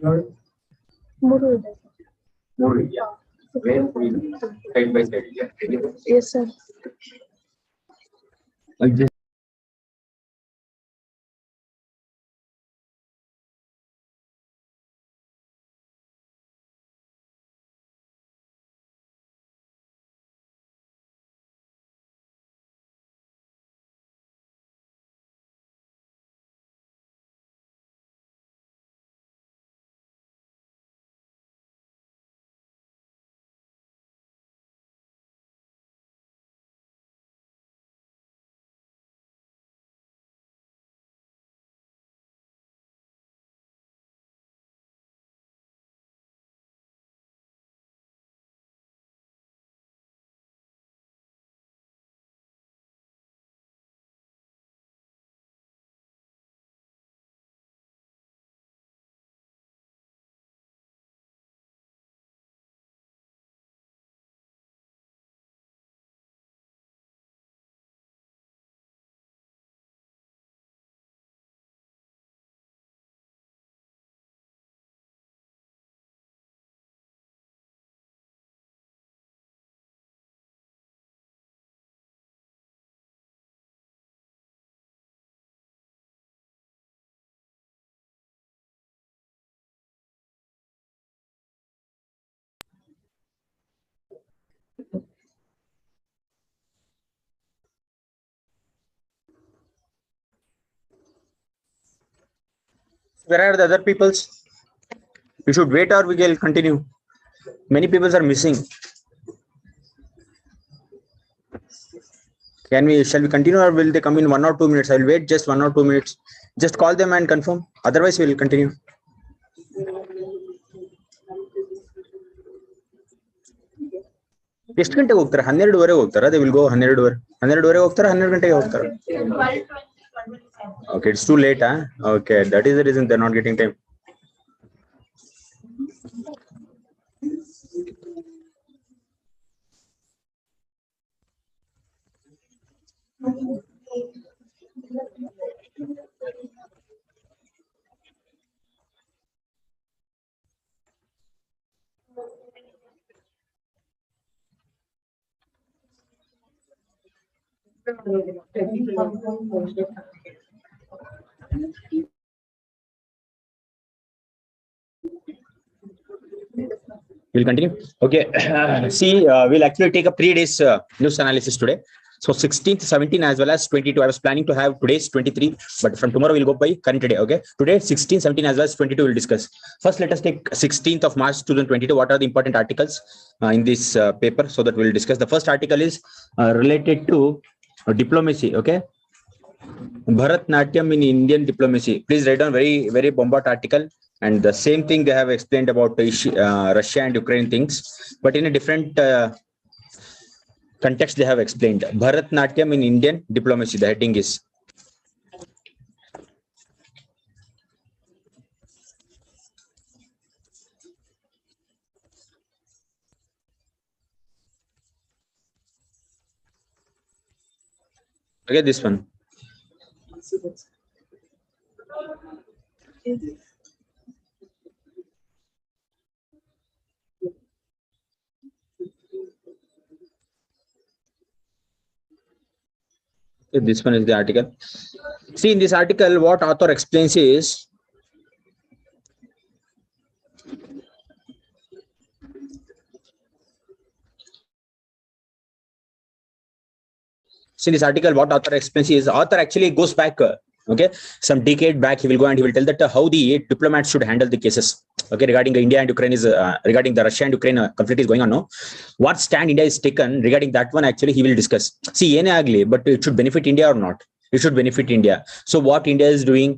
ಮೂರು ಇದೆ. ಮೂರು ಇದೆಯಾ? ಸೈಡ್ ಬೈ ಸೈಡ್ ಇದೆಯಾ? Yes, sir. Where are the other peoples? We should wait or we will continue. Many people are missing. Shall we continue or will they come in 1 or 2 minutes? I will wait just 1 or 2 minutes. Just call them and confirm. Otherwise, we will continue. ಎಷ್ಟು ಗಂಟೆಗೆ ಹೋಗ್ತಾರೆ? 12:15 ಹೋಗ್ತಾರಾ? They will go 12:15 ಹೋಗ್ತಾರಾ? 12 ಗಂಟೆಗೆ ಹೋಗ್ತಾರಾ? Okay, it's too late, huh? Okay, that is the reason they're not getting time. We'll continue. Okay. See, we'll actually take a 3 days news analysis today. So 16th, 17th, as well as 22. I was planning to have today's 23, but from tomorrow we'll go by current day. Okay. Today 16, 17, as well as 22 we'll discuss. First, let us take 16th of March 2022. What are the important articles in this paper, so that we'll discuss. The first article is related to diplomacy. Okay. Bharatnatyam in Indian diplomacy. Please write down very bombard article. And the same thing they have explained about Russia and Ukraine things, but in a different context they have explained. Bharatnatyam in Indian diplomacy. The heading is. Okay, this one. This one is the article. See, in this article, what author explains is author actually goes back some decade back. He will go and he will tell that how the diplomats should handle the cases, okay, regarding the India and Ukraine is regarding the Russia and Ukraine conflict is going on now. What stand India is taken regarding that one, actually he will discuss. See, ene agli, but it should benefit India or not? It should benefit India. So what India is doing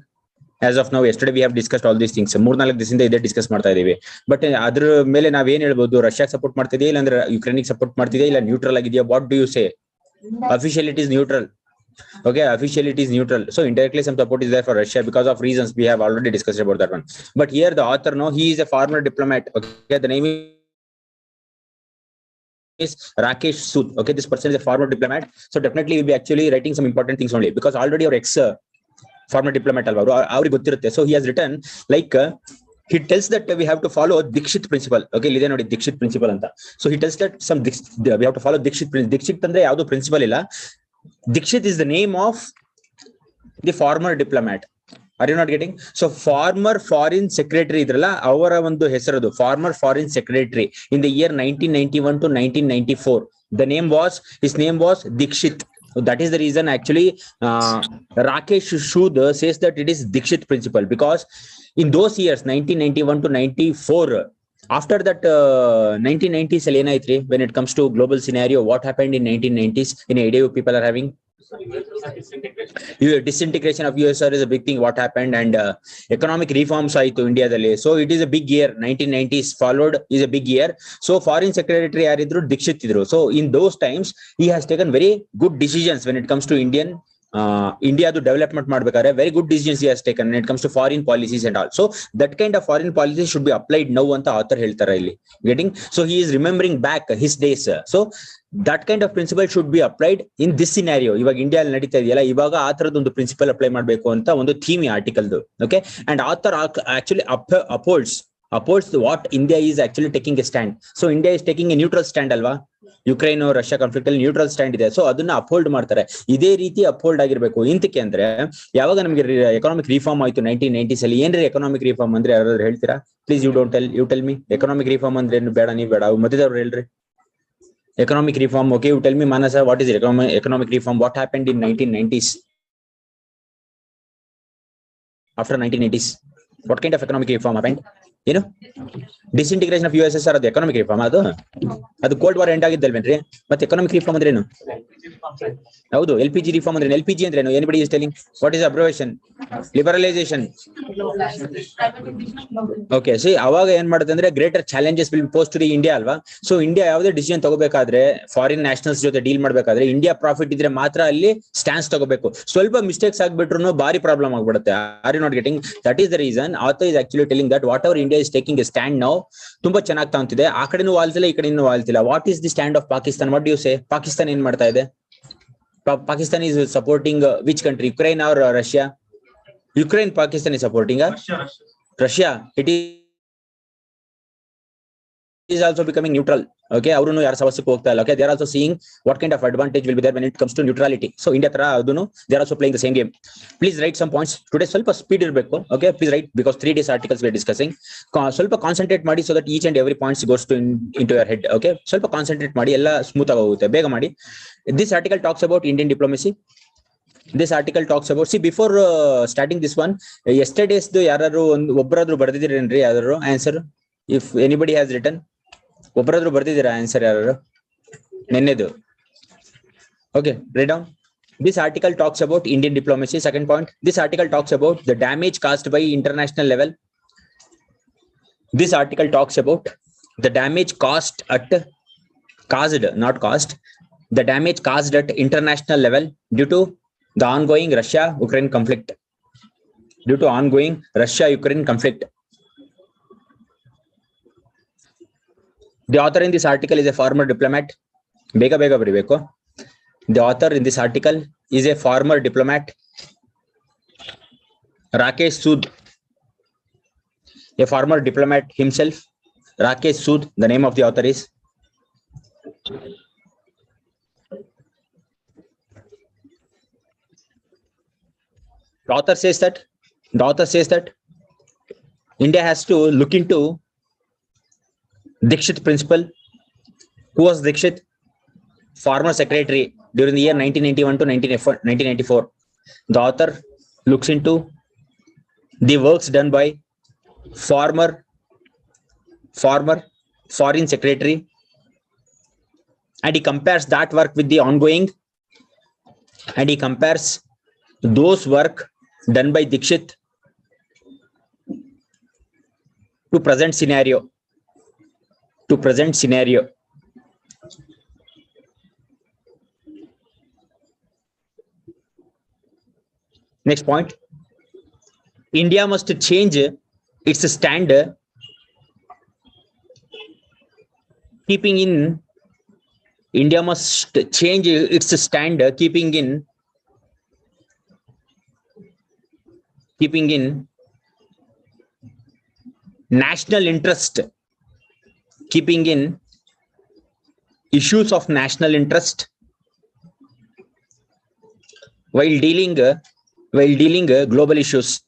as of now, yesterday we have discussed all these things. 3-4 ದಿವಸದಿಂದ ಇದೇ discuss ಮಾಡ್ತಾ ಇದೀವಿ. But ಅದ್ರ ಮೇಲೆ ನಾವೇನ್ ಹೇಳ್ಬೋದು? ರಷ್ಯಾಗೆ support ಮಾಡ್ತಿದೆಯಾ, ಇಲ್ಲ ಅಂದ್ರೆ ಯುಕ್ರೇನಿಗೆ ಸಪೋರ್ಟ್ ಮಾಡ್ತಿದೆಯಾ, ಇಲ್ಲ ನ್ಯೂಟ್ರಲ್ ಆಗಿದೆಯಾ? What do you say? Officially it is neutral. Okay, officially it is neutral. So indirectly some support is there for Russia because of reasons we have already discussed about that one. But here the author, no, he is a former diplomat. Okay, the name is Rakesh Sood. Okay, this person is a former diplomat. So definitely he will be actually writing some important things only, because already our ex former diplomat alva, ಅವ್ರಿಗೆ ಗೊತ್ತಿರುತ್ತೆ. So he has written like he tells that we have to follow Dikshit principle. Okay, lide nodi Dikshit principle anta. So he tells that we have to follow Dikshit principle. Dikshit andre yavado principle illa. Dikshit is the name of the former diplomat. Are you not getting? So former foreign secretary idralla, avara ಒಂದು ಹೆಸರದು former foreign secretary in the year 1991 to 1994. His name was Dikshit. So that is the reason actually Rakesh Shud says that it is Dikshit principle, because in those years 1991 to 94, after that 1990s when it comes to global scenario, what happened in 1990s in ADU people are having disintegration of USSR is a big thing what happened, and economic reforms to India dale. So it is a big year. 1990s followed is a big year. So foreign secretary yaridru Dikshit idru. So in those times he has taken very good decisions when it comes to India development madbekare. Very good decisions he has taken when it comes to foreign policies and all. So that kind of foreign policy should be applied now anta author heltara illi. Getting? So he is remembering back his days. So that kind of principle should be applied in this scenario. Ivaga India alli nadita idiyalla, ivaga aa tharaddu ಒಂದು principle apply ಮಾಡಬೇಕು ಅಂತ ಒಂದು theme ಈ article ದು. Okay, and author actually upholds what India is actually taking a stand. So India is taking a neutral stand alva. Ukraine Russia conflict ಅಲ್ಲಿ neutral stand ಇದೆ. So ಅದನ್ನ uphold ಮಾಡ್ತಾರೆ. ಇದೇ ರೀತಿ ಅಪ್ಹೋಲ್ಡ್ ಆಗಿರ್ಬೇಕು. ಇಂತಕ್ಕೆ ಅಂದ್ರೆ ಯಾವಾಗ ನಮಗೆ ಎಕನಾಮಿಕ್ ರಿಫಾರ್ಮ್ ಆಯ್ತು 1990s ಅಲ್ಲಿ, ಏನ್ರಿ ಎಕನಾಮಿಕ್ ರಿಫಾರ್ಮ್ ಅಂದ್ರೆ ಯಾರಾದ್ರೂ ಹೇಳ್ತೀರಾ? Please you tell me economic reform ಅಂದ್ರೆ ಏನು? ಬೇಡ, ನೀವು ಬೇಡ, ಮಧ್ಯದವ್ರು ಹೇಳ್ರಿ. Economic reform, okay, you tell me, Manasa, what is economic reform? What happened in 1990s? After 1980s, what kind of economic reform happened? You know, disintegration of USSR, the economic reform, ಅದು cold war end ಆಗಿದ್ದಲ್ವೇನ್ರಿ? ಮತ್ತೆ economic reform ಅಂದ್ರೆ ಏನು? ಹೌದು, LPG reform ಅಂದ್ರೆ LPG ಅಂದ್ರೆ ಏನು? Anybody is telling what is abbreviation? Liberalisation. Okay, see ಅವಾಗ ಏನ್ ಮಾಡುತ್ತೆ ಅಂದ್ರೆ greater challenges will post to the India ಅಲ್ವಾ? ಸೊ ಇಂಡಿಯಾ ಯಾವುದೇ ಡಿಸಿಷನ್ ತಗೋಬೇಕಾದ್ರೆ, ಫಾರಿನ್ ನ್ಯಾಷನಲ್ಸ್ ಜೊತೆ ಡೀಲ್ ಮಾಡ್ಬೇಕಾದ್ರೆ ಇಂಡಿಯಾ ಪ್ರಾಫಿಟ್ ಇದ್ರೆ ಮಾತ್ರ ಅಲ್ಲಿ ಸ್ಟ್ಯಾನ್ಸ್ ತಗೋಬೇಕು. ಸ್ವಲ್ಪ ಮಿಸ್ಟೇಕ್ಸ್ ಆಗ್ಬಿಟ್ರು ಭಾರಿ ಪ್ರಾಬ್ಲಮ್ ಆಗ್ಬಿಡುತ್ತೆ. Are you not getting? That is the reason author is actually telling that whatever India is taking a stand now, ತುಂಬಾ ಚೆನ್ನಾಗಿ ತಾಂತಿದೆ. ಆ ಕಡೆನೂ ವಾಲ್ತಿಲ್ಲ, ಈ ಕಡೆನೂ ವಾಲ್ತಿಲ್ಲ. What is the stand of Pakistan? What you say? Pakistan ಏನ್ ಮಾಡ್ತಾ ಇದೆ? Pakistan is supporting which country? Ukraine or Russia? Ukraine, Pakistan is supporting Russia. It is also becoming neutral. Okay, avunu yaar savasyakke hogta illa. Okay, they are also seeing what kind of advantage will be there when it comes to neutrality. So India tara adunu they are also playing the same game. Please write some points today. ಸ್ವಲ್ಪ speed irbeku. Okay, please write, because 3 days articles we are discussing. ಸ್ವಲ್ಪ concentrate ಮಾಡಿ, so that each and every points goes into your head. Okay, ಸ್ವಲ್ಪ concentrate ಮಾಡಿ, ಎಲ್ಲ smooth ಆಗಿ ಹೋಗುತ್ತೆ, ಬೇಗ ಮಾಡಿ. This article talks about Indian diplomacy. This article talks about, see, before starting this one, yesterday's ಯಾರು ಒಬ್ಬರಾದ್ರೂ ಬರ್ದಿದ್ದೀರೇನ್ರಿ? ಯಾರು answer? If anybody has written, ಒಬ್ಬರಾದ್ರೂ ಬರ್ದಿದ್ದೀರಾ ಆನ್ಸರ್? ಯಾರು ನೆನ್ನೆದು? Okay, write down. This article talks about Indian diplomacy. Second point, this article talks about the damage caused by international level. This article talks about the damage caused, the damage caused at international level due to the ongoing Russia-Ukraine conflict. Due to ongoing Russia-Ukraine conflict. The author in this article is a former diplomat. Bega baribeku. The author in this article is a former diplomat, Rakesh Sood. A former diplomat himself, Rakesh Sood. The name of the author is. The author says that India has to look into Dikshit principle. Who was Dikshit? Former secretary during the year 1991 to 1994. The author looks into the works done by former foreign secretary, and he compares that work with the ongoing, and he compares those work done by Dikshit to present scenario. Next point, India must change its stand, keeping in national interest, keeping in issues of national interest while dealing global issues.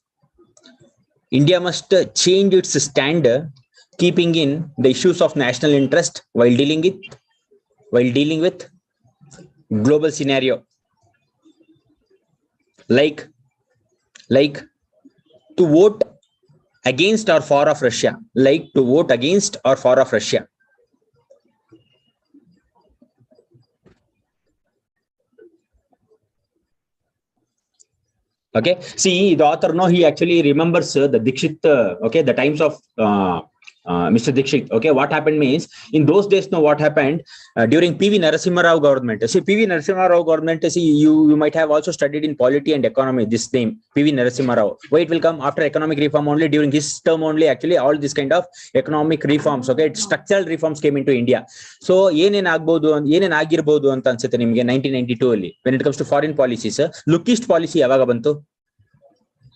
India must change its stand, keeping in the issues of national interest while dealing with global scenario, like to vote against or for of Russia, Okay, see the author, no, he actually remembers the Dikshit, okay, the times of Mr. Dikshit. Okay, what happened means in those days, no, what happened during PV Narasimha Rao government. See, PV Narasimha Rao government. See, you might have also studied in polity and economy. This name PV Narasimha Rao. Why it will come after economic reform only? During his term only, actually, all this kind of economic reforms. Okay, structural reforms came into India. So, ಏನೇನ್ ಆಗಿರ್ಬೋದು ಅಂತ ಅನ್ಸುತ್ತೆ ನಿಮಗೆ 1992 ಅಲ್ಲಿ when it comes to foreign policies, look east policy ಯಾವಾಗ ಬಂತು?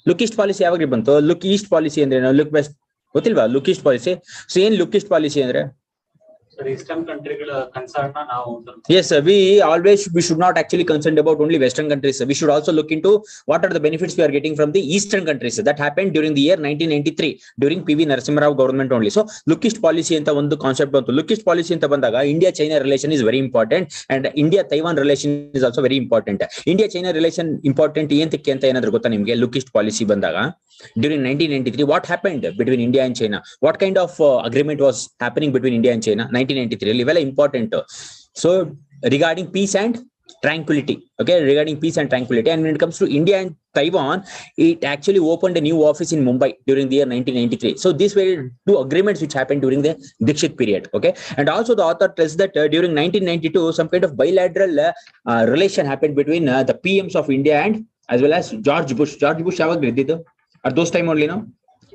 Look east policy ಯಾವಾಗ ಬಂತು? Look east policy ಅಂದ್ರೆ ಏನು? Look west ಗೊತ್ತಿಲ್ವಾ? Look east policy. So ಏನ್ look east policy ಅಂದ್ರೆ? Eastern countryಗಳ concern ನಾವು. Yes, we should not actually concerned about only Western countries. We should also look into what are the benefits we are getting from the Eastern countries. That happened during the year 1993 during PV Narasimha Rao government only. So look east policy ಅಂತ ಒಂದು concept ಬಂತು. Look east policy ಅಂತ ಬಂದಾಗ India China relation is very important and India Taiwan relation is also very important. India China relation important ಏನಂತಕ್ಕೆ ಅಂತ ಏನಾದರೂ ಗೊತ್ತಾ ನಿಮಗೆ? Look east policy ಬಂದಾಗ during 1993 what happened between India and China? What kind of agreement was happening between India and China? 1993 really very important. So regarding peace and tranquility, okay, regarding peace and tranquility, and when it comes to India and Taiwan, it actually opened a new office in Mumbai during the year 1993. So these were two agreements which happened during the Dikshit period. Okay, and also the author tells that during 1992 some kind of bilateral relation happened between the PMs of India and as well as George Bush. ಯಾವಾಗ ಇದ್ದಿದ್ದು? At those time only, no?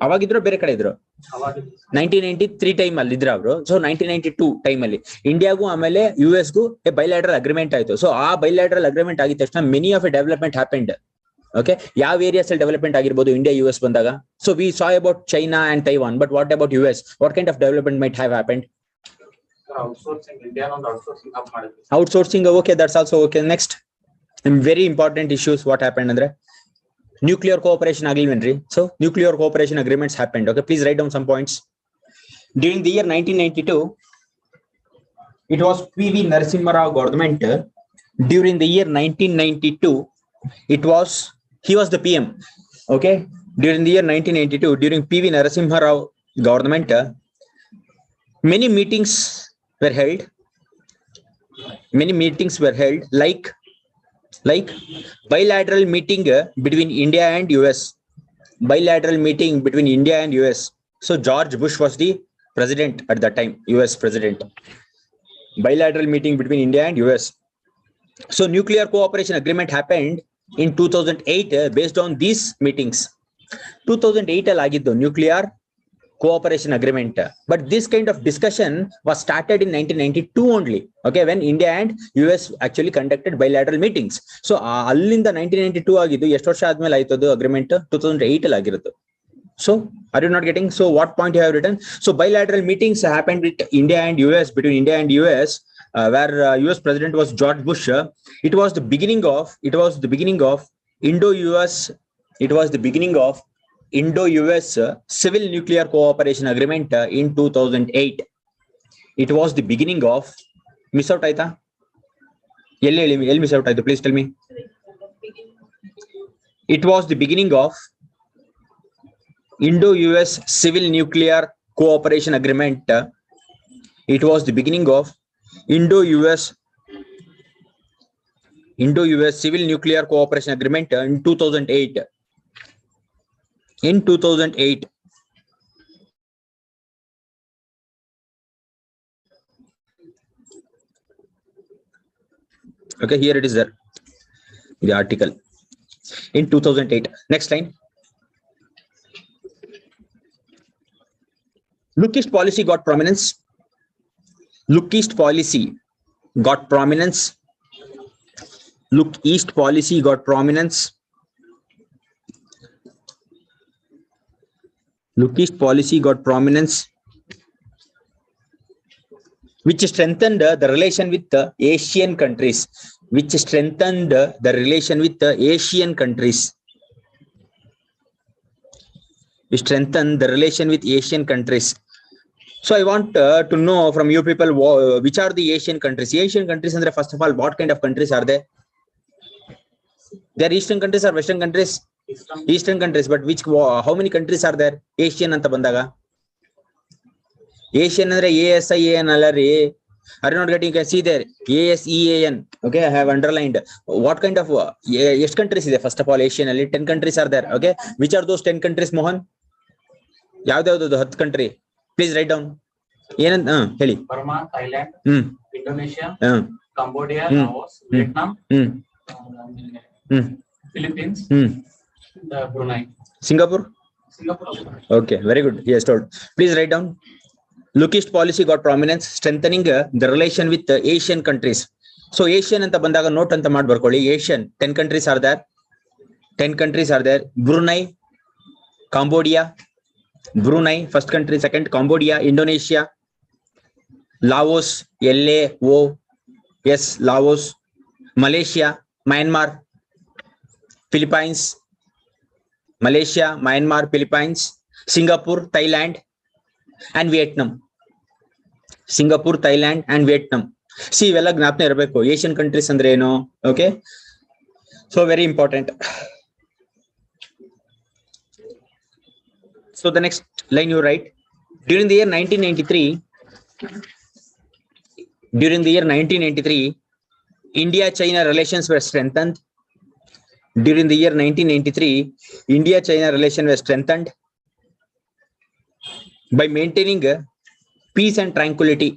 ಅವಾಗಿದ್ರು ಬೇರೆ ಕಡೆ ಇದ್ರು. 1993 time ಅಲ್ಲಿ ಇದ್ರ ಅವರು. So 1992 time ಅಲ್ಲಿ ಇಂಡಿಯಾಗೂ ಆಮೇಲೆ US ಗೂ ಬೈಲ್ಯಾಟ್ರಲ್ ಅಗ್ರಿಮೆಂಟ್ ಆಯ್ತು. ಸೊ ಆ ಬೈಲ್ಯಾಟ್ರಲ್ ಅಗ್ರಿಮೆಂಟ್ ಆಗಿದ ತಕ್ಷಣ many of A development happened. Okay, ಯಾವ ಏರಿಯಾಸ್ ಅಲ್ಲಿ ಡೆವಲಪ್ಮೆಂಟ್ ಆಗಿರ್ಬೋದು ಇಂಡಿಯಾ US ಬಂದಾಗ? So we saw about China and Taiwan, but what about US? What kind of development might have happened? Outsourcing, okay, that's also okay. Next very important issues what happened ಅಂದ್ರೆ nuclear cooperation agreement. So nuclear cooperation agreements happened. Okay, please write down some points. During the year 1992 it was PV Narasimha Rao government. During the year 1992 he was the PM. Okay, during the year 1992 during PV Narasimha Rao government many meetings were held like bilateral meeting between India and US. So George Bush was the president at that time, US president. Bilateral meeting between India and US. So nuclear cooperation agreement happened in 2008 based on these meetings. 2008 ಅಲ್ಲಿ ಆಗಿದ್ದು nuclear cooperation agreement, but this kind of discussion was started in 1992 only. Okay, when India and US actually conducted bilateral meetings. So ಅಲ್ಲಿಂದ 1992 ಆಗಿದ್ದು ಎಷ್ಟು ವರ್ಷ ಆದ್ಮೇಲೆ ಆಯ್ತು ಅದು agreement? 2008 ಅಲ್ಲಿ ಆಗಿರುತ್ತೆ. So are you not getting? So what point you have written? So bilateral meetings happened with India and US, between India and US, where US president was George Bush. It was the beginning of Indo-US civil nuclear cooperation agreement in 2008. It was the beginning of miss out aita elli miss out aitu, please tell me. It was the beginning of Indo-US civil nuclear cooperation agreement. It was the beginning of Indo-US civil nuclear cooperation agreement in 2008. Okay, here it is there, the article in 2008. Next line. Look east policy got prominence. Look east policy got prominence. Lookist policy got prominence, which strengthened the relation with the Asian countries. Which strengthened the relation with the Asian countries. Strengthen the relation with Asian countries. So I want to know from you people which are the Asian countries. Asian countries, and first of all, what kind of countries are they? They are Eastern countries or Western countries? Eastern countries, but which how many countries are there? Asian anta bandaga. Asian andre ASIAN alari. Are you not getting? You can see there ASEAN. Okay, I have underlined. What kind of yes countries is there? First of all, Asian alli 10 countries are there. Okay, which are those 10 countries, Mohan? ಯಾವ್ದು 10 country? Please write down. ಏನಂತ ಹೇಳಿ. Burma, Thailand, Indonesia, Cambodia, Laos, Vietnam, Philippines, Brunei. Singapore. Okay, very good. He has told. Please write down. Lookist policy got prominence, strengthening the relation with the Asian countries. So Asian anta bandaga note anta ಮಾಡಿ ಬರ್ಕೊಳ್ಳಿ. Asian 10 countries are there. 10 countries are there. Brunei, Cambodia, Brunei first country, second Cambodia, Indonesia, Laos, LAOS, Laos, Malaysia, Myanmar, Philippines, Malaysia, Myanmar, Philippines, Singapore, Thailand, and Vietnam. Singapore, Thailand, and Vietnam. See, ಇವೆಲ್ಲ ಜ್ಞಾಪನೆ ಇರಬೇಕು. Asian countries ಅಂದ್ರೆ ಏನು? Okay, so very important. So the next line you write, during the year 1993, India-China relations were strengthened. During the year 1993, India-China relations were strengthened by maintaining peace and tranquility.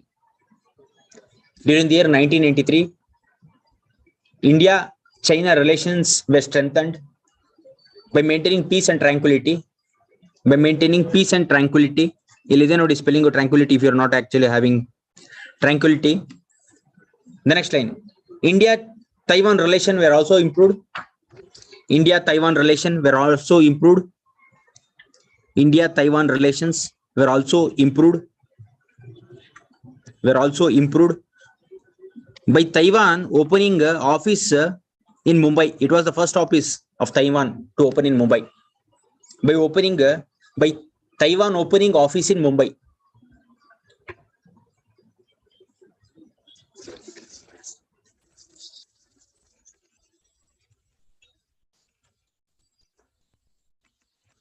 During the year 1993, India-China relations were strengthened by maintaining peace and tranquility. By maintaining peace and tranquility. Illide nodi spelling of tranquility if you are not actually having tranquility. The next line. India-Taiwan relation were also improved. India-Taiwan relation were also improved. India-Taiwan relations were also improved. By Taiwan opening office in Mumbai. It was the first office of Taiwan to open in Mumbai. By Taiwan opening office in Mumbai.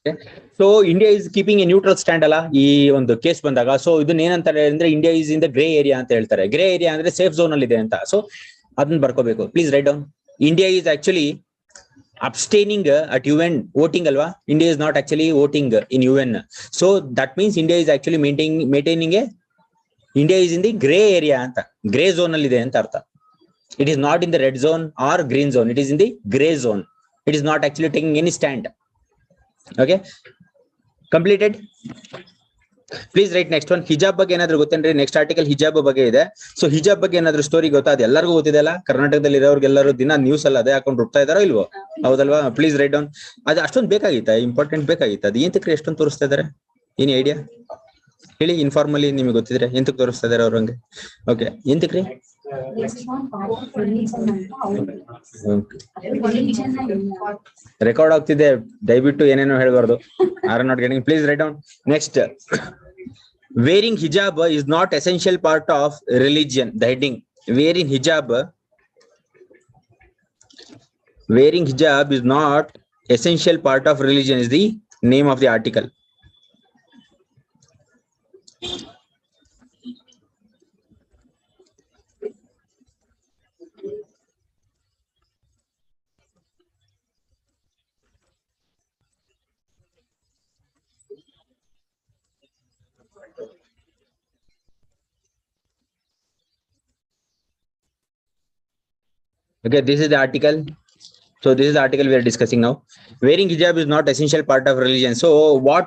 Okay. So India is keeping a neutral stand alla ee ಒಂದು case ಬಂದಾಗ. So ಇದನ್ನ ಏನಂತಾರೆ ಅಂದ್ರೆ India is in the grey area ಅಂತ ಹೇಳ್ತಾರೆ. Grey area ಅಂದ್ರೆ safe zone ಅಲ್ಲಿ ಇದೆ ಅಂತ. ಸೊ ಅದನ್ನ ಬರ್ಕೋಬೇಕು. Please write down. India is actually abstaining at UN voting alwa. India is not actually voting in UN. So that means India is actually maintaining India is in the gray area anta. Gray zone alli ide anta artha. It is not in the red zone or green zone. It is in the gray zone. It is not actually taking any stand. Okay, completed. Please write next one. Hijab ಬಗ್ಗೆ ಏನಾದರೂ ಗೊತ್ತೇನ್ರಿ? Next article ಹಿಜಾಬ್ ಬಗ್ಗೆ ಇದೆ. So ಹಿಜಾಬ್ ಬಗ್ಗೆ ಏನಾದರೂ story ಗೊತ್ತಾ? ಅದು ಎಲ್ಲರಿಗೂ ಗೊತ್ತಿದೆಯಲ್ಲ. ಕರ್ನಾಟಕದಲ್ಲಿ ಇರೋರಿಗೆಲ್ಲರೂ ದಿನ ನ್ಯೂಸ್ ಅಲ್ಲ ಅದೇ ಹಾಕೊಂಡು ಹುಡ್ತಾ ಇದಾರೋ ಇಲ್ವೋ? ಹೌದಲ್ವಾ? Please write down. ಅದು ಅಷ್ಟೊಂದು ಬೇಕಾಗಿತ್ತಾ? ಇಂಪಾರ್ಟೆಂಟ್ ಬೇಕಾಗಿತ್ತು? ಅದು ಎಂತಕ್ಕೆ ಎಷ್ಟೊಂದು ತೋರಿಸ್ತಾ ಇದಾರೆ? ಏನಿ ಐಡಿಯಾ ಹೇಳಿ? ಇನ್ಫಾರ್ಮಲಿ ನಿಮಗೆ ಗೊತ್ತಿದ್ರೆ ಎಂತಕ್ಕೆ ತೋರಿಸ್ತಾ ಇದಾರೆ ಅವ್ರಂಗೆ? ಓಕೆ, ಎಂತಕ್ರಿ? ರೆಕಾರ್ಡ್ ಆಗ್ತಿದೆ, ದಯವಿಟ್ಟು ಏನೇನೋ ಹೇಳ್ಬಾರ್ದು. Are not getting. Please write down. Next, wearing hijab is not essential part of religion. The heading, wearing hijab is not essential part of religion is the name of the article. Okay, this is the article. So this is the article we are discussing now. Wearing hijab is not essential part of religion. So what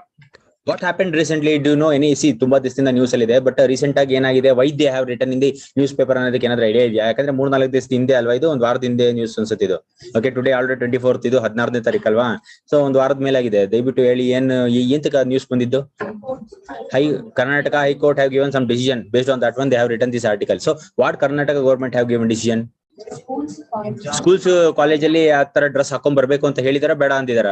What happened recently? Do you know any? See, ತುಂಬಾ ದಿವಸದಿಂದ news ಅಲ್ಲಿ ಇದೆ, but recent ಆಗಿ ಏನಾಗಿದೆ? ವೈದ್ಯ have return in the news paper ಅನ್ನೋದಕ್ಕೆ ಏನಾದ್ರು idea ಇದೆಯಾ? ಯಾಕಂದ್ರೆ 3-4 ದಿವಸದ ಹಿಂದೆ ಅಲ್ವಾ ಇದು, ಒಂದು ವಾರದ ಹಿಂದೆ ನ್ಯೂಸ್ ಅನ್ಸುತ್ತೆ ಇದು. ಓಕೆ, ಟುಡೇ ಆಲ್ರೆಡಿ 24th, ಇದು 16ನೇ ತಾರೀಕು ಅಲ್ವಾ? ಸೊ ಒಂದು ವಾರದ ಮೇಲೆ ಆಗಿದೆ. ದಯವಿಟ್ಟು ಹೇಳಿ ಎಂತಕ ನ್ಯೂಸ್ ಬಂದಿದ್ದು? Karnataka High Court have given some decision. Based on that one, they have written this article. So what Karnataka government have given decision? Schools ಕಾಲೇಜಲ್ಲಿ ಆ ತರ ಡ್ರೆಸ್ ಹಾಕೊಂಡ್ ಬರ್ಬೇಕು ಅಂತ ಹೇಳಿದಾರ, ಬೇಡ ಅಂದಿದಾರ?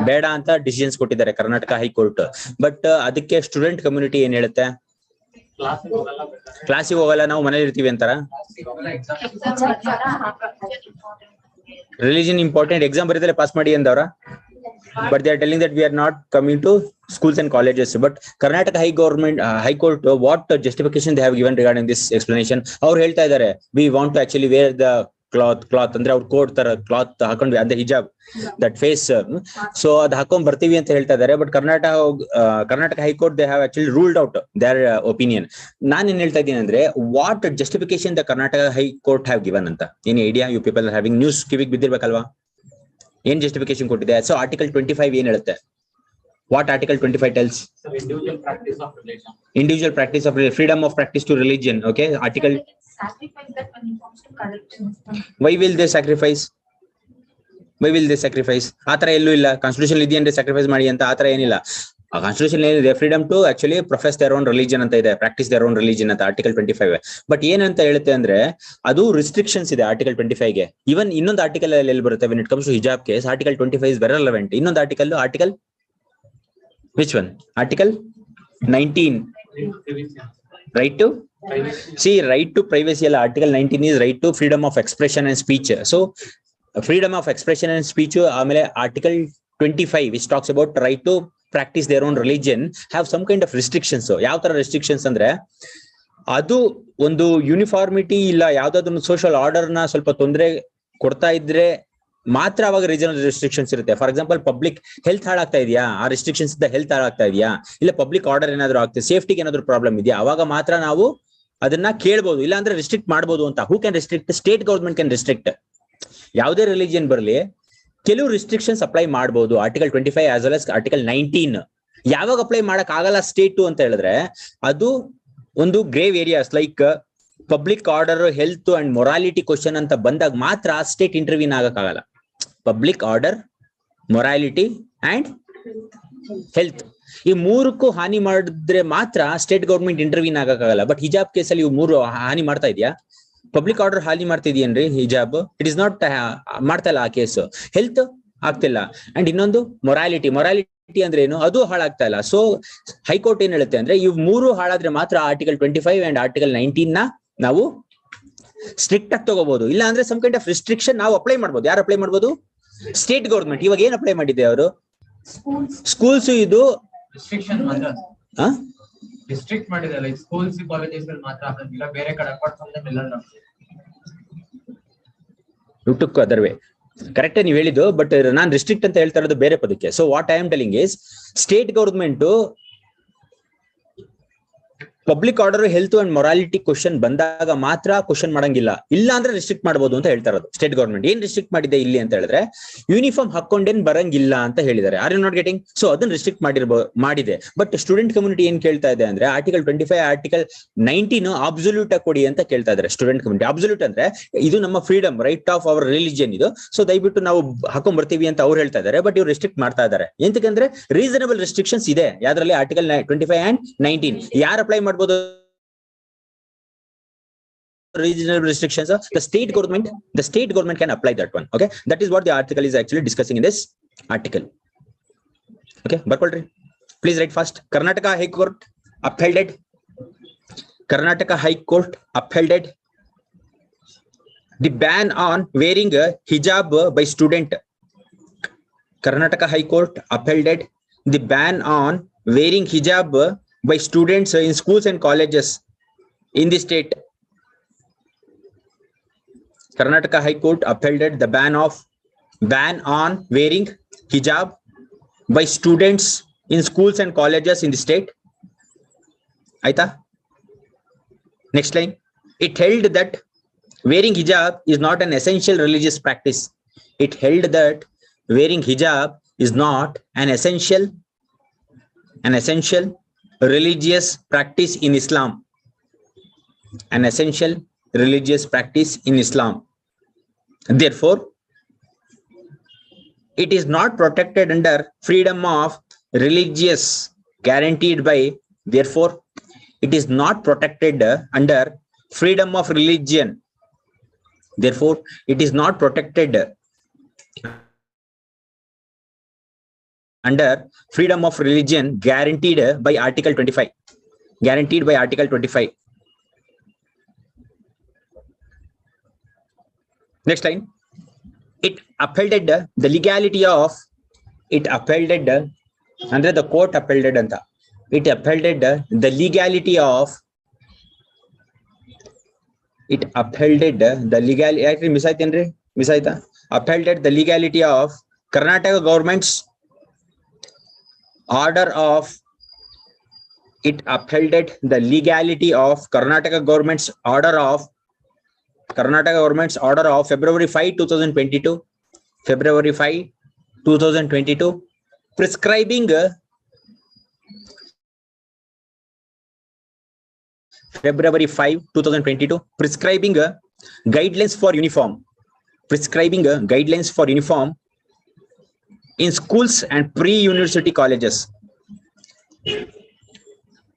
ಬೇಡ ಅಂತ ಡಿಸಿಷನ್ಸ್ ಕೊಟ್ಟಿದ್ದಾರೆ ಕರ್ನಾಟಕ ಹೈಕೋರ್ಟ್. ಬಟ್ ಅದಕ್ಕೆ ಸ್ಟೂಡೆಂಟ್ ಕಮ್ಯುನಿಟಿ ಏನ್ ಹೇಳುತ್ತೆ? ಕ್ಲಾಸಿಗೆ ಹೋಗಲ್ಲ, ನಾವು ಮನೇಲಿ ಇರ್ತೀವಿ ಅಂತಾರ. ರಿಲಿಜನ್ ಇಂಪಾರ್ಟೆಂಟ್, ಎಕ್ಸಾಮ್ ಬರೀತಾರೆ ಪಾಸ್ ಮಾಡಿ ಅಂದವ್ರ. But they are telling that we are not coming to schools and colleges. But Karnataka High Court, what justification they have given regarding this explanation? ಅವ್ರು ಹೇಳ್ತಾ ಇದ್ದಾರೆ, we want to actually wear the cloth ಅಂದ್ರೆ ಅವ್ರು coat ತರ cloth ಹಾಕೊಂಡ್ವಿ ಅಂದ್ರೆ ಹಿಜಾಬ್, that face. So ಅದ್ ಹಾಕೊಂಡ್ ಬರ್ತೀವಿ ಅಂತ ಹೇಳ್ತಾ ಇದ್ದಾರೆ. But Karnataka high court they have actually ruled out their opinion. ನಾನ್ ಏನ್ ಹೇಳ್ತಾ ಇದ್ದೀನಿ ಅಂದ್ರೆ, what justification the Karnataka high court have given ಅಂತ ಏನ್ idea? You people are having news ಕಿವಿಗ್ ಬಿದ್ದಿರ್ಬೇಕಲ್ವಾ? ಏನ್ ಜಸ್ಟಿಫಿಕೇಶನ್ ಕೊಟ್ಟಿದೆ? ಸೊ ಆರ್ಟಿಕಲ್ 25 ಏನ್ ಹೇಳುತ್ತೆ? What article 25 tells? Individual practice of religion. Individual practice of freedom of practice to religion. Okay, article. Sacrifice that when it comes to corrections. Why will they sacrifice? Why will they sacrifice? ಆತರ ಎಲ್ಲೂ ಇಲ್ಲ. Constitution ಇದೆಯಂದ್ರೆ sacrifice ಮಾಡಿ ಅಂತ ಆತರ ಏನಿಲ್ಲ. ಆ constitution ಏನಿದೆ, freedom to actually profess their own religion ಅಂತ ಇದೆ, ಪ್ರಾಕ್ಟೀಸ್ ದೇರ್ ಓನ್ ರಿಲಿಜನ್ ಅಂತ ಆರ್ಟಿಕಲ್ 25. ಬಟ್ ಏನಂತ ಹೇಳುತ್ತೆ ಅಂದ್ರೆ, ಅದು ರಿಸ್ಟ್ರಿಕ್ಷನ್ಸ್ ಇದೆ ಆರ್ಟಿಕಲ್ 25 ಗೆ. ಇವನ್ ಇನ್ನೊಂದು ಆರ್ಟಿಕಲ್ ಅಲ್ಲಿ ಎಲ್ಲಿ ಬರುತ್ತೆ? When it comes to hijab case, article 25 is very relevant. ಇನ್ನೊಂದು article which one? Article 19, right to right to privacy ಅಲ್ಲ. Article 19 is right to freedom of expression and speech. So freedom of expression and speech. ಆಮೇಲೆ article 25 which talks about right to practice their own religion have some kind of restrictions. ಯಾವ ತರ restrictions ಅಂದ್ರೆ, ಅದು ಒಂದು uniformity ಇಲ್ಲ, ಯಾವ್ದಾದ್ರು social order ನ ಸ್ವಲ್ಪ ತೊಂದರೆ ಕೊಡ್ತಾ ಇದ್ರೆ ಮಾತ್ರ ಅವಾಗ ರೀಜನಲ್ ರೆಸ್ಟ್ರಿಕ್ಷನ್ಸ್ ಇರುತ್ತೆ. ಫಾರ್ ಎಕ್ಸಾಂಪಲ್, ಪಬ್ಲಿಕ್ ಹೆಲ್ತ್ ಹಾಳಾಗ್ತಾ ಇದೆಯಾ, ಆ ರೆಸ್ಟ್ರಿಕ್ಷನ್ಸ್ ಇಂದ ಹೆಲ್ತ್ ಹಾಳಾಗ್ತಾ ಇದೆಯಾ, ಇಲ್ಲ ಪಬ್ಲಿಕ್ ಆರ್ಡರ್ ಏನಾದ್ರು ಆಗ್ತದೆ, ಸೇಫ್ಟಿಗೆ ಏನಾದ್ರು ಪ್ರಾಬ್ಲಮ್ ಇದೆಯಾ, ಅವಾಗ ಮಾತ್ರ ನಾವು ಅದನ್ನ ಕೇಳ್ಬೋದು, ಇಲ್ಲ ಅಂದ್ರೆ ರಿಸ್ಟ್ರಿಕ್ಟ್ ಮಾಡ್ಬೋದು ಅಂತ. Who can restrict? State government can restrict. ಯಾವುದೇ ರಿಲಿಜಿಯನ್ ಬರಲಿ, ಕೆಲವು ರಿಸ್ಟ್ರಿಕ್ಷನ್ಸ್ ಅಪ್ಲೈ ಮಾಡಬಹುದು. Article 25 as well as article 19. ಯಾವಾಗ ಅಪ್ಲೈ ಮಾಡಕ್ ಆಗಲ್ಲ ಸ್ಟೇಟ್ ಅಂತ ಹೇಳಿದ್ರೆ, ಅದು ಒಂದು grave areas like public order, health and morality question ಅಂತ ಬಂದಾಗ ಮಾತ್ರ ಸ್ಟೇಟ್ ಇಂಟರ್ವ್ಯೂನ್ ಆಗಕ್ಕಾಗಲ್ಲ. Public order, morality and health, ಈ ಮೂರಕ್ಕೂ ಹಾನಿ ಮಾಡಿದ್ರೆ ಮಾತ್ರ ಸ್ಟೇಟ್ ಗವರ್ಮೆಂಟ್ ಇಂಟರ್ವ್ಯೂನ್ ಆಗಕ್ಕಾಗಲ್ಲ. ಬಟ್ ಹಿಜಾಬ್ ಕೇಸಲ್ಲಿ ಇವು ಮೂರು ಹಾನಿ ಮಾಡ್ತಾ ಇದೆಯಾ? ಪಬ್ಲಿಕ್ ಆರ್ಡರ್ ಹಾನಿ ಮಾಡ್ತಿದ್ಯೇನ್ರಿ ಹಿಜಾಬ್? ಇಟ್ ಇಸ್ ನಾಟ್ ಮಾಡ್ತಾ ಇಲ್ಲ ಆ ಕೇಸು. ಹೆಲ್ತ್ ಆಗ್ತಿಲ್ಲ. ಅಂಡ್ ಇನ್ನೊಂದು ಮೊರಾಲಿಟಿ ಅಂದ್ರೆ ಏನು? ಅದು ಹಾಳಾಗ್ತಾ ಇಲ್ಲ. ಸೊ ಹೈಕೋರ್ಟ್ ಏನ್ ಹೇಳುತ್ತೆ ಅಂದ್ರೆ, ಇವ್ ಮೂರು ಹಾಳಾದ್ರೆ ಮಾತ್ರ ಆರ್ಟಿಕಲ್ 25 ಅಂಡ್ ಆರ್ಟಿಕಲ್ 19 ನ ನಾವು ಸ್ಟ್ರಿಕ್ಟ್ ಆಗಿ ತಗೋಬಹುದು. ಇಲ್ಲ ಅಂದ್ರೆ ಸಮ್ ಕೈಂಡ್ ಆಫ್ ರಿಸ್ಟ್ರಿಕ್ಷನ್ ನಾವು ಅಪ್ಲೈ ಮಾಡ್ಬೋದು. ಯಾರು ಅಪ್ಲೈ ಮಾಡ್ಬೋದು? State government. ಇವಾಗ ಏನ್ ಅಪ್ಲೈ ಮಾಡಿದೆ ಅವರು? ಸ್ಕೂಲ್ಸ್ ಇದು ರಿಸ್ಟ್ರಿಕ್ಟ್ ಮಾಡಿದೆ, ಲೈಕ್ ಸ್ಕೂಲ್ಸ್ ಕಾಲೇಜಸ್ ಮಾತ್ರ, ಇಲ್ಲ ಬೇರೆ ಕಡೆ ಅಪಾರ್ಟ್ ಫ್ರಮ್ ದಟ್ ಎಲ್ಲ ಟುಕ್ ಅದರ್ ವೇ. ಕರೆಕ್ಟ್ ನೀವು ಹೇಳಿದ್ದು, ಬಟ್ ನಾನು ರಿಸ್ಟ್ರಿಕ್ಟ್ ಅಂತ ಹೇಳ್ತಾ ಇರೋದು ಬೇರೆ ಪದಕ್ಕೆ. So what I am telling is, state government public order, health and morality question ಬಂದಾಗ ಮಾತ್ರ ಕ್ವಶನ್ ಮಾಡಂಗಿಲ್ಲ, ಇಲ್ಲ ಅಂದ್ರೆ ರಿಸ್ಟ್ರಿಕ್ಟ್ ಮಾಡಬಹುದು ಅಂತ ಹೇಳ್ತಾ ಇರೋದು ಸ್ಟೇಟ್ ಗವರ್ಮೆಂಟ್. ಏನ್ ರಿಸ್ಟ್ರಿಕ್ಟ್ ಮಾಡಿದೆ ಇಲ್ಲಿ ಅಂತ ಹೇಳಿದ್ರೆ, ಯೂನಿಫಾರ್ಮ್ ಹಾಕೊಂಡೇನ್ ಬರಂಗಿಲ್ಲ ಅಂತ ಹೇಳಿದ್ದಾರೆ. Are you not getting? So ಅದನ್ನ ರಿಸ್ಟ್ರಿಕ್ಟ್ ಮಾಡಿದೆ. ಬಟ್ ಸ್ಟೂಡೆಂಟ್ ಕಮ್ಯುನಿಟಿ ಏನ್ ಕೇಳ್ತಾ ಇದೆ ಅಂದ್ರೆ, ಆರ್ಟಿಕಲ್ 25 ಆರ್ಟಿಕಲ್ 19 ಅಬ್ಸಲ್ಯೂಟ್ ಆಗಿ ಕೊಡಿ ಅಂತ ಕೇಳ್ತಾ ಇದ್ದಾರೆ ಸ್ಟೂಡೆಂಟ್ ಕಮ್ಯುನಿಟಿ. ಅಬ್ಸಲ್ಯೂಟ್ ಅಂದ್ರೆ ಇದು ನಮ್ಮ freedom, right of our religion ಇದು. ಸೊ ದಯವಿಟ್ಟು ನಾವು ಹಾಕೊಂಡ್ ಬರ್ತೀವಿ ಅಂತ ಅವ್ರು ಹೇಳ್ತಾ ಇದ್ದಾರೆ. ಬಟ್ ಇವ್ರು ರಿಸ್ಟ್ರಿಕ್ಟ್ ಮಾಡ್ತಾ ಇದ್ದಾರೆ. ಎಂತಕಂದ್ರೆ ರೀಸನಬಲ್ ರೆಸ್ಟ್ರಿಕ್ಷನ್ಸ್ ಇದೆ ಯಾವ್ದ್ರಲ್ಲಿ? Article 25 and 19. ಯಾರು ಅಪ್ಲೈ ಮಾಡ್ಬೋದು reasonable restrictions? The state government can apply that one. Okay, that is what the article is actually discussing in this article. Okay, barkolri, please write fast. Karnataka High Court upheld the ban on wearing a hijab by student. Karnataka High Court upheld the ban on wearing hijab by students in schools and colleges in the state. Karnataka High Court upheld the ban on wearing hijab by students in schools and colleges in the state. Aita? Next line. It held that wearing hijab is not an essential religious practice. It held that wearing hijab is not an essential an essential religious practice in Islam. An essential religious practice in Islam. Therefore, it is not protected under freedom of religious guaranteed by. Therefore, it is not protected under freedom of religion. Therefore, it is not protected under freedom of religion guaranteed by Article 25. Guaranteed by Article 25. Next line. It upheld the legality of. It upheld under the court upheld anta. It upheld the legality of. It upheld the legality. Actually, miss aithenri. Miss aita. Upheld the legality of Karnataka government's order of. It upheld the legality of Karnataka government's order of. Karnataka government's order of February 5, 2022. February 5, 2022. Prescribing. February 5, 2022. Prescribing guidelines for uniform. Prescribing guidelines for uniform in schools and pre-university colleges.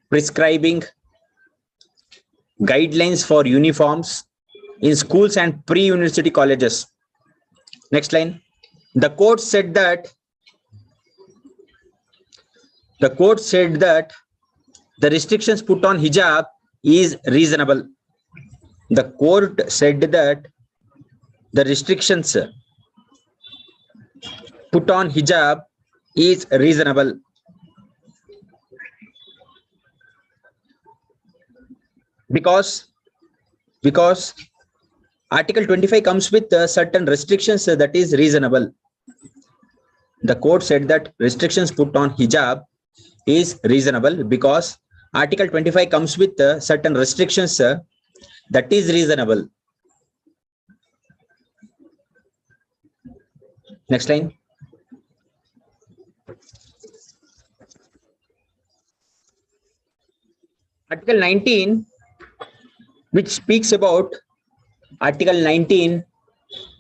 Prescribing guidelines for uniforms in schools and pre-university colleges. Next line. The court said that the restrictions put on hijab is reasonable. The court said that the restrictions put on hijab is reasonable. Because Article 25 comes with certain restrictions that is reasonable. The court said that restrictions put on hijab is reasonable because Article 25 comes with certain restrictions that is reasonable. Next line. Article 19, which speaks about Article 19,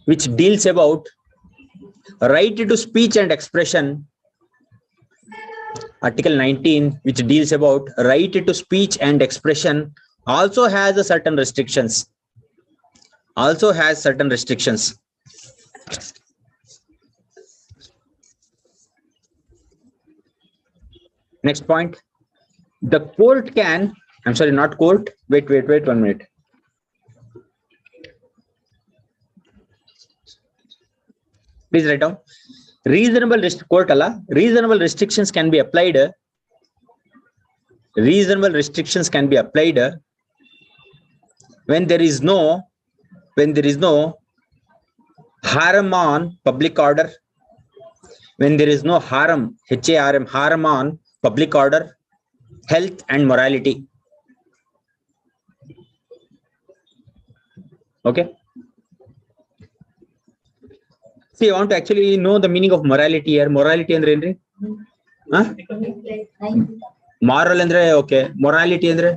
which deals about right to speech and expression. Article 19, which deals about right to speech and expression, also has a certain restrictions. Also has certain restrictions. Next point. The court can. I'm sorry, not court. Wait 1 minute. Please write down. Reasonable restrictions can be applied. Reasonable restrictions can be applied when there is no harm on public order. When there is no harm, HARM, harm on public order, health and morality. Okay. See, I want to actually know the meaning of morality here. Morality andre enri? Huh? Moral andre okay. Morality andre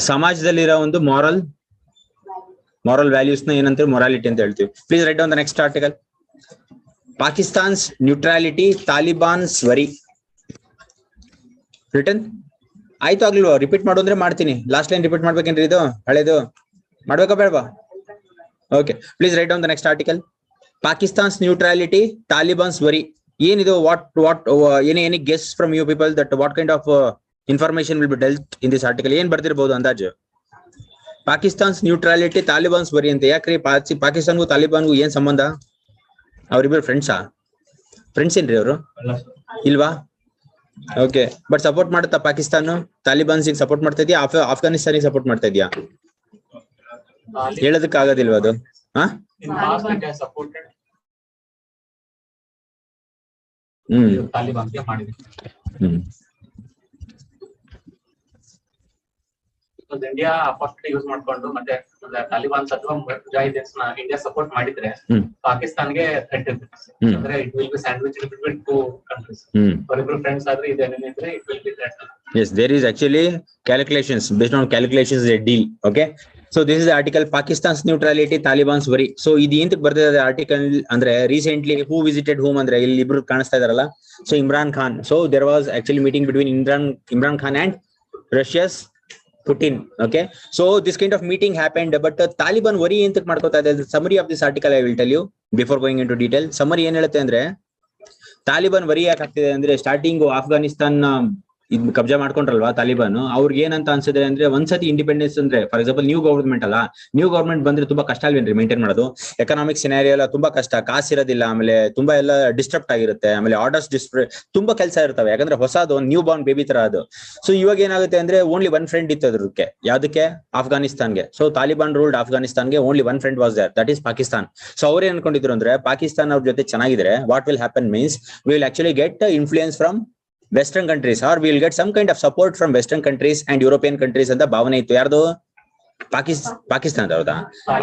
ಸಮಾಜದಲ್ಲಿರೋ ಒಂದು moral values na ಏನಂತಾರೆ morality ಅಂತ ಹೇಳ್ತೀವಿ. Please write down the next article. Pakistan's neutrality, Taliban's worry. Written? ಆಯ್ತು ಆಗ್ಲಿಲ್ವಾ? Repeat ಮಾಡು ಅಂದ್ರೆ ಮಾಡ್ತೀನಿ. Last line repeat ಮಾಡ್ಬೇಕೇನ್ರಿ ಇದು? ಹಳೇದು ಮಾಡ್ಬೇಕಾ ಬೇಡವಾ? Okay, please write down the next article. Pakistan's neutrality, Taliban's worry. Yenido what any guess from you people that what kind of information will be dealt in this article? Yen bardirbodu andaju. Pakistan's neutrality, Taliban's worry ante yakre Pakistan gu Taliban gu yen sambandha? Avribbರು friends ಆ? Friends ಏನ್ರಿ ಅವರು? ಇಲ್ವಾ? Okay, but support ಮಾಡುತ್ತಾ ಪಾಕಿಸ್ತಾನ? ತಾಲಿಬಾನ್ಸ್ ಗೆ support ಮಾಡ್ತಾ ಇದೆಯಾ? ಅಫ್ಘಾನಿಸ್ತಾನಿಗೆ support ಮಾಡ್ತಾ ಇದೆಯಾ? ಹೇಳೋದಕ್ಕೆ ಆಗೋದಿಲ್ವಾ ಅದು? ಇಂಡಿಯಾ ಅಪಾರ್ಚುನಿಟಿ ಯೂಸ್ ಮಾಡ್ಕೊಂಡು ಮತ್ತೆ ತಾಲಿಬಾನ್ಸ್ ಅಥವಾ ಮುಜಾಹಿದೀನ್ಸ್ ನ ಇಂಡಿಯಾ ಸಪೋರ್ಟ್ ಮಾಡಿದ್ರೆ ಪಾಕಿಸ್ತಾನ್ಗೆ ಥ್ರೆಟ್ ಇರುತ್ತೆ. ಅಂದ್ರೆ it will be sandwich between two countries. ಅವರಿಬ್ರು ಫ್ರೆಂಡ್ಸ್ ಆದ್ರೆ ಇದು ಎನಿಮಿ ಇದ್ರೆ it will be threat. Yes, there is actually calculations. Based on calculations, a deal. Okay. So this is the article Pakistan's neutrality, Taliban's worry. So ಇದು ಎಂತಕ್ಕೆ ಬರ್ತಿದೆ article ಅಂದ್ರೆ recently who visited whom ಅಂದ್ರೆ ಇಲ್ಲಿ ಇಬ್ರು ಕಾಣಿಸ್ತಾ ಇದಾರಲ್ಲ. So Imran Khan. So there was actually meeting between Imran Khan and Russia's Putin. Okay. So this kind of meeting happened, but Taliban worry ಎಂತಕ್ಕೆ ಮಾಡ್ಕೋತಾ ಇದೆ? Summary of this article I will tell you before going into detail. Summary ಏನ್ ಹೇಳುತ್ತೆ ಅಂದ್ರೆ Taliban worry ಯಾಕೆ ಆಗ್ತಿದೆ ಅಂದ್ರೆ starting Afghanistan ಇದ್ ಕಬ್ಜಾ ಮಾಡ್ಕೊಂಡ್ರಲ್ವಾ ತಾಲಿಬಾನ್, ಅವ್ರಿಗೆ ಏನಂತ ಅನ್ಸಿದೆ ಅಂದ್ರೆ ಒಂದ್ಸತಿ ಇಂಡಿಪೆಂಡೆನ್ಸ್ ಅಂದ್ರೆ ಫಾರ್ ಎಕ್ಸಾಂಪಲ್ ನ್ಯೂ ಗವರ್ಮೆಂಟ್ ಅಲ್ಲ, ನ್ಯೂ ಗವರ್ಮೆಂಟ್ ಬಂದ್ರೆ ತುಂಬಾ ಕಷ್ಟ ಅಲ್ವೇನ್ರಿ ಮೇಂಟೈನ್ ಮಾಡೋದು, ಎಕನಾಮಿಕ್ ಸಿನಾರಿಯೋ ಎಲ್ಲ ತುಂಬಾ ಕಷ್ಟ, ಕಾಸಿರೋದಿಲ್ಲ, ಆಮೇಲೆ ತುಂಬಾ ಎಲ್ಲ ಡಿಸ್ಟರ್ಬ್ ಆಗಿರುತ್ತೆ, ಆಮೇಲೆ ಆರ್ಡರ್ಸ್ ತುಂಬಾ ಕೆಲಸ ಇರ್ತವೆ, ಯಾಕಂದ್ರೆ ಹೊಸದು ನ್ಯೂ ಬಾರ್ನ್ ಬೇಬಿ ತರ ಅದು. ಸೊ ಇವಾಗ ಏನಾಗುತ್ತೆ ಅಂದ್ರೆ ಓನ್ಲಿ ಒನ್ ಫ್ರೆಂಡ್ ಇತ್ತು ಅದಕ್ಕೆ, ಯಾವ್ದಕ್ಕೆ? ಆಫ್ಘಾನಿಸ್ತಾನ್ಗೆ. ಸೊ ತಾಲಿಬಾನ್ ರೂಲ್ಡ್ ಆಫ್ಘಾನಿಸ್ತಾನ್ಗೆ, only one friend was there, that is Pakistan. So ಅವ್ರು ಏನ್ ಅನ್ಕೊಂಡಿದ್ರು ಅಂದ್ರೆ ಪಾಕಿಸ್ತಾನ್ ಅವ್ರ ಜೊತೆ ಚೆನ್ನಾಗಿದ್ರೆ what will happen means we will actually get influence from Western countries, or we will get some kind of support from Western countries and European countries ಅಂತ ಭಾವನೆ ಇತ್ತು. ಯಾರ್ದು? ಪಾಕಿಸ್ತಾನ ಹೌದಾ?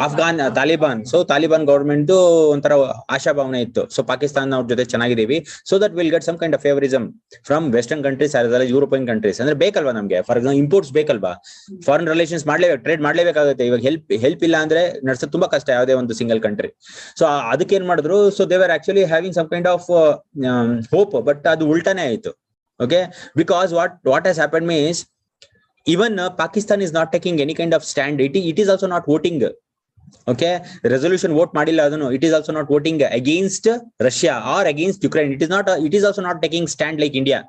ಅಫ್ಘಾನ್ ತಾಲಿಬಾನ್. ಸೊ ತಾಲಿಬಾನ್ ಗವರ್ಮೆಂಟ್ ಒಂಥರ ಆಶಾ ಭಾವನೆ ಇತ್ತು. ಸೊ ಪಾಕಿಸ್ತಾನ ಅವ್ರ ಜೊತೆ ಚೆನ್ನಾಗಿದ್ದೀವಿ, so that will get some kind of favouritism from western countries as well as European countries. ಅಂದ್ರೆ ಬೇಕಲ್ವಾ ನಮ್ಗೆ, ಫಾರ್ ಎಕ್ಸಾಂಪಲ್ ಇಂಪೋರ್ಟ್ಸ್ ಬೇಕಲ್ವಾ, ಫಾರಿನ್ ರಿಲೇಷನ್ಸ್ ಮಾಡ್ಲೇಬೇಕು, ಟ್ರೇಡ್ ಮಾಡ್ಲೇಬೇಕಾಗುತ್ತೆ. ಇವಾಗ ಹೆಲ್ಪ್ ಇಲ್ಲ ಅಂದ್ರೆ ನಡ್ಸೋದು ತುಂಬಾ ಕಷ್ಟ ಯಾವುದೇ ಒಂದು ಸಿಂಗಲ್ ಕಂಟ್ರಿ. ಸೊ ಅದಕ್ಕೆ ಏನ್ ಮಾಡಿದ್ರು, so they were actually having some kind of hope, but ಅದು ಉಲ್ಟಾನೇ ಆಯ್ತು. Okay, because what has happened means even Pakistan is not taking any kind of stand. It is also not voting. Okay, resolution vote madilla adunu. It is also not voting against Russia or against Ukraine. It is also not taking stand like India.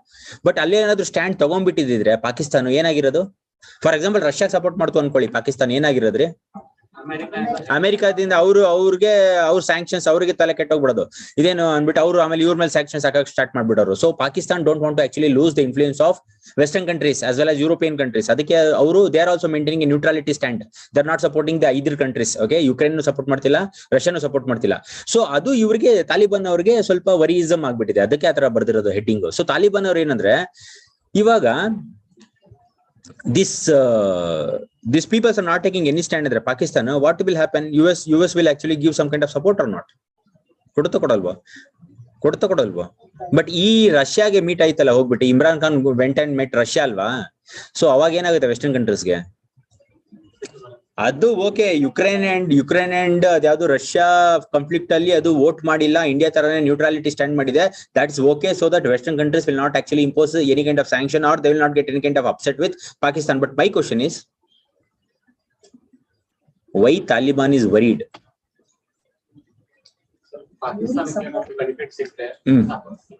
But ಅಲ್ಲಿ ಏನಾದ್ರು stand ತಗೊಂಡ್ಬಿಟ್ಟಿದ್ರೆ ಪಾಕಿಸ್ತಾನ ಏನಾಗಿರೋದು? For example Russia support ಮಾಡ್ತು ಅನ್ಕೊಳ್ಳಿ, ಪಾಕಿಸ್ತಾನ ಏನಾಗಿರೋದ್ರಿ? ಅಮೆರಿಕಾದಿಂದ ಅವ್ರಿಗೆ sanctions ಅವ್ರಿಗೆ ತಲೆ ಕೆಟ್ಟೋಗ್ಬಿಡೋದು, ಇದೇನು ಅನ್ಬಿಟ್ಟು ಅವರು ಆಮೇಲೆ ಇವ್ರ ಮೇಲೆ ಸ್ಯಾಂಕ್ಷನ್ಸ್ ಹಾಕಕ್ ಸ್ಟಾರ್ಟ್ ಮಾಡ್ಬಿಡೋರು. So Pakistan don't want to actually lose the influence of western countries as well as European countries. ಅದಕ್ಕೆ ಅವರು they are also maintaining a neutrality stand. They are not supporting the either countries. Okay, Ukraine support ಮಾಡ್ತಿಲ್ಲ, ರಷ್ಯಾನು support ಮಾಡ್ತಿಲ್ಲ. So ಅದು ಇವರಿಗೆ ತಾಲಿಬಾನ್ ಅವ್ರಿಗೆ ಸ್ವಲ್ಪ ವರಿಯಿಸಮ್ ಆಗ್ಬಿಟ್ಟಿದೆ, ಅದಕ್ಕೆ ಆತರ ಬರ್ದಿರೋದು ಹೆಡ್ಡಿಂಗ್. ಸೊ ತಾಲಿಬಾನ್ ಅವ್ರು ಏನಂದ್ರೆ ಇವಾಗ these people are not taking any stand in Pakistan. What will happen? US will actually give some kind of support or not? ಕೊಡಲ್ವಾ? ಬಟ್ ಈ ರಷ್ಯಾಗೆ ಮೀಟ್ ಆಯ್ತಲ್ಲ ಹೋಗ್ಬಿಟ್ಟು, Imran Khan went and met Russia ಅಲ್ವಾ? ಸೊ ಅವಾಗ ಏನಾಗುತ್ತೆ ವೆಸ್ಟರ್ನ್ ಕಂಟ್ರೀಸ್ಗೆ? ಅದು ಓಕೆ, ಯುಕ್ರೇನ್ ಅಂಡ್ ಅದ್ಯಾವ್ದು ರಷ್ಯಾ ಕಾನ್ಫ್ಲಿಕ್ಟ್ ಅಲ್ಲಿ ಅದು ವೋಟ್ ಮಾಡಿಲ್ಲ, ಇಂಡಿಯಾ ತರನೇ ನ್ಯೂಟ್ರಾಲಿಟಿ ಸ್ಟ್ಯಾಂಡ್ ಮಾಡಿದೆ, that is okay. So that western countries will not actually impose any kind of sanction or they will not get any kind of upset with Pakistan. But my question is Y Taliban is worried? Benefit ಸಿಗುತ್ತೆ,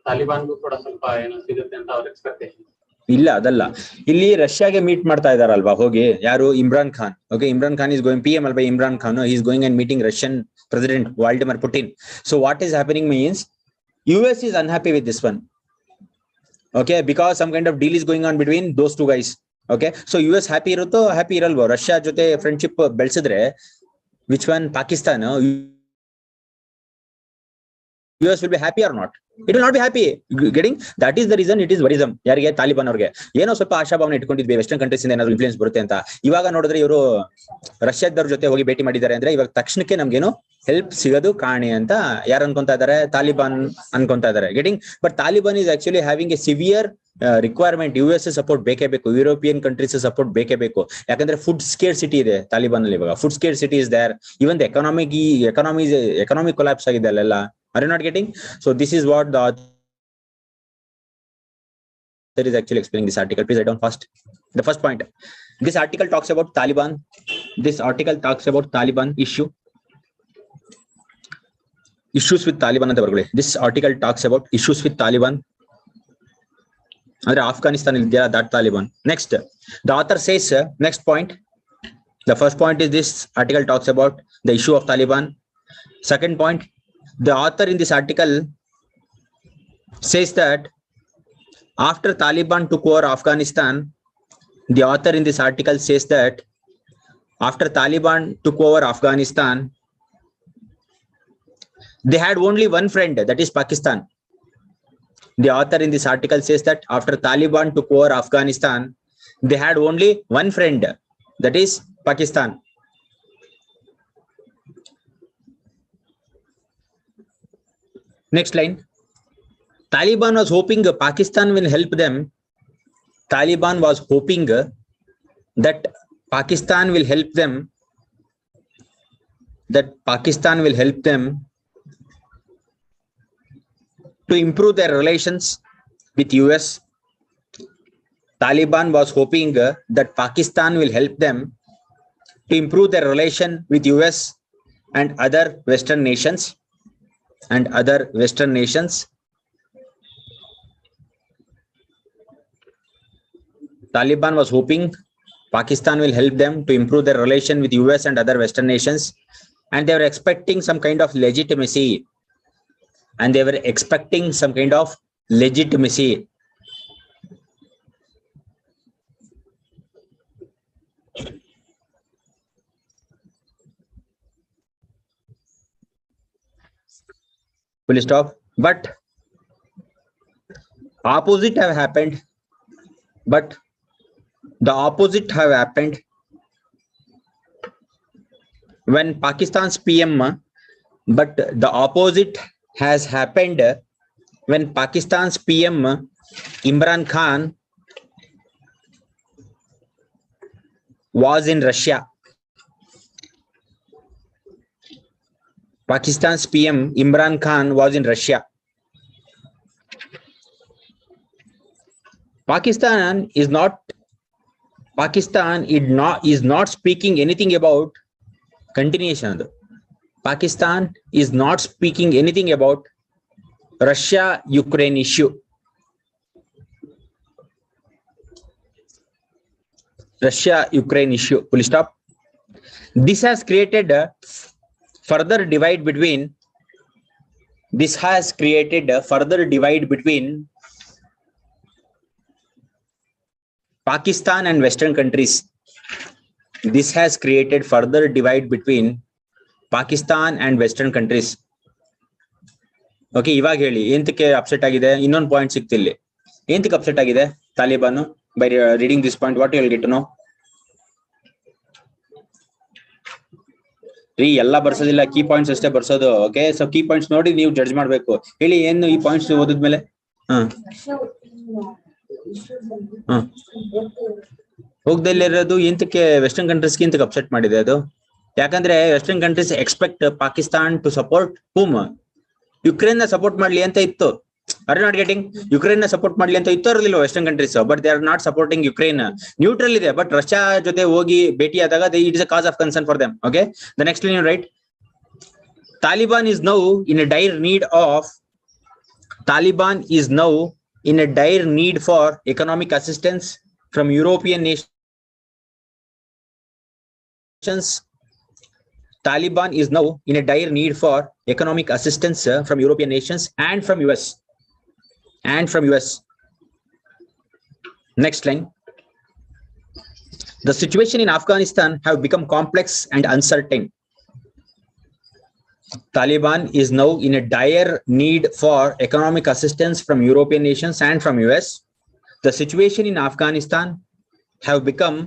ತಾಲಿಬಾನ್ಗೂ ಕೂಡ ಸ್ವಲ್ಪ ಏನೋ ಸಿಗುತ್ತೆ ಅಂತ ಅವ್ರ expectation. ಇಲ್ಲ, ಅದಲ್ಲ. ಇಲ್ಲಿ ರಷ್ಯಾಗೆ ಮೀಟ್ ಮಾಡ್ತಾ ಇದಾರಲ್ವಾ ಹೋಗಿ, ಯಾರು? Imran Khan. Okay, Imran Khan is going, PM ಅಲ್ವಾ Imran Khan, he is going and meeting Russian President Vladimir Putin. So what is happening means US is unhappy with this one. Okay, because some kind of deal is going on between those two guys. Okay, so US happy ಇರುತ್ತೋ happy ಇರಲ್ವೋ? Russia ಜೊತೆ friendship ಬೆಳೆಸಿದ್ರೆ which one? Pakistan, US will be happy or not? It will not be happy. Getting that is the reason it is worrisome. ಯಾರಿಗೆ? ತಾಲಿಬಾನ್ ಅವ್ರಿಗೆ ಏನೋ ಸ್ವಲ್ಪ ಆಶಾಭಾವನೆ ಇಟ್ಕೊಂಡಿದ್ವಿ western countries ಇಂದ ಏನಾದ್ರು ಇನ್ಫ್ಲೂಯೆನ್ಸ್ ಬರುತ್ತೆ ಅಂತ. ಇವಾಗ ನೋಡಿದ್ರೆ ಇವರು ರಷ್ಯಾದವ್ರ ಜೊತೆ ಹೋಗಿ ಭೇಟಿ ಮಾಡಿದ್ದಾರೆ ಅಂದ್ರೆ ಇವಾಗ ತಕ್ಷಣಕ್ಕೆ ನಮ್ಗೇನು ಹೆಲ್ಪ್ ಸಿಗೋದು ಕಾಣೆ ಅಂತ ಯಾರು ಅನ್ಕೊಂತಾ ಇದಾರೆ? ತಾಲಿಬಾನ್ ಅನ್ಕೊಂತಾ ಇದಾರೆ. Getting but Taliban is actually having A severe requirement. US support ಬೇಕೇ ಬೇಕು, ಯುರೋಪಿಯನ್ ಕಂಟ್ರೀಸ್ ಸಪೋರ್ಟ್ ಬೇಕೇ ಬೇಕು. ಯಾಕಂದ್ರೆ ಫುಡ್ ಸ್ಕೇರ್ ಸಿಟಿ ಇದೆ ತಾಲಿಬಾನ್ ಅಲ್ಲಿ. ಇವಾಗ food scarcity is there. Even economic collapse ಆಗಿದೆ ಅಲ್ಲೆಲ್ಲ. Are you not getting? So this is what the author is actually explaining this article. Please write down first. The first point. This article talks about Taliban. This article talks about Taliban issues with Taliban ಅಂತ ಬರ್ಕೊಳ್ಳಿ. This article talks about issues with Taliban. ಅಂದ್ರೆ Afghanistan ಇದೆಯಲ್ಲ, that Taliban. Next, the author says, next point. The first point is this article talks about the issue of Taliban. Second point, the author in this article says that after Taliban took over Afghanistan, the author in this article says that after Taliban took over Afghanistan, they had only one friend, that is Pakistan. The author in this article says that after Taliban took over Afghanistan, they had only one friend, that is Pakistan. Next line. Taliban was hoping Pakistan will help them. Taliban was hoping that Pakistan will help them. That Pakistan will help them to improve their relations with US. Taliban was hoping that Pakistan will help them to improve their relation with US and other Western nations. Taliban was hoping Pakistan will help them to improve their relation with US and other Western nations, and they were expecting some kind of legitimacy. Full stop. But opposite have happened. The opposite have happened when Pakistan's PM. But the opposite has happened when Pakistan's PM Imran Khan was in Russia. Pakistan's PM Imran Khan was in Russia. Pakistan is not speaking anything about continuation. Pakistan is not speaking anything about Russia-Ukraine issue. Full stop. This has created a further divide between Pakistan and Western countries. This has created further divide between Pakistan and Western countries. Okay, ಇವಾಗ ಹೇಳಿ ಎಂತಕ್ಕೆ upset ಆಗಿದೆ? ಇನ್ನೊಂದು point ಸಿಕ್ತಿಲ್ಲ. ಎಂತಕ್ಕೆ upset ಆಗಿದೆ Taliban? By reading this point, what you will get to know? ಎಲ್ಲ ಬರ್ಸೋದಿಲ್ಲ, key points ಅಷ್ಟೇ ಬರ್ಸೋದು. Okay, so key points ನೋಡಿ ನೀವು ಜಡ್ಜ್ ಮಾಡ್ಬೇಕು. ಹೇಳಿ ಏನು ಈ ಪಾಯಿಂಟ್ಸ್ ಓದಿದ್ಮೇಲೆ. ಹೋಗ್ದಲ್ಲಿರೋದು ಎಂತಕ್ಕೆ ವೆಸ್ಟರ್ನ್ ಕಂಟ್ರೀಸ್ಗೆ ಇಂತಕ್ಕೆ ಅಪ್ಸೆಟ್ ಮಾಡಿದೆ ಅದು? ಯಾಕಂದ್ರೆ western countries expect Pakistan to support whom? Ukraine ನ ಸಪೋರ್ಟ್ ಮಾಡ್ಲಿ ಅಂತ ಇತ್ತು. Are not getting? ಯುಕ್ರೇನ್ ನ ಸಪೋರ್ಟ್ ಮಾಡ್ಲಿ ಅಂತ ಇತ್ತು ಇರಲಿಲ್ಲ western countries, but they are not supporting Ukraine. Neutral ಇದೆ, ಬಟ್ ರಷ್ಯಾ ಜೊತೆ ಹೋಗಿ ಭೇಟಿ ಆದಾಗ it is a cause of concern for them. Okay, the next line write. Taliban is now in a dire need for economic assistance from European nations. Taliban is now in a dire need for economic assistance from European nations and from US. Next line. The situation in Afghanistan have become complex and uncertain. Taliban is now in a dire need for economic assistance from European nations and from US. The situation in Afghanistan have become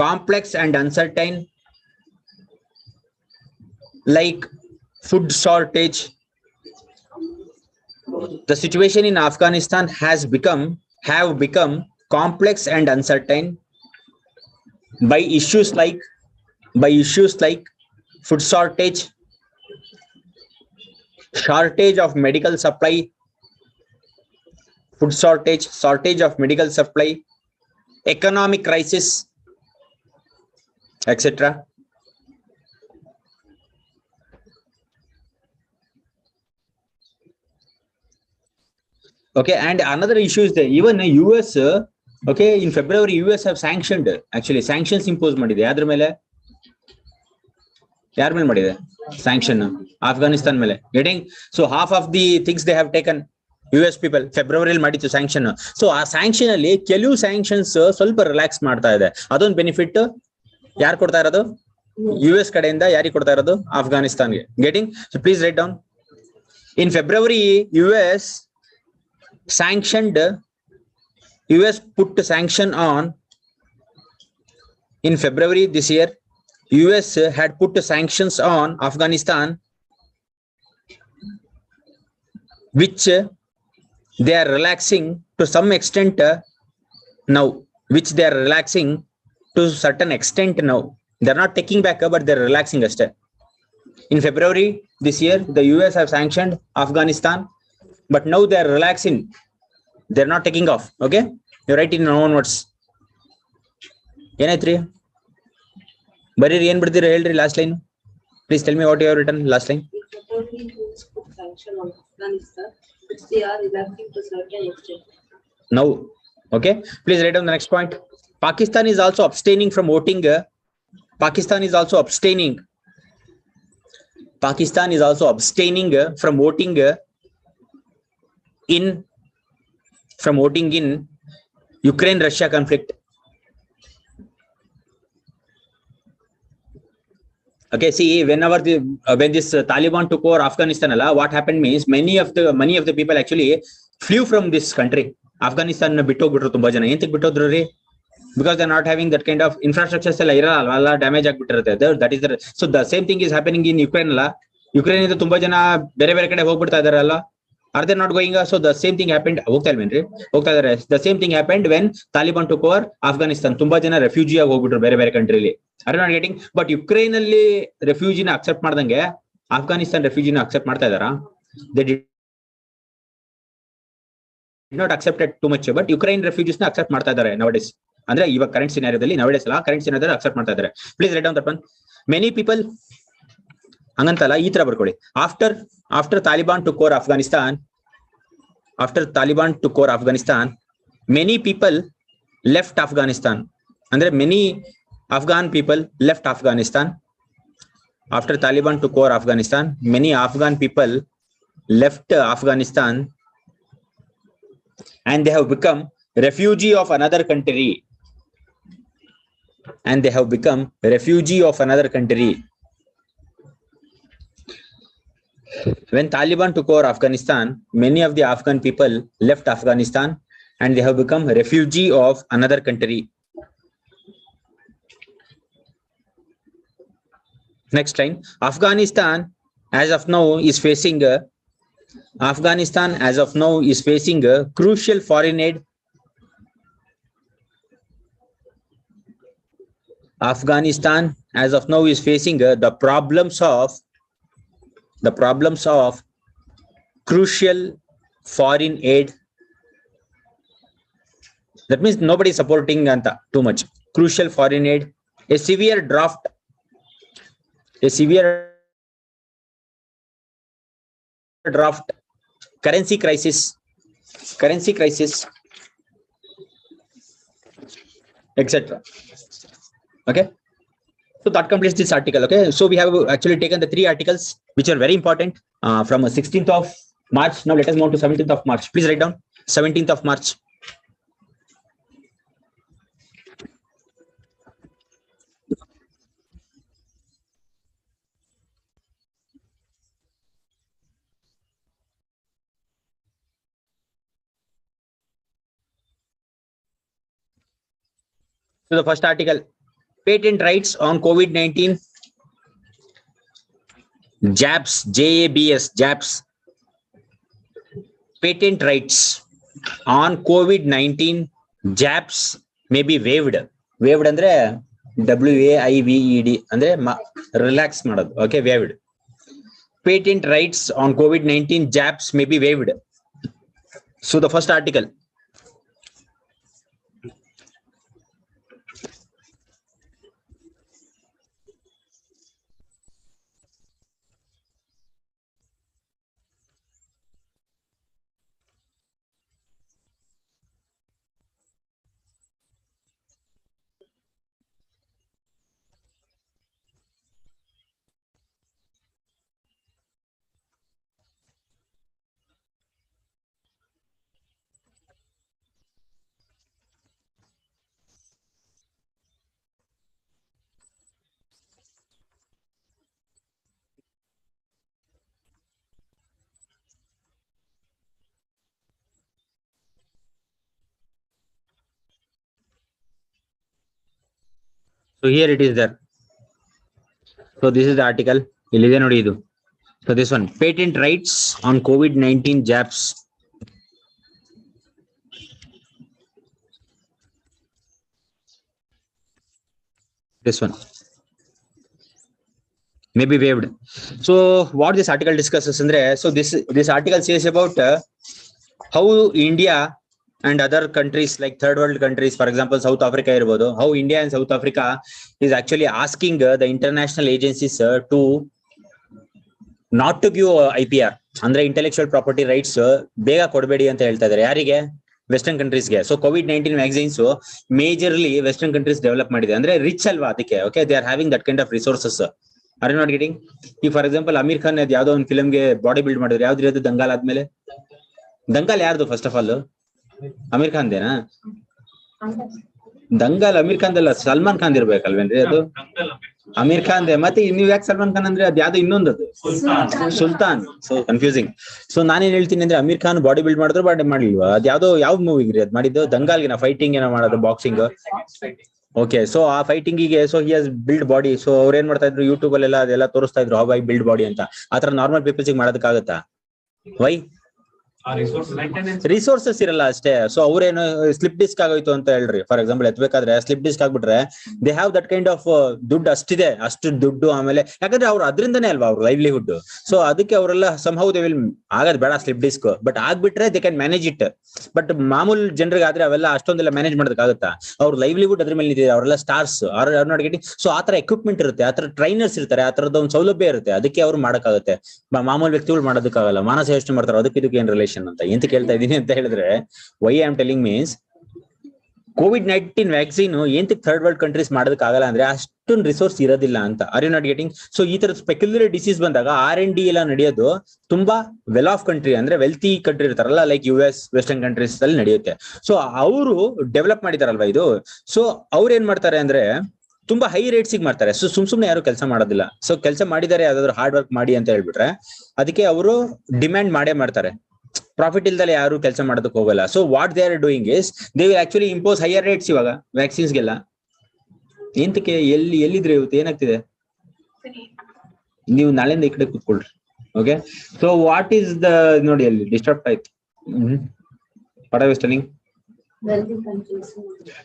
complex and uncertain, like food shortage. The situation in Afghanistan have become complex and uncertain by issues like food shortage of medical supply, economic crisis, etc. Okay, and another issue is that even US, okay, in February US have sanctions imposed ಮಾಡಿದೆ. ಯಾದ್ರ ಮೇಲೆ? ಯಾರ ಮೇಲೆ ಮಾಡಿದೆ sanction? Afghanistan ಮೇಲೆ. Getting? So half of the things they have taken, US people February ಮಾಡಿತ್ತು sanction. So ಆ sanction ಅಲ್ಲಿ ಕೆಲವು sanctions ಸ್ವಲ್ಪ ರಿಲ್ಯಾಕ್ಸ್ ಮಾಡ್ತಾ ಇದೆ. ಅದೊಂದು ಬೆನಿಫಿಟ್ ಯಾರು ಕೊಡ್ತಾ ಇರೋದು? US ಕಡೆಯಿಂದ ಯಾರಿಗೆ ಕೊಡ್ತಾ ಇರೋದು? ಅಫ್ಘಾನಿಸ್ತಾನ್ಗೆ. Getting? So please write down. In February US put sanction on in February this year, US had put sanctions on Afghanistan, which they are relaxing to some extent now, which they are relaxing to certain extent now. They're not taking back, but they're relaxing us. In February this year, the US have sanctioned Afghanistan, but now they're relaxing. They're not taking off. Okay, you write in your own words. ಏನಾಯ್ತ್ರಿ ಬರೀರಿ ಏನ್ ಬಿಡ್ತೀರಾ ಹೇಳ್ರಿ last line please tell me what you have written last line now. Okay, please write down the next point. Pakistan is also abstaining from voting. Pakistan is also abstaining from voting in Ukraine Russia conflict. Okay, see, whenever when this Taliban took over Afghanistan, what happened means many of the people actually flew from this country. Afghanistan ಬಿಟ್ಟು ಹೋಗ್ಬಿಟ್ರು ತುಂಬಾ ಜನ. ಎಂತಕ್ಕೆ ಬಿಟ್ಟು ಹೋದ್ರು ರೀ? Because they're not having that kind of infrastructures ಎಲ್ಲ ಇರಲ್ಲ, damage ಆಗ್ಬಿಟ್ಟಿರುತ್ತೆ. That is the, so the same thing is happening in Ukraine. Ukraine ಇಂದ ತುಂಬಾ ಜನ ಬೇರೆ ಬೇರೆ ಕಡೆ ಹೋಗ್ಬಿಡ್ತಾ ಇದಾರಲ್ಲ. Are they not going? So the same thing happened. ಹೋಗ್ತಾ ಇದಾರೆ. The same thing happened when Taliban took over Afghanistan. ತುಂಬಾ ಜನ ರೆಫ್ಯೂಜಿ ಆಗಿ ಹೋಗ್ಬಿಟ್ರು ಬೇರೆ ಬೇರೆ ಕಂಟ್ರಿಲಿ. Are you not getting? But Ukraine ಅಲ್ಲಿ ರೆಫ್ಯೂಜಿನ ಅಕ್ಸೆಪ್ಟ್ ಮಾಡ್ದಂಗೆ Afghanistan ರೆಫ್ಯೂಜಿನ ಅಕ್ಸೆಪ್ಟ್ ಮಾಡ್ತಾ ಇದಾರಾ? They did not accept it too much, but Ukraine refugees ನ ಅಕ್ಸೆಪ್ಟ್ ಮಾಡ್ತಾ ಇದಾರೆ nowadays. ಅಂದ್ರೆ ಇವಾಗ ಕರೆಂಟ್ ಸಿನಾರಿಯೋದಲ್ಲಿ nowadays ಅಲ್ಲ, ಕರೆಂಟ್ ಸಿನಾರಿಯೋದಲ್ಲಿ ಅಕ್ಸೆಪ್ಟ್ ಮಾಡ್ತಾ ಇದಾರೆ. Please write down that one. Many people ಹಂಗಂತಲ್ಲ, ಈ ತರ ಬರ್ಕೊಳ್ಳಿ. After Taliban took over Afghanistan, many people left Afghanistan. Andre many Afghan people left Afghanistan. After Taliban took over Afghanistan, many Afghan people left Afghanistan and they have become refugee of another country. When Taliban took over Afghanistan, many of the Afghan people left Afghanistan and they have become refugee of another country. Next line. Afghanistan as of now is facing crucial foreign aid. Afghanistan as of now is facing the problems of crucial foreign aid. That means nobody is supporting anta too much. Crucial foreign aid, a severe draft, currency crisis, etc. Okay, so that completes this article. Okay, so we have actually taken the 3 articles which are very important from 16th of March. Now let us move to 17th of March. Please write down 17th of March. So the first article, patent rights on COVID-19 jabs, jabs. Patent rights on COVID-19 jabs may be waived. Waived andre WAIVED andre relax ಮಾಡೋದು. Okay, waived. Patent rights on COVID-19 jabs may be waived. So the first article, So here it is there. So this is the article. Illide nodi idu. So this one, patent rights on COVID-19 jabs. This one may be waived. So what this article discusses andre, so this article says about how India and other countries like third world countries, for example South Africa irbodu, how India and South Africa is actually asking the international agencies to not to give IPR ಅಂದ್ರೆ intellectual property rights ಬೇಗ ಕೊಡಬೇಡಿ ಅಂತ ಹೇಳ್ತಾ ಇದ್ದಾರೆ. ಯಾರಿಗೆ? Western ಕಂಟ್ರೀಸ್ಗೆ. So COVID-19 vaccines majorly western countries develop ಮಾಡಿದೆ, ಅಂದ್ರೆ ರಿಚ್ ಅಲ್ವಾ ಅದಕ್ಕೆ. Okay, they are having that kind of resources. Are you not getting? ಈ ಫಾರ್ ಎಕ್ಸಾಂಪಲ್ ಅಮೀರ್ ಖಾನ್ ಯಾವ್ದೋ ಒಂದು ಫಿಲ್ಮ್ಗೆ ಬಾಡಿ ಬಿಲ್ಡ್ ಮಾಡಿದ್ರು, ಯಾವ್ದು ಇರೋದು? ದಂಗಾಲ್ ಆದ್ಮೇಲೆ. ದಂಗಾಲ್ ಯಾರ್ದು first of all? Aamir Khan ದೇನಾ? ದಂಗಾಲ್ ಅಮೀರ್ ಖಾನ್ ಅಲ್ಲ, ಸಲ್ಮಾನ್ ಖಾನ್ ಇರ್ಬೇಕಲ್ವೇನ್ರಿ ಅದು? ಅಮೀರ್ ಖಾನ್ ದೇ. ಮತ್ತೆ ನೀವ್ ಯಾಕೆ ಸಲ್ಮಾನ್ ಖಾನ್ ಅಂದ್ರೆ ಅದು ಯಾವ್ದು ಇನ್ನೊಂದದು ಸುಲ್ತಾನ್. So confusing. ಸೊ ನಾನೇನ್ ಹೇಳ್ತೀನಿ ಅಂದ್ರೆ ಅಮೀರ್ ಖಾನ್ ಬಾಡಿ ಬಿಲ್ಡ್ ಮಾಡಿದ್ರು ಬಾಡಿ ಮಾಡ್ಲಿಲ್ವಾ? ಅದ್ ಯಾವ್ದೋ ಯಾವ ಮೂವಿಗ್ರಿ ಅದ್ ಮಾಡಿದ್ದು? ದಂಗಾಲ್ಗಿನ ಫೈಟಿಂಗ್ ಏನೋ ಮಾಡೋದು, ಬಾಕ್ಸಿಂಗ್. ಓಕೆ, ಸೊ ಆ ಫೈಟಿಂಗ್ ಗೆ ಸೊ ಹಿ ಹಸ್ ಬಿಲ್ಡ್ ಬಾಡಿ. ಸೊ ಅವ್ರ ಏನ್ ಮಾಡ್ತಾ ಇದ್ರು, ಯೂಟ್ಯೂಬ್ ಅಲ್ಲೆಲ್ಲ ಅದೆಲ್ಲ ತೋರಿಸ್ತಾ ಇದ್ರು ಹೌ ಐ ಬಿಲ್ಡ್ ಬಾಡಿ ಅಂತ. ಆತರ ನಾರ್ಮಲ್ ಪೀಪಲ್ಸ್ ಮಾಡೋದಕ್ಕಾಗತ್ತಾ? ವೈ? ರಿಸೋರ್ಸಸ್ ಇರಲ್ಲ ಅಷ್ಟೇ. ಸೊ ಅವ್ರೇನು ಸ್ಲಿಪ್ ಡಿಸ್ಕ್ ಆಗೋಯ್ತು ಅಂತ ಹೇಳ್ರಿ, ಫಾರ್ ಎಕ್ಸಾಂಪಲ್ ಎತ್ಬೇಕಾದ್ರೆ ಸ್ಲಿಪ್ ಡಿಸ್ಕ್ ಆಗ್ಬಿಟ್ರೆ they have that kind of ದುಡ್ಡು ಅಷ್ಟಿದೆ, ಅಷ್ಟು ದುಡ್ಡು. ಆಮೇಲೆ ಯಾಕಂದ್ರೆ ಅವ್ರು ಅದ್ರಿಂದನೇ ಅಲ್ವಾ ಅವ್ರ ಲೈವ್ಲಿಹುಡ್. ಸೊ ಅದಕ್ಕೆ ಅವರೆಲ್ಲ ಸಂಹೌ ದೇ ವಿಲ್ ಆಗದ್ ಬೇಡ ಸ್ಲಿಪ್ ಡಿಸ್ಕ್, ಬಟ್ ಆಗ್ಬಿಟ್ರೆ they can manage it. But ಮಾಮೂಲ್ ಜನರಿಗೆ ಆದ್ರೆ ಅವೆಲ್ಲ ಅಷ್ಟೊಂದೆಲ್ಲ ಮ್ಯಾನೇಜ್ ಮಾಡೋದಕ್ಕಾಗತ್ತಾ? ಅವ್ರ ಲೈವ್ಲಿಹುಡ್ ಅದ್ರ ಮೇಲೆ ನಿಂತಿದೆ, ಅವರೆಲ್ಲ ಸ್ಟಾರ್ಸ್ ಗೆಟಿಂಗ್. ಸೊ ಆತರ ಎಕ್ವಿಪ್ಮೆಂಟ್ ಇರುತ್ತೆ, ಆತರ ಟ್ರೈನರ್ಸ್ ಇರ್ತಾರೆ, ಆ ತರದ ಒಂದು ಸೌಲಭ್ಯ ಇರುತ್ತೆ, ಅದಕ್ಕೆ ಅವ್ರು ಮಾಡಕ್ಕಾಗತ್ತೆ. ಮಾಮೂಲ್ ವ್ಯಕ್ತಿಗಳು ಮಾಡೋದಕ್ಕಾಗಲ್ಲ. ಮಾನಸ ಯೋಚನೆ ಮಾಡ್ತಾರೆ ಅದಕ್ಕೆ ಇದಕ್ಕೆ ಏನ್ ರಿಲೇಷನ್ ಅಂತ. ಎಂತ ಕೇಳ್ತಾ ಇದೀನಿ ಅಂತ ಹೇಳಿದ್ರೆ, why I am telling means COVID-19 vaccine ಎಂತಕ್ಕೆ ಥರ್ಡ್ ವರ್ಲ್ಡ್ ಕಂಟ್ರೀಸ್ ಮಾಡೋದಕ್ಕಾಗಲ್ಲ ಅಂದ್ರೆ ಅಷ್ಟೊಂದು ರಿಸೋರ್ಸ್ ಇರೋದಿಲ್ಲ ಅಂತ. Are you not getting? So ಈ ತರ ಸ್ಪೆಕ್ಯುಲರಿ ಡಿಸೀಸ್ ಬಂದಾಗ R&D ಎಲ್ಲ ನಡೆಯೋದು ತುಂಬಾ ವೆಲ್ ಆಫ್ ಕಂಟ್ರಿ, ಅಂದ್ರೆ ವೆಲ್ತಿ ಕಂಟ್ರಿ ಇರ್ತಾರಲ್ಲ, ಲೈಕ್ US ವೆಸ್ಟರ್ನ್ ಕಂಟ್ರೀಸ್ ಅಲ್ಲಿ ನಡೆಯುತ್ತೆ. ಸೊ ಅವರು ಡೆವಲಪ್ ಮಾಡಿದಾರಲ್ವಾ ಇದು. ಸೊ ಅವ್ರು ಏನ್ ಮಾಡ್ತಾರೆ ಅಂದ್ರೆ ತುಂಬಾ ಹೈ ರೇಟ್ಸ್ ಮಾಡ್ತಾರೆ. ಸೊ ಸುಮ್ನೆ ಯಾರು ಕೆಲಸ ಮಾಡೋದಿಲ್ಲ. ಸೊ ಕೆಲಸ ಮಾಡಿದಾರೆ, ಯಾವ್ದಾದ್ರು ಹಾರ್ಡ್ ವರ್ಕ್ ಮಾಡಿ ಅಂತ ಹೇಳ್ಬಿಟ್ರೆ ಅದಕ್ಕೆ ಅವರು ಡಿಮ್ಯಾಂಡ್ ಮಾಡೇ ಮಾಡ್ತಾರೆ. ಪ್ರಾಫಿಟ್ ಇಲ್ದಲೆ ಯಾರು ಕೆಲಸ ಮಾಡೋದಕ್ಕೆ ಹೋಗಲ್ಲ. So what they are doing is they will actually impose higher rates ಇವಾಗ ವ್ಯಾಕ್ಸಿನ್ಸ್ಗೆಲ್ಲ. ಎಂತಕ್ಕೆ? ಎಲ್ಲಿದ್ರೆ ಇವತ್ತು ಏನಾಗ್ತಿದೆ? ನೀವು ನಾಳೆಯಿಂದ ಈ ಕಡೆ ಕೂತ್ಕೊಳ್ರಿ. Okay, so what is the ನೋಡಿ ಅಲ್ಲಿ ಡಿಸ್ಟರ್ಬ್ ಆಯ್ತು. What are you telling?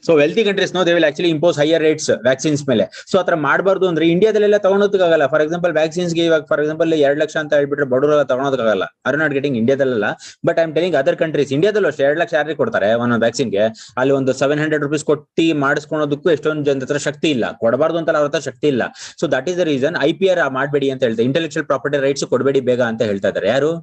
So wealthy countries they will actually impose higher rates vaccines ಮೇಲೆ. ಸೊ ಆತರ ಮಾಡಬಾರ್ದು ಅಂದ್ರೆ ಇಂಡಿಯಾದಲ್ಲೆಲ್ಲ ತಗೊಳೋದಕ್ಕಾಗಲ್ಲ. ಫಾರ್ ಎಕ್ಸಾಂಪಲ್ ವ್ಯಾಕ್ಸಿನ್ಸ್ಗೆ ಇವಾಗ ಫಾರ್ ಎಕ್ಸಾಂಪಲ್ 2 ಲಕ್ಷ ಅಂತ ಹೇಳ್ಬಿಟ್ರೆ ಬಡವರೆಲ್ಲ ತಗೊಳೋದಕ್ಕಾಗಲ್ಲ. Are not getting? ಇಂಡಿಯಾದಲ್ಲ, but I am telling other countries. ಇಂಡಿಯಾದಲ್ಲೂ ಅಷ್ಟೇ 2 ಲಕ್ಷ ಯಾರಿಗೆ ಕೊಡ್ತಾರೆ ಒಂದೊಂದು ವ್ಯಾಕ್ಸಿನ್ಗೆ? ಅಲ್ಲಿ ಒಂದು 700 ರೂಪೀಸ್ ಕೊಟ್ಟು ಮಾಡಿಸ್ಕೊಳೋದಕ್ಕೂ ಎಷ್ಟೊಂದು ಜನದ ಹತ್ರ ಶಕ್ತಿ ಇಲ್ಲ. ಕೊಡಬಾರ್ದು ಅಂತಲ್ಲ, ಅವ್ರ ಹತ್ರ ಶಕ್ತಿ ಇಲ್ಲ. So that is the reason IPR ಮಾಡಬೇಡಿ ಅಂತ ಹೇಳ್ತಾರೆ. ಇಂಟೆಲೆಕ್ಚುಯಲ್ ಪ್ರಾಪರ್ಟಿ ರೈಟ್ಸ್ ಕೊಡಬೇಡಿ ಬೇಗ ಅಂತ ಹೇಳ್ತಾ ಇದ್ದಾರೆ. ಯಾರು?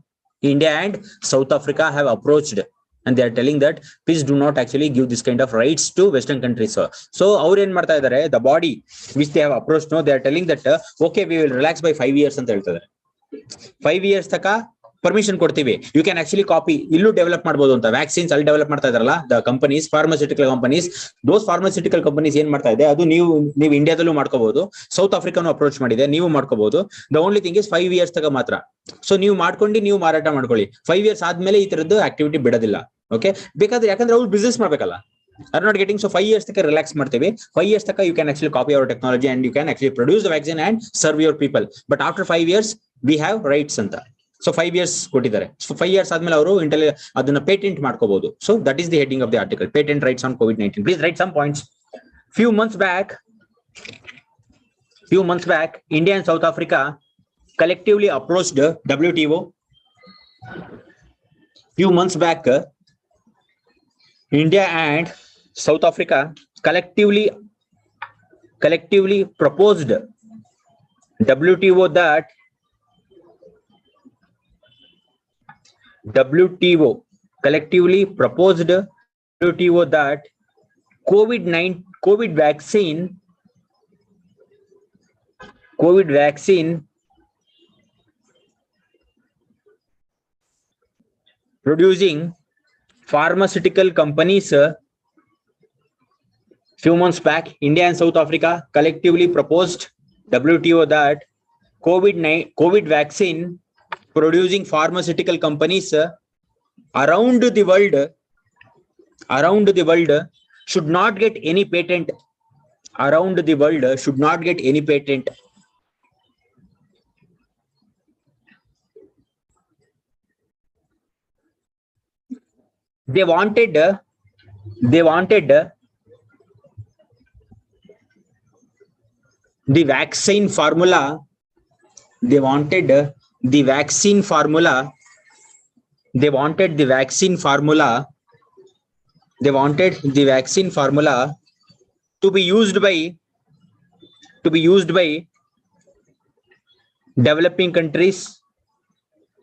India and South Africa have approached and they are telling that please do not actually give this kind of rights to Western countries. So ಅವ್ರು ಏನ್ ಮಾಡ್ತಾ ಇದ್ದಾರೆ, the body which they have approached, they are telling that okay we will relax by 5 years ಅಂತ ಹೇಳ್ತಾ ಇದ್ದಾರೆ. 5 years ತಕ permission ಕೊಡ್ತೀವಿ, you can actually copy, ಇಲ್ಲೂ ಡೆವಲಪ್ ಮಾಡಬಹುದು ಅಂತ. ವ್ಯಾಕ್ಸಿನ್ಸ್ ಅಲ್ಲಿ ಡೆವಲಪ್ ಮಾಡ್ತಾ ಇದಾರಲ್ಲ the companies, pharmaceutical companies, those pharmaceutical companies ಏನ್ ಮಾಡ್ತಾ ಇದೆ ಅದು ನೀವು ಇಂಡಿಯಾದಲ್ಲೂ ಮಾಡ್ಕೋಬಹುದು. ಸೌತ್ ಆಫ್ರಿಕಾನು ಅಪ್ರೋಚ್ ಮಾಡಿದೆ, ನೀವು ಮಾಡ್ಕೋಬಹುದು. The only thing is 5 years ತಕ ಮಾತ್ರ. ಸೊ ನೀವು ಮಾಡ್ಕೊಂಡು ನೀವು ಮಾರಾಟ ಮಾಡ್ಕೊಳ್ಳಿ. 5 years ಆದ್ಮೇಲೆ ಈ ತರದ್ದು ಆಕ್ಟಿವಿಟಿ ಬಿಡೋದಿಲ್ಲ. ಓಕೆ, ಬೇಕಾದ್ರೆ ಯಾಕಂದ್ರೆ ಅವ್ರು ಬಿಸ್ನೆಸ್ ಮಾಡ್ಬೇಕಲ್ಲ. Are not getting? So 5 years ತಕ ರಿಲ್ಯಾಕ್ಸ್ ಮಾಡ್ತೀವಿ. 5 years ತಕ you can actually copy our technology and you can actually produce the vaccine and serve your people. But after 5 years we have rights ಅಂತ. So 5 years ಕೊಟ್ಟಿದ್ದಾರೆ. So 5 years ಆದ್ಮೇಲೆ ಅವರು ಅದನ್ನ patent ಮಾಡ್ಕೋಬಹುದು. So that is the heading of the article, patent rights on COVID-19. Please write some points. Few months back, India and South Africa collectively approached WTO. Few months back, India and South Africa collectively proposed WTO that COVID vaccine producing pharmaceutical companies. Few months back, India and South Africa collectively proposed WTO that COVID vaccine producing pharmaceutical companies around the world should not get any patent around the world should not get any patent. They wanted the vaccine formula. They wanted the vaccine formula. They wanted the vaccine formula. They wanted the vaccine formula to be used by developing countries.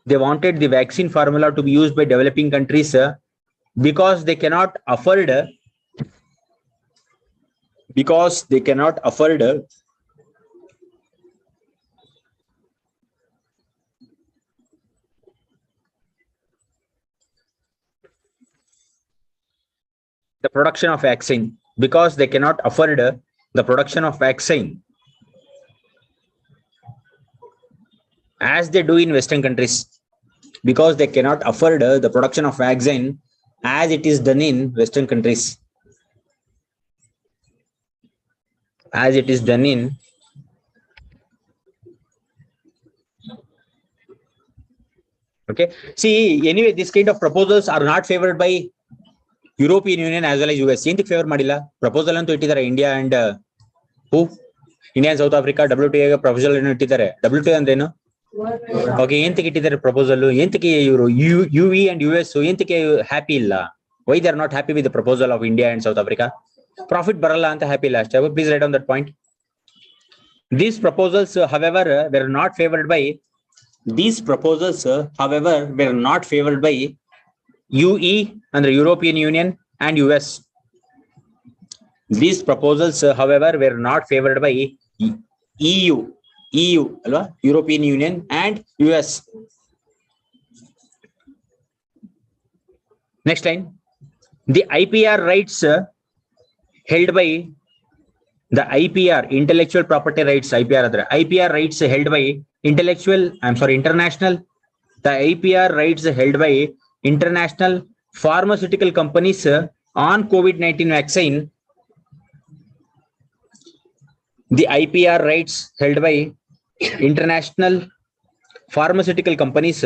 They wanted the vaccine formula to be used by developing countries because they cannot afford the production of vaccine, because they cannot afford the production of vaccine as they do in Western countries, because they cannot afford the production of vaccine as it is done in Western countries, as it is done in okay. See, anyway, this kind of proposals are not favored by European Union as well as US. Enthik favor madilla proposal antu ittidare India and who India and South Africa WTO ಗೆ proposal ಅನ್ನು ಇಟ್ಟಿದ್ದಾರೆ. WTO ಅಂದ್ರೆ ಏನು? Okay, ಎಂತಕ್ಕೆ ಇಟ್ಟಿದ್ದಾರೆ proposal? ಎಂತಕ್ಕೆ ಇವರು UE and US ಎಂತಕ್ಕೆ ಹ್ಯಾಪಿ ಇಲ್ಲ? Why they are not happy with the proposal of India and South Africa? Profit ಬರಲ್ಲ ಅಂತ ಹ್ಯಾಪಿ ಇಲ್ಲ ಅಷ್ಟೇ. Please write down that point. These proposals, however, were not favored by UE and the European Union and US. These proposals, however, were not favored by EU, European Union and US. Next line. The IPR rights held by the intellectual property rights, IPR rights held by international. The IPR rights held by international pharmaceutical companies on COVID-19 vaccine. The IPR rights held by international pharmaceutical companies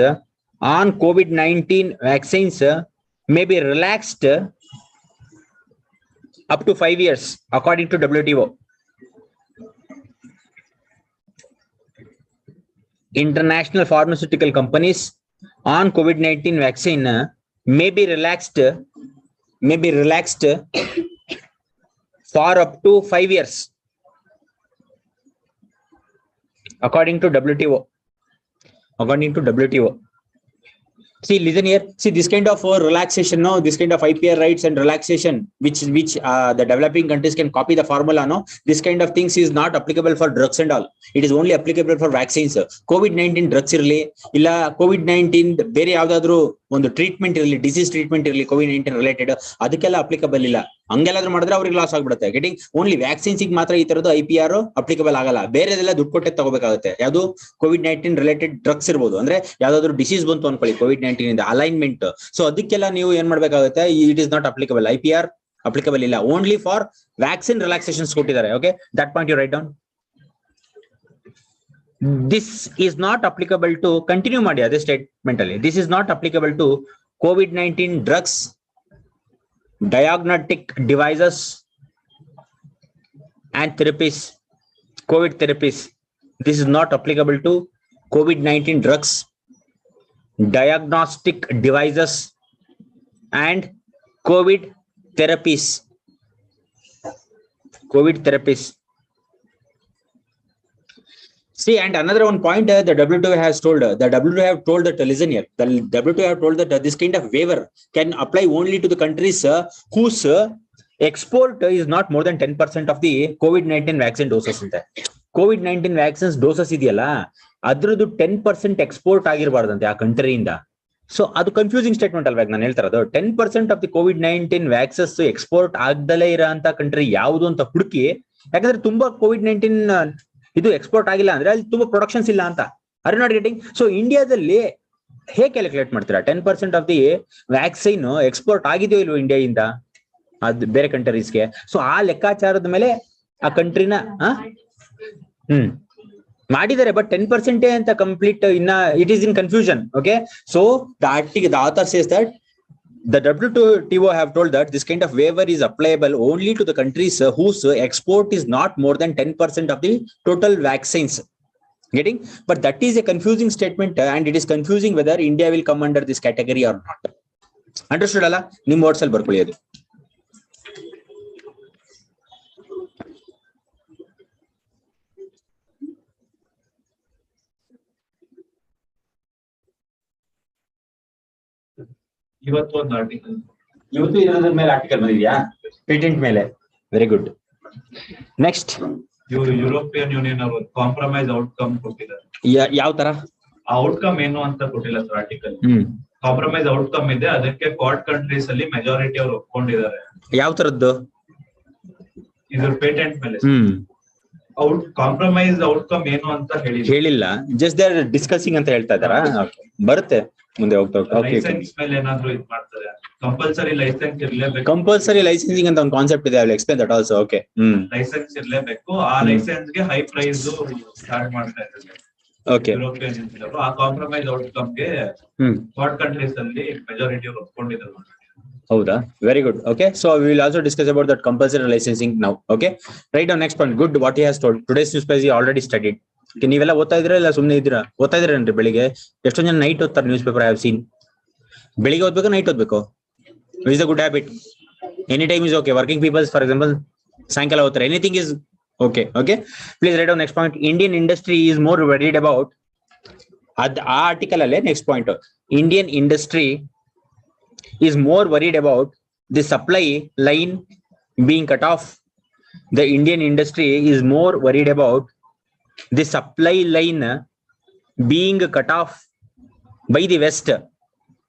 on COVID-19 vaccines may be relaxed up to 5 years, according to WTO. International pharmaceutical companies on COVID-19 vaccine may be relaxed for up to 5 years, according to WTO. See, listen here. See, this kind of relaxation, no, this kind of IPR rights and relaxation, which the developing countries can copy the formula, no, this kind of things is not applicable for drugs and all. It is only applicable for vaccines. COVID-19 drugs ಇರಲಿ ಇಲ್ಲ COVID-19 ಬೇರೆ ಯಾವ್ದಾದ್ರು ಒಂದು treatment ಇರಲಿ, disease treatment ಇರಲಿ, COVID-19 related, ಅದಕ್ಕೆಲ್ಲ applicable ಇಲ್ಲ. ಹಂಗೆಲ್ಲಾದ್ರೂ ಮಾಡಿದ್ರೆ ಅವ್ರಿಗೆ ಲಾಸ್ ಆಗ್ಬಿಡುತ್ತೆ. ಗೆಟಿಂಗ್ ಓನ್ಲಿ ವ್ಯಾಕ್ಸಿನ್ಸ್ ಮಾತ್ರ ಈ ತರದ್ದು IPR ಅಪ್ಲಿಕಬಲ್ ಆಗಲ್ಲ. ಬೇರೆದೆಲ್ಲ ದುಡ್ಡು ಕೊಟ್ಟೆ ತಗೋಬೇಕಾಗುತ್ತೆ. ಯಾವುದು COVID-19 ರಿಲೇಟೆಡ್ ಡ್ರಗ್ಸ್ ಇರ್ಬೋದು, ಅಂದ್ರೆ ಯಾವ್ದಾದ್ರು ಡಿಸೀಸ್ ಬಂತು ಅನ್ಕೊಳ್ಳಿ COVID-19 ಇಂದ ಅಲೈನ್ಮೆಂಟ್, ಸೊ ಅದಕ್ಕೆಲ್ಲ ನೀವು ಏನ್ ಮಾಡ್ಬೇಕಾಗುತ್ತೆ, it is not applicable. IPR applicable ಇಲ್ಲ. ಓನ್ಲಿ ಫಾರ್ ವ್ಯಾಕ್ಸಿನ್ ರಿಲ್ಯಾಕ್ಸೇಷನ್ಸ್ ಕೊಟ್ಟಿದ್ದಾರೆ. Okay, that point you write down. This is not applicable to, continue ಮಾಡಿ ಅದೇ ಸ್ಟೇಟ್ಮೆಂಟ್ ಅಲ್ಲಿ, this is not applicable to COVID-19 drugs, diagnostic devices and therapies, COVID therapies. This is not applicable to COVID-19 drugs, diagnostic devices and COVID therapies. See, and another one point the WTO has told, have told that, listen here, the WTO have told that this kind of waiver can apply only to the countries whose export is not more than 10% of the COVID-19 vaccine doses. COVID-19 vaccines doses ಇದೆಯಲ್ಲ, ಅದ್ರದ್ದು 10% export ಆಗಿರಬಾರ್ದಂತೆ ಆ ಕಂಟ್ರಿಯಿಂದ. So ಅದು confusing statement ಅಲ್ವಾ ನಾನು ಹೇಳ್ತಾ ಇರೋದು. 10% of the COVID-19 vaccines export ಆಗ್ದಲೇ ಇರೋ ಅಂತ ಕಂಟ್ರಿ ಯಾವುದು ಅಂತ ಹುಡುಕಿ, ಯಾಕಂದ್ರೆ ತುಂಬಾ COVID-19 ಇದು ಎಕ್ಸ್ಪೋರ್ಟ್ ಆಗಿಲ್ಲ ಅಂದ್ರೆ ಅಲ್ಲಿ ತುಂಬಾ ಪ್ರೊಡಕ್ಷನ್ಸ್ ಇಲ್ಲ ಅಂತ. Are you not getting? So ಇಂಡಿಯಾದಲ್ಲಿ ಹೇಗೆ ಕ್ಯಾಲ್ಕುಲೇಟ್ ಮಾಡ್ತೀರಾ 10% ಆಫ್ ದಿ ವ್ಯಾಕ್ಸಿನ್ ಎಕ್ಸ್ಪೋರ್ಟ್ ಆಗಿದೆಯೋ ಇಲ್ವೋ ಇಂಡಿಯಾದಿಂದ ಅದು ಬೇರೆ ಕಂಟ್ರೀಸ್ಗೆ? ಸೊ ಆ ಲೆಕ್ಕಾಚಾರದ ಮೇಲೆ ಆ ಕಂಟ್ರಿನ ಮಾಡಿದ್ದಾರೆ, ಬಟ್ 10% ಅಂತ ಕಂಪ್ಲೀಟ್ ಇನ್ನ it is in confusion. Okay, so the author says that the WTO have told that this kind of waiver is applicable only to the countries whose export is not more than 10% of the total vaccines. Getting? But that is a confusing statement, and it is confusing whether India will come under this category or not. Understood alla? Nim words al barkoli adu. ಇವತ್ತು ಒಂದು article, ಇವತ್ತು ಇದರ ಮೇಲೆ article ಬಂದಿದ್ಯಾ? Patent ಮೇಲೆ. Very good. Next, European union ಅವರು compromise outcome ಕೊಟ್ಟಿದ್ದಾರೆ. ಯಾವ ತರ ಔಟ್ಕಮ್ ಏನು ಅಂತ ಕೊಟ್ಟಿಲ್ಲ ಸರ್ ಆರ್ಟಿಕಲ್. ಕಾಂಪ್ರಮೈಸ್ ಔಟ್ಕಮ್ ಇದೆ, ಅದಕ್ಕೆ ಕ್ವಾಡ್ ಕಂಟ್ರೀಸ್ ಅಲ್ಲಿ ಮೆಜಾರಿಟಿ ಅವರು ಒಪ್ಕೊಂಡಿದ್ದಾರೆ. ಯಾವ ತರದ್ದು? ಇದ್ರ ಪೇಟೆಂಟ್ ಮೇಲೆ. ಕಾಂಪ್ರಮೈಸ್ ಔಟ್ಕಮ್ ಏನು ಅಂತ ಹೇಳಿಲ್ಲ, ಜಸ್ಟ್ ದೇ ಆರ್ ಡಿಸ್ಕಸಿಂಗ್ ಅಂತ ಹೇಳ್ತಾ ಇದಾರಾ? ಬರುತ್ತೆ ಮುಂದೆ ಹೋಗ್ತಾ. ಲೈಸೆನ್ಸ್ ಮೇಲೆ ಏನಾದ್ರು ಇದು ಮಾಡ್ತಾರೆ. ಕಂಪಲ್ಸರಿ ಲೈಸೆನ್ಸ್ ಇರಲೇಬೇಕು. ಕಂಪಲ್ಸರಿ ಲೈಸೆನ್ಸಿಂಗ್ ಅಂತ ಒಂದು ಕಾನ್ಸೆಪ್ಟ್ ಇದೆ, I will explain that also. Okay, license ಇರಲೇಬೇಕು. ಆ ಲೈಸೆನ್ಸ್ ಗೆ ಹೈ ಪ್ರೈಸ್ ಚಾರ್ಜ್ ಮಾಡ್ತಾ ಇದ್ದಾರೆ. ಓಕೆ, ಯುರೋಪಿಯನ್ ಯೂನಿಯನ್ ಆ ಕಾಂಪ್ರಮೈಸ್ ಔಟ್ಕಮ್ ಗೆ ಕ್ವಾಡ್ ಕಂಟ್ರೀಸ್ ಅಲ್ಲಿ ಮೆಜಾರಿಟಿ ಅವರು ಒಪ್ಕೊಂಡಿದ್ದಾರೆ. ಹೌದಾ? Very good. Okay, so we will also discuss about that compulsory licensing now. Okay, write down next point. Good, what he has told. Today's newspaper already studied. ನೀವೆಲ್ಲ ಓದ್ತಾ ಇದ್ರೆ ಇಲ್ಲ ಸುಮ್ಮನೆ ಇದ್ದೀರಾ? ಓದ್ತಾ ಇದ್ರೇನ್ರಿ? ಬೆಳಿಗ್ಗೆ ಎಷ್ಟೊಂದು ಜನ ನೈಟ್ ಓದ್ತಾರೆ newspaper. I have seen. ಬೆಳಿಗ್ಗೆ ಓದ್ಬೇಕು, ನೈಟ್ ಓದ್ಬೇಕು? Is a good habit. Any time is okay. Working peoples for example ಸಾಯಂಕಾಲ ಓದ್ತಾರೆ. Anything is okay. Okay, please write down next point. Indian industry is more worried about. ಆ article ಅಲ್ಲೇ next point. Indian industry is more worried about the supply line being cut off. The Indian industry is more worried about the supply line being cut off by the West.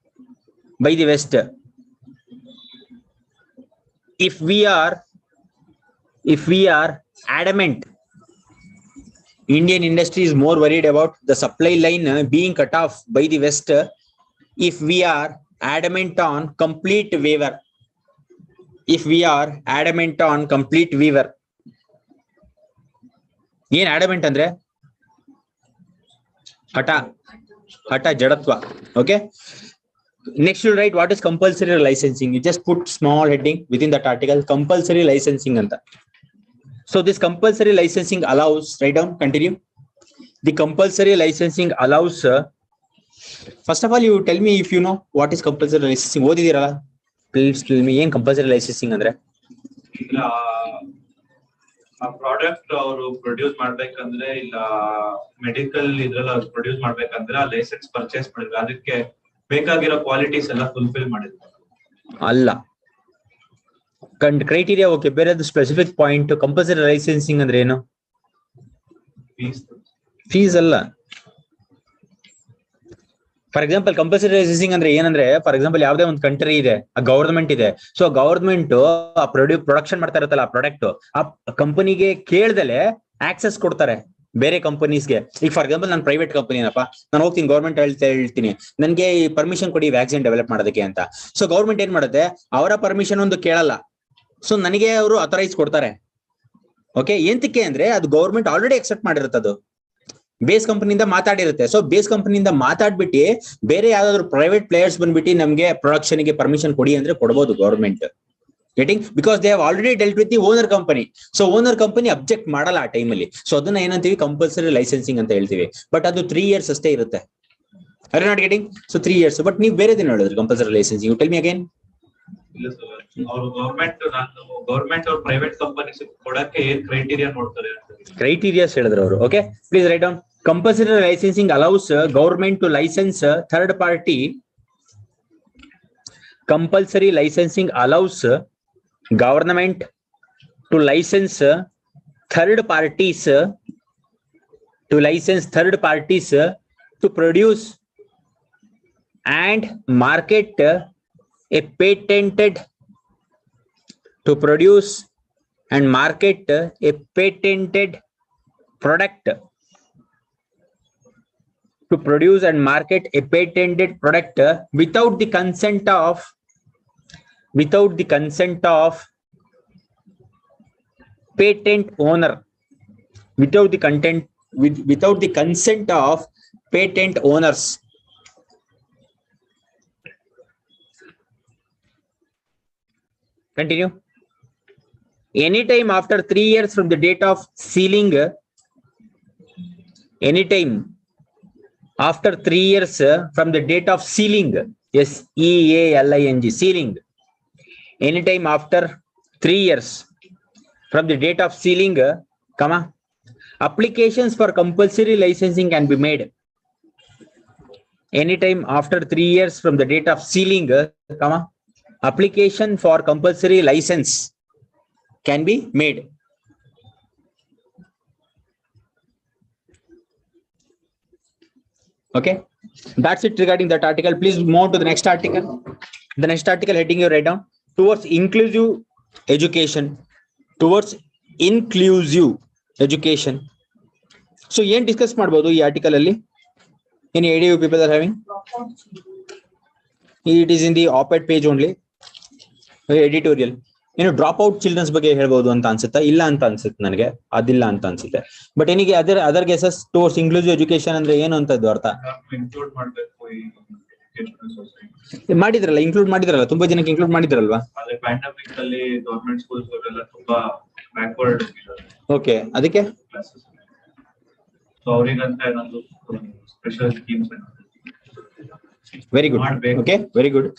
By the West. If we are adamant, Indian industry is more worried about the supply line being cut off by the West. If we are adamant on complete waiver. If we are adamant on complete waiver. ಏನ್ adamant ಅಂದ್ರೆ? ಹಠ ಜಡತ್ವ. Okay, next you'll write what is compulsory licensing. You just put small heading within that article, compulsory licensing anta. So this compulsory licensing allows, write down, continue. The compulsory licensing allows, first of all, you tell me if you know what is compulsory licensing. ಓದಿದಿರಲ್ಲ? Please tell me ಏನ್ compulsory licensing ಅಂದ್ರೆ? ಆ product ಅವರು produce ಮಾಡ್ಬೇಕಂದ್ರೆ, ಇಲ್ಲ medical ಇದ್ರಲ್ಲಿ ಅವ್ರು produce ಮಾಡ್ಬೇಕಂದ್ರೆ ಆ ಲೈಸೆನ್ಸ್ ಪರ್ಚೇಸ್ ಮಾಡಿದ್ರೆ ಅದಕ್ಕೆ ಬೇಕಾಗಿರೋ ಕ್ವಾಲಿಟೀಸ್ ಎಲ್ಲ ಫುಲ್ಫಿಲ್ ಮಾಡಿದ್ರು. ಅಲ್ಲ, ಕ್ರೈಟೀರಿಯಾ ಓಕೆ, ಬೇರೆ ಸ್ಪೆಸಿಫಿಕ್ ಪಾಯಿಂಟ್. ಕಂಪಲ್ಸರಿ ಲೈಸೆನ್ಸಿಂಗ್ ಅಂದ್ರೆ ಏನು? ಫೀಸ್ ಅಲ್ಲ. ಫಾರ್ ಎಕ್ಸಾಂಪಲ್ ಕಂಪಲ್ಸರಿ ಲೈಸೆನ್ಸಿಂಗ್ ಅಂದ್ರೆ ಏನಂದ್ರೆ, ಫಾರ್ ಎಕ್ಸಾಂಪಲ್ ಯಾವ್ದೇ ಒಂದು ಕಂಟ್ರಿ ಇದೆ, ಆ ಗವರ್ಮೆಂಟ್ ಇದೆ. ಸೊ ಗವರ್ಮೆಂಟ್ ಆ ಪ್ರೊಡಕ್ಷನ್ ಮಾಡ್ತಾ ಇರುತ್ತಲ್ಲ ಆ ಪ್ರಾಡಕ್ಟ್, ಆ ಕಂಪನಿಗೆ ಕೇಳ್ದಲೆ ಆಕ್ಸೆಸ್ ಕೊಡ್ತಾರೆ ಬೇರೆ ಕಂಪನೀಸ್ಗೆ. ಈಗ ಫಾರ್ ಎಕ್ಸಾಂಪಲ್ ನಾನು ಪ್ರೈವೇಟ್ ಕಂಪನಿನಪ್ಪ, ನಾನು ಹೋಗ್ತೀನಿ ಗೌರ್ಮೆಂಟ್ ಹೇಳ್ತೀನಿ ನನ್ಗೆ ಪರ್ಮಿಷನ್ ಕೊಡಿ ವ್ಯಾಕ್ಸಿನ್ ಡೆವಲಪ್ ಮಾಡೋದಕ್ಕೆ ಅಂತ. ಸೊ ಗೌರ್ಮೆಂಟ್ ಏನ್ ಮಾಡುತ್ತೆ, ಅವರ ಪರ್ಮಿಷನ್ ಒಂದು ಕೇಳಲ್ಲ. ಸೊ ನನಗೆ ಅವರು ಅಥರೈಸ್ ಕೊಡ್ತಾರೆ. ಓಕೆ, ಎಂತಕ್ಕೆ ಅಂದ್ರೆ ಅದು ಗೌರ್ಮೆಂಟ್ ಆಲ್ರೆಡಿ ಅಕ್ಸೆಪ್ಟ್ ಮಾಡಿರುತ್ತದು, ಬೇಸ್ ಕಂಪನಿಯಿಂದ ಮಾತಾಡಿರುತ್ತೆ. ಸೊ ಬೇಸ್ ಕಂಪನಿಯಿಂದ ಮಾತಾಡ್ಬಿಟ್ಟು ಬೇರೆ ಯಾವ್ದಾದ್ರು ಪ್ರೈವೇಟ್ ಪ್ಲೇಯರ್ಸ್ ಬಂದ್ಬಿಟ್ಟು ನಮ್ಗೆ ಪ್ರೊಡಕ್ಷನ್ ಗೆ ಪರ್ಮಿಷನ್ ಕೊಡಿ ಅಂದ್ರೆ ಕೊಡಬಹುದು government. Getting? Because they have already delt with the owner company. So owner company object ಮಾಡಲ್ಲ ಆ ಟೈಮಲ್ಲಿ. ಸೊ ಅದನ್ನ ಏನಂತೀವಿ, ಕಂಪಲ್ಸರಿ ಲೈಸೆನ್ಸಿಂಗ್ ಅಂತ ಹೇಳ್ತೀವಿ. ಬಟ್ ಅದು 3 years ಅಷ್ಟೇ ಇರುತ್ತೆ. Are you not getting? So 3 years. But ನೀವು ಬೇರೆದೇನು ಹೇಳಿದ್ರಿ compulsory licensing? Tell me again. ಇಲ್ಲ ಸರ್, ಅವರು ಗವರ್ಮೆಂಟ್ ಅವ್ರ ಪ್ರೈವೇಟ್ ಕಂಪನೀಸ್ ಕೊಡಕ್ಕೆ ಏನ್ ಕ್ರೈಟೀರಿಯಾ ನೋಡ್ತಾರೆ? ಕ್ರೈಟೀರಿಯಾಸ್ ಹೇಳಿದ್ರು ಅವರು. Okay, please write down. Compulsory licensing allows government to license third party. Compulsory licensing allows government to license third parties to produce and market a patented product. To produce and market a patented product without the consent of patent owner without the without the consent of patent owners. Continue. Anytime after 3 years from the date of sealing, anytime after 3 years from the date of sealing, SEALING, sealing. Anytime after 3 years from the date of sealing, comma, applications for compulsory licensing can be made. Anytime after 3 years from the date of sealing, comma, application for compulsory license can be made. Okay, that's it regarding that article. Please move to the next article. The next article heading you write down: towards inclusive education. Towards inclusive education. So ಏನು discuss ಮಾಡಬಹುದು ಈ article ಅಲ್ಲಿ? Any idea you people are having? It is in the op-ed page only. Editorial. ಏನು drop out children's ಬಗ್ಗೆ ಹೇಳ್ಬಹುದು ಅಂತ ಅನ್ಸುತ್ತಾ? ಇಲ್ಲ ಅಂತ ಅನ್ಸುತ್ತೆ ನನಗೆ, ಅದಿಲ್ಲ ಅಂತ ಅನ್ಸುತ್ತೆ. ಬಟ್ ಏನಿಗೆ other guesses towards inclusive education ಅಂದ್ರೆ ಏನು ಅಂತದ್ದು ಅರ್ಥ ಮಾಡಿದ್ರಲ್ಲ, ಇನ್ಕ್ಲೂಡ್ ಮಾಡಿದ್ರಲ್ಲ, ತುಂಬಾ ಜನಕ್ಕೆ ಇನ್ಕ್ಲೂಡ್ ಮಾಡಿದ್ರಲ್ವಾ? ಪ್ಯಾಂಡಮಿಕ್ ಅಲ್ಲಿ ಗವರ್ನಮೆಂಟ್ ಸ್ಕೂಲ್ಸ್ ಎಲ್ಲ ತುಂಬಾ ಬ್ಯಾಕ್ವರ್ಡ್. ಓಕೆ, ಅದಕ್ಕೆ ಸೊ ಅವರಿಗಂತ ಏನೊಂದು special schemes. Very good. Okay, very good.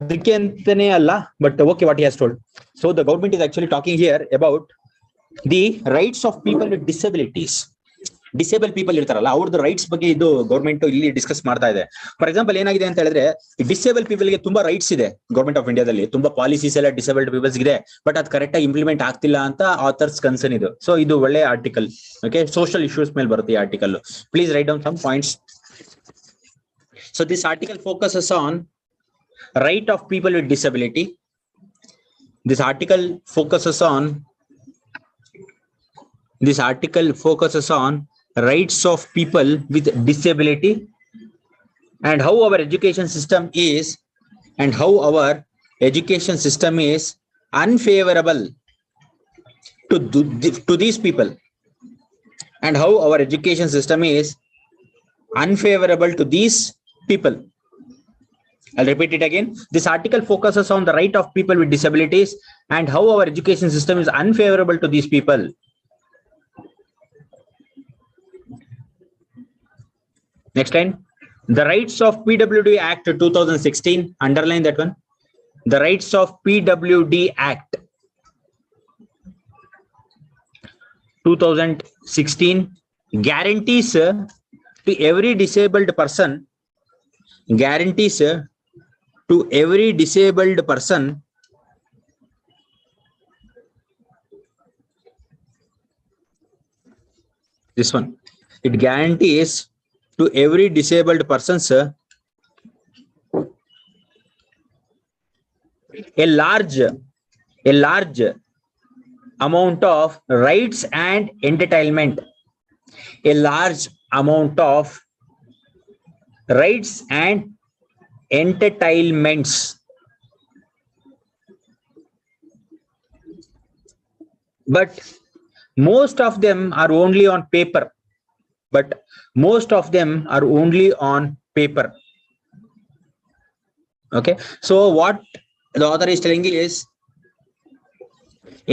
ಅದಕ್ಕೆ ಅಂತಾನೆ ಅಲ್ಲ, but okay, what he has told. So the government is actually talking here about the rights of people with disabilities. Disable people ಇರ್ತಾರಲ್ಲ, ಅವ್ರದ್ದು rights ಬಗ್ಗೆ ಇದು government ಇಲ್ಲಿ discuss ಮಾಡ್ತಾ ಇದೆ. ಫಾರ್ ಎಕ್ಸಾಂಪಲ್ ಏನಾಗಿದೆ ಅಂತ ಹೇಳಿದ್ರೆ, ಡಿಸೇಬಲ್ ಪೀಪಲ್ ಗೆ ತುಂಬಾ ರೈಟ್ಸ್ ಇದೆ ಗೌರ್ಮೆಂಟ್ ಆಫ್ ಇಂಡಿಯಾದಲ್ಲಿ, ತುಂಬಾ ಪಾಲಿಸೀಸ್ ಎಲ್ಲ ಡಿಸೇಬಲ್ಡ್ ಪೀಪಲ್ಸ್ ಇದೆ, ಬಟ್ ಅದು ಕರೆಕ್ಟ್ ಆಗಿ ಇಂಪ್ಲಿಮೆಂಟ್ ಆಗ್ತಿಲ್ಲ ಅಂತ ಆಥರ್ಸ್ ಕನ್ಸರ್ನ್ ಇದು. ಸೊ ಇದು ಒಳ್ಳೆ ಆರ್ಟಿಕಲ್. ಓಕೆ, ಸೋಷಿಯಲ್ ಇಶ್ಯೂಸ್ ಮೇಲೆ ಬರುತ್ತೆ ಈ article. Please write down some points. So this article focuses on right of people with disability. This article focuses on rights of people with disability and how our education system is unfavorable to these people, and how our education system is unfavorable to these people. I'll repeat it again. This article focuses on the right of people with disabilities and how our education system is unfavorable to these people. Next line. The rights of PWD Act 2016. Underline that one. The rights of PWD Act 2016 guarantees to every disabled person this one. It guarantees to every disabled person a large amount of rights and entitlement. A large amount of rights and entitlements. But most of them are only on paper. Okay, so what the author is telling is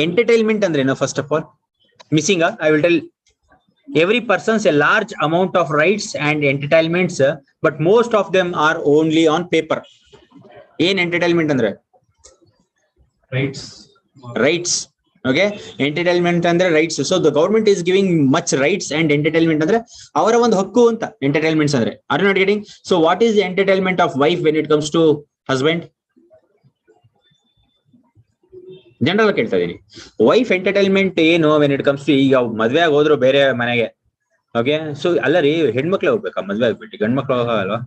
entitlement andre na, first of all missing. I will tell every person's a large amount of rights and entitlements, but most of them are only on paper. ಏನ್ entertainment ಅಂದ್ರೆ rights. Okay, entertainment ಅಂದ್ರೆ rights. So the government is giving much rights and entertainment ಅಂದ್ರೆ ಅವರ ಒಂದು ಹಕ್ಕು ಅಂತ entertainments ಅಂದ್ರೆ. Are you not getting? So what is the entertainment of wife when it comes to husband? General ಕೇಳ್ತಾ ಇದೀನಿ. Wife entertainment ಏನು ವೆನ್ ಇಟ್ ಕಮ್ಸ್ ಟು, ಈಗ ಮದ್ವೆ ಆಗಿ ಹೋದ್ರು ಬೇರೆ ಮನೆಗೆ. ಓಕೆ, ಸೊ ಅಲ್ಲ ರೀ, ಹೆಣ್ಮಕ್ಳೆ ಹೋಗ್ಬೇಕಾ ಮದ್ವೆ ಆಗ್ಬಿಟ್ಟು? ಗಂಡ್ ಮಕ್ಳು ಹೋಗಲ್ವಾ?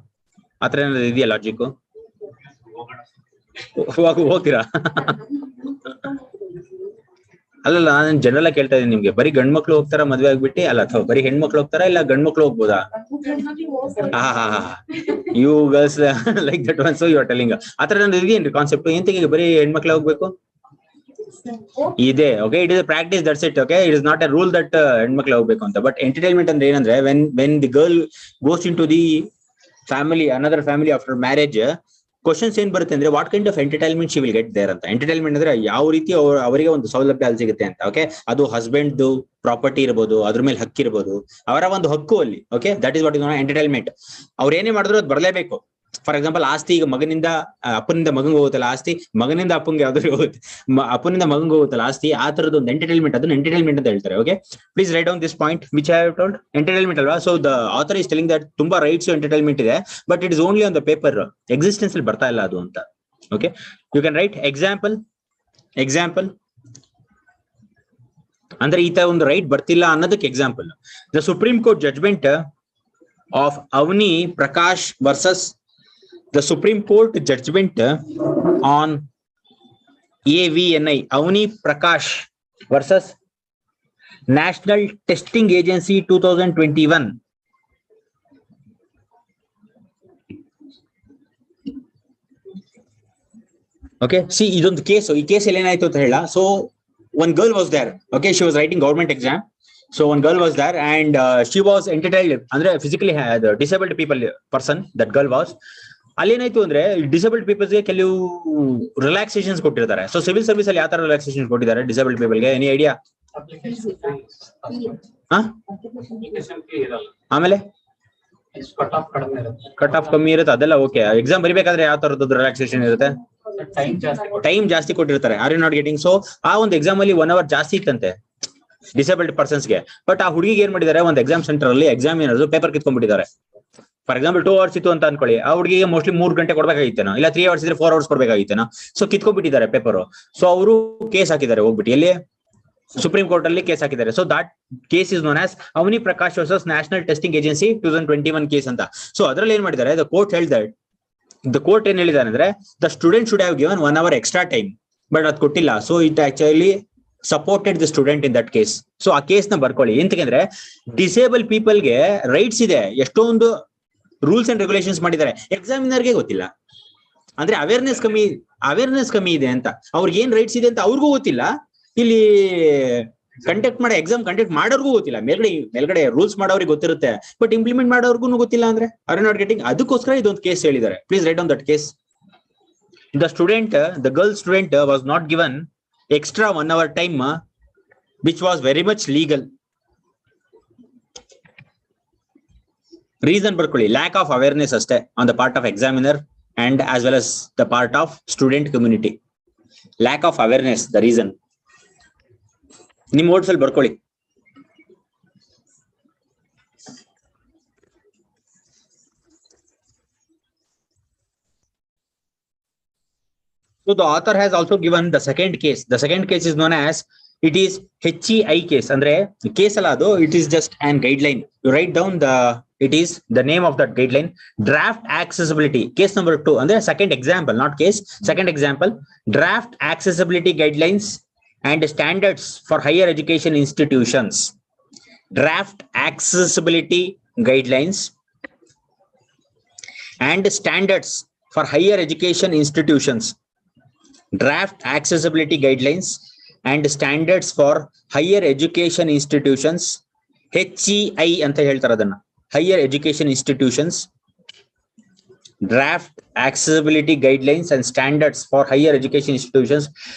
ಆತರ ಏನಾದ್ರು ಇದೆಯಾ ಲಾಜಿಕ್? ಹೋಗ್ತೀರಾ? ಅಲ್ಲಲ್ಲ, ನಾನು ಜನರಲ್ ಆಗಿ ಕೇಳ್ತಾ ಇದೀನಿ ನಿಮ್ಗೆ. ಬರೀ ಗಂಡ್ ಮಕ್ಳು ಹೋಗ್ತಾರ ಮದ್ವೆ ಆಗ್ಬಿಟ್ಟು? ಅಲ್ಲ, ಅಥವಾ ಬರೀ ಹೆಣ್ಮಕ್ಳು ಹೋಗ್ತಾರಾ, ಇಲ್ಲ ಗಂಡ್ ಮಕ್ಳು ಹೋಗ್ಬೋದಾ? You girls like that one, so you are telling ಆ ತರ ಇದೇನ್ರಿ ಕಾನ್ಸೆಪ್ಟ್? ಎಂತಕ್ಕೆ ಬರೀ ಹೆಣ್ಮಕ್ಳು ಹೋಗ್ಬೇಕು ಇದೆ? Okay, it is practice, that's it. Okay, it is not a rule that ಹೆಣ್ಮಕ್ಳು ಹೋಗ್ಬೇಕು ಅಂತ. ಬಟ್ ಎಂಟರ್ಟೈನ್ಮೆಂಟ್ ಅಂದ್ರೆ ಏನಂದ್ರೆ when the girl goes in to the family, another family after marriage, questions ಏನ್ ಬರುತ್ತೆ ಅಂದ್ರೆ what kind of entertainment she will get there ಅಂತ. Entertainment ಅಂದ್ರೆ ಯಾವ ರೀತಿ ಅವರಿಗೆ ಒಂದು ಸೌಲಭ್ಯ ಅಲ್ಲಿ ಸಿಗುತ್ತೆ ಅಂತ. ಓಕೆ, ಅದು ಹಸ್ಬೆಂಡ್ ಪ್ರಾಪರ್ಟಿ ಇರ್ಬೋದು, ಅದ್ರ ಮೇಲೆ ಹಕ್ಕಿರ್ಬೋದು, ಅವರ ಒಂದು ಹಕ್ಕು ಅಲ್ಲಿ. Okay, that is what is entertainment. ಅವ್ರು ಏನೇ ಮಾಡಿದ್ರು ಅದು ಬರಲೇಬೇಕು. ಫಾರ್ ಎಕ್ಸಾಂಪಲ್, ಆಸ್ತಿ ಈಗ ಮಗನಿಂದ ಅಪ್ಪನಿಂದ ಮಗಂಗೆ ಹೋಗುತ್ತಲ್ಲ ಆಸ್ತಿ, ಮಗನಿಂದ ಅಪ್ಪಂಗೆ ಯಾವ್ದಾದ್ರು ಹೋಗುತ್ತೆ, ಅಪ್ಪನಿಂದ ಮಗಂಗೆ ಹೋಗುತ್ತಲ್ಲ ಆಸ್ತಿ, ಆ ತರದ್ದು ಒಂದು ಎಂಟರ್ಟೈನ್ಮೆಂಟ್, ಅದನ್ನ ಎಂಟರ್ಟೈನ್ಮೆಂಟ್ ಅಂತ ಹೇಳ್ತಾರೆ. Okay, please write down this point which I have told. Entertainment ಅಲ್ವಾ? So the author is telling that ತುಂಬಾ ರೈಟ್ಸ್ ಎಂಟರ್ಟೈನ್ಮೆಂಟ್ ಇದೆ, but it is only on the paper, existence ಅಲ್ಲಿ ಬರ್ತಾ ಇಲ್ಲ ಅದು ಅಂತ. Okay, you can write example ಅಂದ್ರೆ ಈ ತರ ಒಂದು ರೈಟ್ ಬರ್ತಿಲ್ಲ ಅನ್ನೋದಕ್ಕೆ example. The supreme court judgement of Avani Prakash versus the Supreme Court judgment on AVNI, Avani Prakash versus National Testing Agency 2021. Okay, see, idondu case, ee case ella enaaytu anta hela. So one girl was there. Okay, she was writing government exam. So one girl was there and she was entitled, andre physically disabled person, that girl was. ಅಲ್ಲೇನಾಯ್ತು ಅಂದ್ರೆ disabled ಪೀಪಲ್ಸ್ಗೆ ಕೆಲವು relaxations ಕೊಟ್ಟಿರ್ತಾರೆ. So civil service ಅಲ್ಲಿ ಯಾವ ತರ relaxation ಕೊಟ್ಟಿದ್ದಾರೆ disabled ಪೀಪಲ್ಗೆ? Any idea? ಆಮೇಲೆ cut off ಕಮ್ಮಿ ಇರುತ್ತೆ, ಅದೆಲ್ಲ ಓಕೆ. ಎಕ್ಸಾಮ್ ಬರಿಬೇಕಾದ್ರೆ ಯಾವ ತರದ್ದು ರಿಲ್ಯಾಕ್ಸೇಷನ್ ಇರುತ್ತೆ? ಟೈಮ್ ಜಾಸ್ತಿ ಕೊಟ್ಟಿರ್ತಾರೆ. Are you not getting? So ಆ ಒಂದು ಎಕ್ಸಾಮ್ ಅಲ್ಲಿ 1 hour ಜಾಸ್ತಿ ಇತ್ತಂತೆ ಡಿಸೇಬಲ್ಡ್ ಪರ್ಸನ್ಸ್ಗೆ. ಬಟ್ ಆ ಹುಡುಗಿಗೆ ಏನ್ ಮಾಡಿದ್ದಾರೆ, ಒಂದು ಎಕ್ಸಾಮ್ ಸೆಂಟರ್ ಅಲ್ಲಿ ಎಕ್ಸಾಮ್ ಏನಾದ್ರು ಪೇಪರ್ ಕಿತ್ಕೊಂಡ್ಬಿಟ್ಟಿದ್ದಾರೆ. ಫಾರ್ ಎಕ್ಸಾಂಪಲ್ 2 hours ಇತ್ತು ಅಂತ ಅನ್ಕೊಳ್ಳಿ, ಆ ಹುಡುಗಿಗೆ ಮೋಸ್ಟ್ಲಿ 3 ಗಂಟೆ ಕೊಡ್ಬೇಕಾಗಿತ್ತೇನೋ, ಇಲ್ಲ 3 hours ಇದ್ರೆ 4 hours ಕೊಡ್ಬೇಕಾಗಿತ್ತೇನೋ. ಸೊ ಕಿತ್ಕೊಂಡ್ಬಿಟ್ಟಿದ್ದಾರೆ ಪೇಪರ್. ಸೊ ಅವರು ಕೇಸ್ ಹಾಕಿದ್ದಾರೆ ಹೋಗ್ಬಿಟ್ಟು, ಎಲ್ಲಿ? ಸುಪ್ರೀಂ ಕೋರ್ಟ್ ಅಲ್ಲಿ ಕೇಸ್ ಹಾಕಿದ್ದಾರೆ. So that case is known as Avani Prakash versus national testing agency 2021 case ಅಂತ. ಸೊ ಅದ್ರಲ್ಲಿ ಏನ್ ಮಾಡಿದ್ದಾರೆ, ದ ಕೋರ್ಟ್ ಏನ್ ಹೇಳಿದ್ದಾರೆ ಅಂದ್ರೆ the student should have given 1 hour extra time, but ಅದು ಕೊಟ್ಟಿಲ್ಲ. So it actually supported the student in that case. So ಆ ಕೇಸ್ ನ ಬರ್ಕೊಳ್ಳಿ. ಎಂತಂದ್ರೆ ಡಿಸೇಬಲ್ ಪೀಪಲ್ಗೆ ರೈಟ್ಸ್ ಇದೆ, ಎಷ್ಟೊಂದು ರೂಲ್ಸ್ ಅಂಡ್ ರೆಗ್ಯುಲೇಷನ್ಸ್ ಮಾಡಿದ್ದಾರೆ, ಎಕ್ಸಾಮಿನರ್ಗೆ ಗೊತ್ತಿಲ್ಲ. ಅಂದ್ರೆ ಅವೇರ್ನೆಸ್ ಕಮ್ಮಿ ಇದೆ ಅಂತ. ಅವ್ರಿಗೆ ಏನ್ ರೈಟ್ಸ್ ಇದೆ ಅಂತ ಅವ್ರಿಗೂ ಗೊತ್ತಿಲ್ಲ, ಇಲ್ಲಿ ಎಕ್ಸಾಮ್ ಕಂಡಕ್ಟ್ ಮಾಡೋರ್ಗೂ ಗೊತ್ತಿಲ್ಲ. ಮೇಲ್ಗಡೆ ರೂಲ್ಸ್ ಮಾಡೋರಿಗೆ ಗೊತ್ತಿರುತ್ತೆ, ಬಟ್ ಇಂಪ್ಲಿಮೆಂಟ್ ಮಾಡೋರ್ಗು ಗೊತ್ತಿಲ್ಲ. ಅಂದ್ರೆ ಆರ್ ನಾಟ್ ಗೆಟಿಂಗ್? ಅದಕ್ಕೋಸ್ಕರ ಇದೊಂದು ಕೇಸ್ ಹೇಳಿದ್ದಾರೆ. Please right on that case. The girl student was not given extra 1 hour time, which was very much legal. Reason ಬರ್ಕೊಳ್ಳಿ, lack of awareness ಅಷ್ಟೇ on the part of examiner and as well as the part of student community. Lack of awareness, the reason. ನಿಮ್ಮ words ಅಲ್ಲಿ ಬರ್ಕೊಳ್ಳಿ. So the author has also given the second case. The second case is known as, it is HEI case. Andre case alla adu, it is just an guideline. You write down it is the name of that guideline. Draft accessibility case number 2. Andre second example, not case, second example. Draft accessibility guidelines and standards for higher education institutions. Draft accessibility guidelines and standards for higher education institutions. Draft accessibility guidelines and standards for higher education institutions. HEI ಅಂತ ಹೇಳ್ತಾರೆ ಅದನ್ನ, higher education institutions. Draft accessibility guidelines and standards for higher education institutions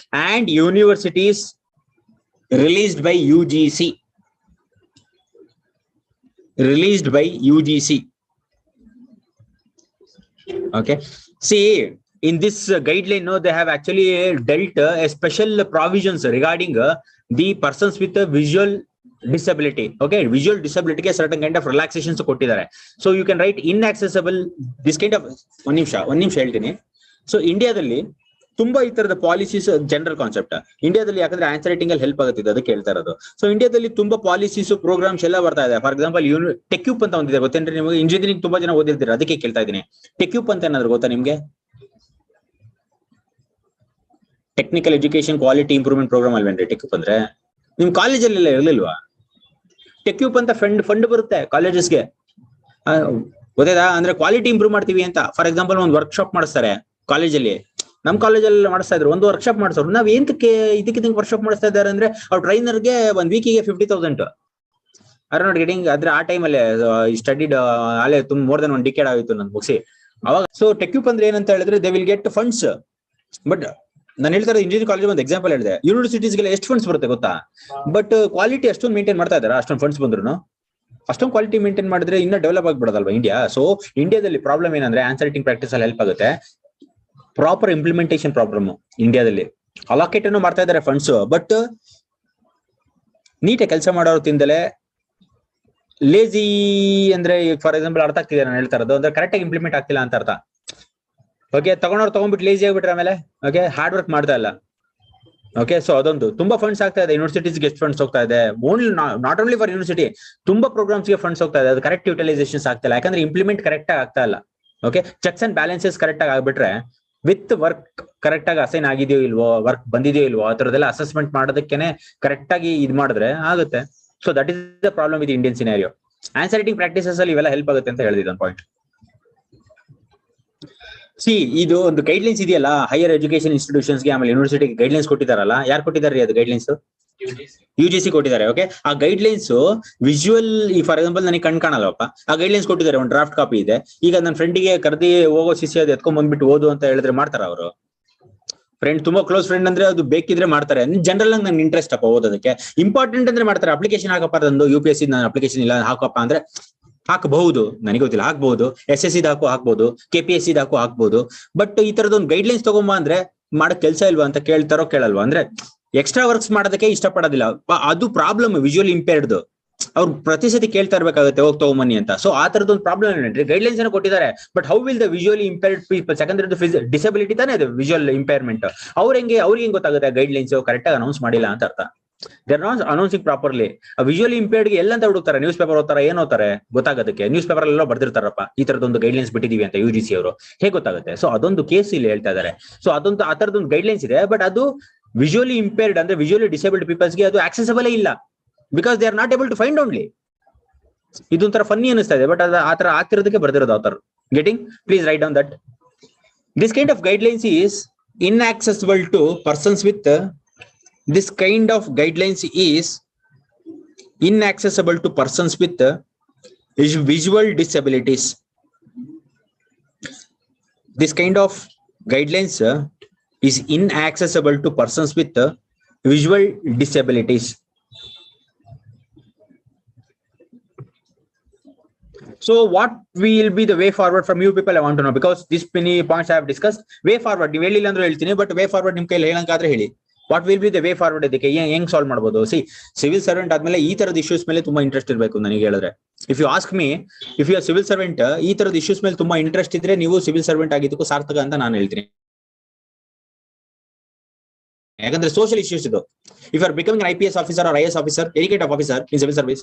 and universities, released by UGC. Okay, see, in this guideline, they have actually dealt a special provisions regarding the persons with a visual disability. Okay, visual disability ke certain kind of relaxations kottidare. So you can write inaccessible, this kind of one nimsha ಹೇಳ್ತೀನಿ. So ಇಂಡಿಯಾದಲ್ಲಿ ತುಂಬಾ ಈ ತರದ policies, general concept ಇಂಡಿಯಾದಲ್ಲಿ ಯಾಕಂದ್ರೆ answer writing ಅಲ್ಲಿ help ಆಗುತ್ತೆ, ಅದಕ್ಕೆ ಹೇಳ್ತಾ ಇರೋದು. ಸೊ ಇಂಡಿಯಾದಲ್ಲಿ ತುಂಬಾ ಪಾಲಿಸೀಸ್, ಪ್ರೋಗ್ರಾಮ್ಸ್ ಎಲ್ಲ ಬರ್ತಾ ಇದೆ. ಫಾರ್ ಎಕ್ಸಾಂಪಲ್ ಟೆಕ್ಯೂಪ್ ಅಂತ ಒಂದಿದೆ, ಗೊತ್ತೇನ್ರಿ ನಿಮಗೆ? ಇಂಜಿನಿಯರಿಂಗ್ ತುಂಬಾ ಜನ ಓದಿರ್ತೀರ, ಅದಕ್ಕೆ ಕೇಳ್ತಾ ಇದ್ದೀನಿ. ಟೆಕ್ಯೂಪ್ ಅಂತ ಏನಾದ್ರು ಗೊತ್ತಾ ನಿಮ್ಗೆ? Technical education quality improvement program ಅಲ್ವೇನ್ರಿ ಟೆಕ್ಯೂಪ್ ಅಂದ್ರೆ? ನಿಮ್ ಕಾಲೇಜಲ್ಲೆಲ್ಲ ಇರ್ಲಿಲ್ವಾ? ಟೆಕ್ಯೂಪ್ ಅಂತ ಫಂಡ್ ಬರುತ್ತೆ ಕಾಲೇಜಸ್ಗೆ. ಗೊತ್ತಾಯ್ತಾ? ಅಂದ್ರೆ ಕ್ವಾಲಿಟಿ ಇಂಪ್ರೂವ್ ಮಾಡ್ತೀವಿ ಅಂತ. ಫಾರ್ ಎಕ್ಸಾಂಪಲ್ ಒಂದು ವರ್ಕ್ಶಾಪ್ ಮಾಡಿಸ್ತಾರೆ ಕಾಲೇಜಲ್ಲಿ, ನಮ್ ಕಾಲೇಜಲ್ಲಿ ಮಾಡಿಸ್ತಾ ಇದ್ರು, ಒಂದು ವರ್ಕ್ಶಾಪ್ ಮಾಡಿಸೋರು. ನಾವ್ ಏನಕ್ಕೆ ಇದಕ್ಕೆ ವರ್ಕ್ಶಾಪ್ ಮಾಡಿಸ್ತಾ ಇದ್ದಾರೆ ಅಂದ್ರೆ ಅವ್ರ ಟ್ರೈನರ್ಗೆ ಒಂದ್ ವೀಕಿಗೆ 50,000 ಆರ್ ನಾಟ್ ಗೆಟಿಂಗ್. ಆದ್ರೆ ಆ ಟೈಮಲ್ಲಿ ಸ್ಟಡಿಡ್ ಅಲ್ಲೇ ಮೋರ್ ದನ್ 1 ಡಿಕೇಡ್ ಆಗಿತ್ತು ನಾನು ಮುಗಿಸಿ ಅವಾಗ. ಸೊ ಟೆಕ್ಯೂಪ್ ಅಂದ್ರೆ ಏನಂತ ಹೇಳಿದ್ರೆ they will get funds. But ನಾನು ಹೇಳ್ತಾ ಇರೋದು ಇಂಜಿನಿಯರಿಂಗ್ ಕಾಲೇಜ್ ಒಂದು ಎಕ್ಸಾಂಪಲ್ ಹೇಳಿದೆ. ಯೂನಿವರ್ಸಿಟೀಸ್ಗೆಲ್ಲ ಎಷ್ಟು ಫಂಡ್ಸ್ ಬರುತ್ತೆ ಗೊತ್ತಾ? ಬಟ್ ಕ್ವಾಲಿಟಿ ಅಷ್ಟೊಂದು ಮೇಂಟೈನ್ ಮಾಡ್ತಾ ಇದಾರೆ. ಅಷ್ಟೊಂದು ಫಂಡ್ಸ್ ಬಂದ್ರು ಅಷ್ಟೊಂದು ಕ್ವಾಲಿಟಿ ಮೇಂಟೈನ್ ಮಾಡಿದ್ರೆ ಇನ್ನ ಡೆವಲಪ್ ಆಗ್ಬಿಡೋದಲ್ವಾ ಇಂಡಿಯಾ. ಸೊ ಇಂಡಿಯಾದಲ್ಲಿ ಪ್ರಾಬ್ಲಮ್ ಏನಂದ್ರೆ ಆನ್ಸರ್ ರೈಟಿಂಗ್ ಪ್ರಾಕ್ಟೀಸ್ ಅಲ್ಲಿ ಹೆಲ್ಪ್ ಆಗುತ್ತೆ. ಪ್ರಾಪರ್ ಇಂಪ್ಲಿಮೆಂಟೇಷನ್ ಪ್ರಾಬ್ಲಮ್ ಇಂಡಿಯಾದಲ್ಲಿ. ಅಲಾಕೇಟ್ ಅನ್ನು ಮಾಡ್ತಾ ಇದಾರೆ ಫಂಡ್ಸ್, ಬಟ್ ನೀಟಾಗಿ ಕೆಲಸ ಮಾಡೋರು ತಿಂದಲೆ ಲೇಜಿ ಅಂದ್ರೆ ಫಾರ್ ಎಕ್ಸಾಂಪಲ್ ಅರ್ಥ ಆಗ್ತಿದೆ ನಾನು ಹೇಳ್ತಾ ಇರೋದು, ಅಂದ್ರೆ ಕರೆಕ್ಟ್ ಆಗಿ ಇಂಪ್ಲಿಮೆಂಟ್ ಆಗ್ತಿಲ್ಲ ಅಂತ ಅರ್ಥ. ಓಕೆ, ತಗೊಂಡ್ಬಿಟ್ಟು ಲೇಜಿ ಆಗ್ಬಿಟ್ರೆ ಆಮೇಲೆ ಓಕೆ ಹಾರ್ಡ್ ವರ್ಕ್ ಮಾಡ್ತಾ ಇಲ್ಲ. ಓಕೆ, ಸೊ ಅದೊಂದು ತುಂಬಾ ಫಂಡ್ಸ್ ಆಗ್ತಾ ಇದೆ. ಯೂನಿವರ್ಸಿಟೀಸ್ಗೆ ಎಷ್ಟು ಫಂಡ್ಸ್ ಹೋಗ್ತಾ ಇದೆ? Only not only for university, ತುಂಬಾ ಪ್ರೋಗ್ರಾಮ್ಸ್ಗೆ ಫಂಡ್ಸ್ ಹೋಗ್ತಾ ಇದೆ. ಅದು ಕರೆಕ್ಟ್ ಯುಟಿಲೈಸೇಷನ್ಸ್ ಆಗ್ತಾ ಇಲ್ಲ, ಯಾಕಂದ್ರೆ ಇಂಪ್ಲಿಮೆಂಟ್ ಕರೆಕ್ಟ್ ಆಗಿ ಆಗ್ತಾ ಇಲ್ಲ. Okay, checks and balances correct ಆಗಿ ಆಗ್ಬಿಟ್ರೆ ವಿತ್ ವರ್ಕ್ ಕರೆಕ್ಟ್ ಆಗಿ ಅಸೈನ್ ಆಗಿದೆಯೋ ಇಲ್ವೋ, ವರ್ಕ್ ಬಂದಿದೆಯೋ ಇಲ್ವೋ, ಆ ತರದೆಲ್ಲ ಅಸೆಸ್ಮೆಂಟ್ ಮಾಡೋದಕ್ಕೇನೆ ಕರೆಕ್ಟ್ ಆಗಿ ಇದು ಮಾಡಿದ್ರೆ ಆಗುತ್ತೆ. So that is the problem with Indian scenario. Answer writing practices ಅಲ್ಲಿ ಇವೆಲ್ಲ ಹೆಲ್ಪ್ ಆಗುತ್ತೆ ಅಂತ ಹೇಳಿದ ಪಾಯಿಂಟ್. ಸಿ, ಇದು ಒಂದು ಗೈಡ್ಲೈನ್ಸ್ ಇದೆಯಲ್ಲ ಹೈಯರ್ ಎಜುಕೇಶನ್ ಇನ್ಸ್ಟಿಟ್ಯೂಷನ್ಸ್ಗೆ ಆಮೇಲೆ ಯೂನಿವರ್ಸಿಟಿಗೆ ಗೈಡ್ಲೈನ್ಸ್ ಕೊಟ್ಟಿದಾರಲ್ಲ, ಯಾರು ಕೊಟ್ಟಿದ್ದಾರೆ ಅದು ಗೈಡ್ಲೈನ್ಸ್? UGC ಕೊಟ್ಟಿದ್ದಾರೆ. ಓಕೆ, ಆ ಗೈಡ್ಲೈನ್ಸ್ ವಿಜುವಲ್, ಈ ಫಾರ್ ಎಕ್ಸಾಂಪಲ್ ನನಗೆ ಕಾಣಲ್ಲಪ್ಪ, ಆ ಗೈಡ್ಲೈನ್ಸ್ ಕೊಟ್ಟಿದ್ದಾರೆ, ಒಂದು ಡ್ರಾಫ್ಟ್ ಕಾಪಿ ಇದೆ. ಈಗ ನನ್ನ ಫ್ರೆಂಡಿಗೆ ಕರೆದಿ ಹೋಗೋ ಶಿಷ್ಯ ಅದು ಎತ್ಕೊಂಡ್ ಬಂದ್ಬಿಟ್ಟು ಓದು ಅಂತ ಹೇಳಿದ್ರೆ ಮಾಡ್ತಾರ ಅವರು? ಫ್ರೆಂಡ್, ತುಂಬಾ ಕ್ಲೋಸ್ ಫ್ರೆಂಡ್ ಅಂದ್ರೆ ಅದು ಬೇಕಿದ್ರೆ ಮಾಡ್ತಾರೆ. ಜನರಲ್ ಆಗಿ ನಂಗೆ ಇಂಟ್ರೆಸ್ಟ್ ಅಪ್ಪ ಓದೋದಕ್ಕೆ, ಇಂಪಾರ್ಟೆಂಟ್ ಅಂದ್ರೆ ಮಾಡ್ತಾರೆ. ಅಪ್ಲಿಕೇಶನ್ ಹಾಕಪ್ಪ, ಅದೊಂದು UPSC ನಾನು ಅಪ್ಲಿಕೇಶನ್ ಇಲ್ಲ ಹಾಕಪ್ಪ ಅಂದ್ರೆ ಹಾಕಬಹುದು, ನನಗೆ ಗೊತ್ತಿಲ್ಲ, ಹಾಕ್ಬಹುದು. SSC ಹಾಕ್ಬಹುದು, KPSC ಹಾಕ್ಬಹುದು. ಬಟ್ ಈ ತರದೊಂದು ಗೈಡ್ಲೈನ್ಸ್ ತಗೊಂಬ ಅಂದ್ರೆ ಮಾಡಕ್ ಕೆಲ್ಸ ಇಲ್ವಾ ಅಂತ ಕೇಳ್ತಾರೋ ಕೇಳಲ್ವಾ? ಅಂದ್ರೆ ಎಕ್ಸ್ಟ್ರಾ ವರ್ಕ್ಸ್ ಮಾಡೋದಕ್ಕೆ ಇಷ್ಟಪಡೋದಿಲ್ಲ. ಅದು ಪ್ರಾಬ್ಲಮ್ ವಿಜುವಲ್ ಇಂಪೇರ್ಡ್. ಅವ್ರು ಪ್ರತಿ ಸತಿ ಕೇಳ್ತಾ ಇರ್ಬೇಕಾಗುತ್ತೆ ಹೋಗ್ ತಗೊಂಬನ್ನಿ ಅಂತ. ಸೊ ಆ ತರದೊಂದು ಪ್ರಾಬ್ಲಮ್ ಏನ್ರಿ, ಗೈಡ್ಲೈನ್ಸ್ ಅನ್ನು ಕೊಟ್ಟಿದ್ದಾರೆ, but how will the visually impaired people, ಯಾಕಂದ್ರೆ ಡಿಸಬಿಲಿಟಿ ತಾನೇ ಅದು ವಿಜುವಲ್ ಇಂಪೇರ್ಮೆಂಟ್. ಅವ್ರಿಗೆ ಹೆಂಗೆ ಗೊತ್ತಾಗುತ್ತೆ ಗೈಡ್ಲೈನ್ಸ್ ಕರೆಕ್ಟ್ ಆಗಿ ಅನೌನ್ಸ್ ಮಾಡಿಲ್ಲ ಅಂತ ಅರ್ಥ. They are not announcing properly. Visually ಇಂಪೇರ್ಡ್ಗೆ ಎಲ್ಲಂತ ಹುಡುಕ್ತಾರೆ, ನ್ಯೂಸ್ ಪೇಪರ್ ಓದ್ತಾರ, ಏನ್ ಓದ್ತಾರೆ ಗೊತ್ತಾಗೋದಕ್ಕೆ? ನ್ಯೂಸ್ ಪೇಪರ್ ಎಲ್ಲ ಬರ್ದಿರ್ತಾರಪ್ಪ ಈ ತರದೊಂದು ಗೈಡ್ಲೈನ್ಸ್ ಬಿಟ್ಟಿದೀವಿ ಅಂತ UGC ಅವರು, ಹೇಗೆ ಗೊತ್ತಾಗುತ್ತೆ? ಸೊ ಅದೊಂದು ಕೇಸ್ ಇಲ್ಲಿ ಹೇಳ್ತಾ ಇದಾರೆ. ಸೊ ಅದೊಂದು ಆ ತರದೊಂದು ಗೈಡ್ಲೈನ್ಸ್ ಇದೆ, ಬಟ್ ಅದು ವಿಜುವಲಿ ಇಂಪೇರ್ಡ್ ಅಂದ್ರೆ ವಿಜುವಲಿ ಡಿಸೇಬಲ್ಡ್ ಪೀಪಲ್ಸ್ಗೆ ಅದು ಆಕ್ಸೆಸಿಬಲ್ ಇಲ್ಲ, because they are not able to find only. ಇದೊಂಥರ ಫನ್ನಿ ಅನಿಸ್ತಾ ಇದೆ, ಬಟ್ ಅದು ಆ ತರ ಆಗ್ತಿರೋದಕ್ಕೆ ಬರ್ದಿರೋದು ಆತರ. Getting? Please write down that this kind of guidelines is inaccessible to persons with this kind of guidelines is inaccessible to persons with visual disabilities. This kind of guidelines is inaccessible to persons with visual disabilities. So what will be the way forward from you people? I want to know, because this many points I have discussed. Way forward ನೀವು ಹೇಳಿಲ್ಲ ಅಂದ್ರೆ ಹೇಳ್ತೀನಿ, but way forward ನಿಮ್ ಕೈಲಿ ಹೇಳಂಕಾದ್ರೆ ಹೇಳಿ. What will be the way forward? ಇದಕ್ಕೆ ಹೆಂಗ್ solve ಮಾಡಬಹುದು? ಸಿ, ಸಿವಿಲ್ ಸರ್ವೆಂಟ್ ಆದ್ಮೇಲೆ ಈ ತರದ ಇಶ್ಯೂಸ್ ಮೇಲೆ ತುಂಬಾ ಇಂಟ್ರೆಸ್ಟ್ ಇರಬೇಕು ನನಗೆ ಹೇಳಿದ್ರೆ. If you ask me, if you are civil servant, ಈ ತರದ ಇಶ್ಯೂಸ್ ಮೇಲೆ ತುಂಬಾ ಇಂಟ್ರೆಸ್ಟ್ ಇದ್ರೆ ನೀವು ಸಿವಿಲ್ ಸರ್ವೆಂಟ್ ಆಗಿದ್ದಕ್ಕೂ ಸಾರ್ಥಕ ಅಂತ ನಾನು ಹೇಳ್ತೀನಿ. ಯಾಕಂದ್ರೆ ಸೋಷಿಯಲ್ ಇಶ್ಯೂಸ್ ಇದು. If are becoming IPS officer or IAS officer, educated officer in civil service,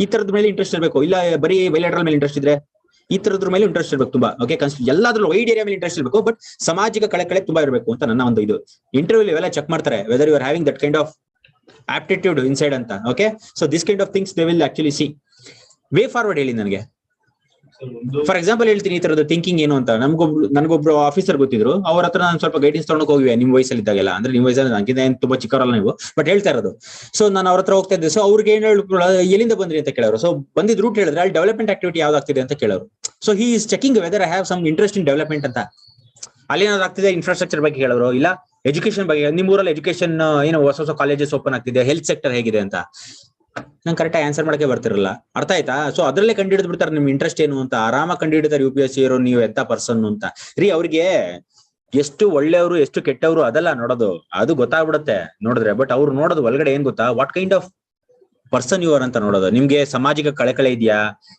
ಈ ತರದ ಮೇಲೆ ಇಂಟ್ರೆಸ್ಟ್ ಇರಬೇಕು. ಇಲ್ಲ ಬರೀ ಬೈಲಾಟರಲ್ ಮೇಲೆ ಇಂಟ್ರೆಸ್ಟ್ ಇದ್ರೆ ಈ ತರದ್ರ ಮೇಲೆ ಇಂಟ್ರೆಸ್ಟ್ ಇರಬೇಕು ತುಂಬಾ. ಓಕೆ, ಎಲ್ಲಾದ್ರೂ ವೈಡ್ ಏರಿಯಾ ಮೇಲೆ ಇಂಟ್ರೆಸ್ಟ್ ಇರಬೇಕು, ಬಟ್ ಸಾಮಾಜಿಕ ಕಳೆ ತುಂಬಾ ಇರಬೇಕು ಅಂತ ನನ್ನ ಒಂದು ಇದು. ಇಂಟರ್ವ್ಯೂ ಇವೆಲ್ಲ ಚೆಕ್ ಮಾಡ್ತಾರೆ whether you are having that kind of aptitude inside ಅಂತ. Okay, so this kind of things they will actually see. Way forward ಹೇಳಿ ನನಗೆ. ಫಾರ್ ಎಕ್ಸಾಂಪಲ್ ಹೇಳ್ತೀನಿ ಈ ತರದ ಥಿಂಕಿಂಗ್ ಏನು ಅಂತ. ನನಗೊಬ್ರು ಆಫೀಸರ್ ಗೊತ್ತಿದ್ರು, ಅವ್ರ ಹತ್ರ ನಾನು ಸ್ವಲ್ಪ ಗೈಡೆನ್ಸ್ ತಗೊಂಡು ಹೋಗಿವೆ ನಿಮ್ಮ ವಯಸ್ಸಲ್ಲಿ ಇದ್ದಾಗೆಲ್ಲ. ಅಂದ್ರೆ ನಿಮ್ಮ ವಯಸ್ಸಲ್ಲಿ ನನಗಿಂತ ಏನ್ ತುಂಬಾ ಚಿಕ್ಕವರಲ್ಲ ನೀವು, ಬಟ್ ಹೇಳ್ತಾ ಇರೋದು. ಸೊ ನಾನು ಅವ್ರ ಹತ್ರ ಹೋಗ್ತಾ ಇದ್ದೆ. ಸೊ ಅವ್ರಿಗೆ ಏನ್ ಎಲ್ಲಿಂದ ಬಂದ್ರಿ ಅಂತ ಕೇಳೋರು. ಸೊ ಬಂದಿದ್ ರೂಟ್ ಹೇಳಿದ್ರೆ ಅಲ್ಲಿ ಡೆವಲಪ್ಮೆಂಟ್ ಆಕ್ಟಿವಿಟಿ ಯಾವ್ದಾಗ್ತಿದೆ ಅಂತ ಕೇಳೋರು. So he is checking whether I have some interest in development ಅಂತ. ಅಲ್ಲಿ ಏನಾದ್ರು ಆಗ್ತಿದೆ ಇನ್ಫ್ರಾಸ್ಟ್ರಕ್ಚರ್ ಬಗ್ಗೆ ಹೇಳೋರು, ಇಲ್ಲ ಎಜುಕೇಶನ್ ಬಗ್ಗೆ, ನಿಮ್ಮ ಊರಲ್ಲಿ ಎಜುಕೇಶನ್ ಏನೋ ಹೊಸ ಕಾಲೇಜಸ್ ಓಪನ್ ಆಗ್ತಿದೆ, ಹೆಲ್ತ್ ಸೆಕ್ಟರ್ ಹೇಗಿದೆ ಅಂತ. ನಂಗೆ ಕರೆಕ್ಟ್ ಆನ್ಸರ್ ಮಾಡಕ್ಕೆ ಬರ್ತಿರಲ್ಲ, ಅರ್ಥ ಆಯ್ತಾ? ಸೊ ಅದ್ರಲ್ಲೇ ಕಂಡುಹಿಡಿದು ಬಿಡ್ತಾರೆ ನಿಮ್ ಇಂಟ್ರೆಸ್ಟ್ ಏನು ಅಂತ. ಆರಾಮಾಗಿ ಕಂಡುಹಿಡಿತಾರೆ UPSC ಇರೋ ನೀವು ಎಂತ ಪರ್ಸನ್ ಅಂತ. ಅವ್ರಿಗೆ ಎಷ್ಟು ಒಳ್ಳೆಯವರು ಎಷ್ಟು ಕೆಟ್ಟವರು ಅದೆಲ್ಲ ನೋಡೋದು, ಅದು ಗೊತ್ತಾಗ್ಬಿಡುತ್ತೆ ನೋಡಿದ್ರೆ. ಬಟ್ ಅವ್ರು ನೋಡೋದು ಒಳಗಡೆ ಏನ್ ಗೊತ್ತಾ, what kind of person you are ಅಂತ ನೋಡೋದು. ನಿಮ್ಗೆ ಸಾಮಾಜಿಕ ಕಳಕಳೆ ಇದೆಯಾ,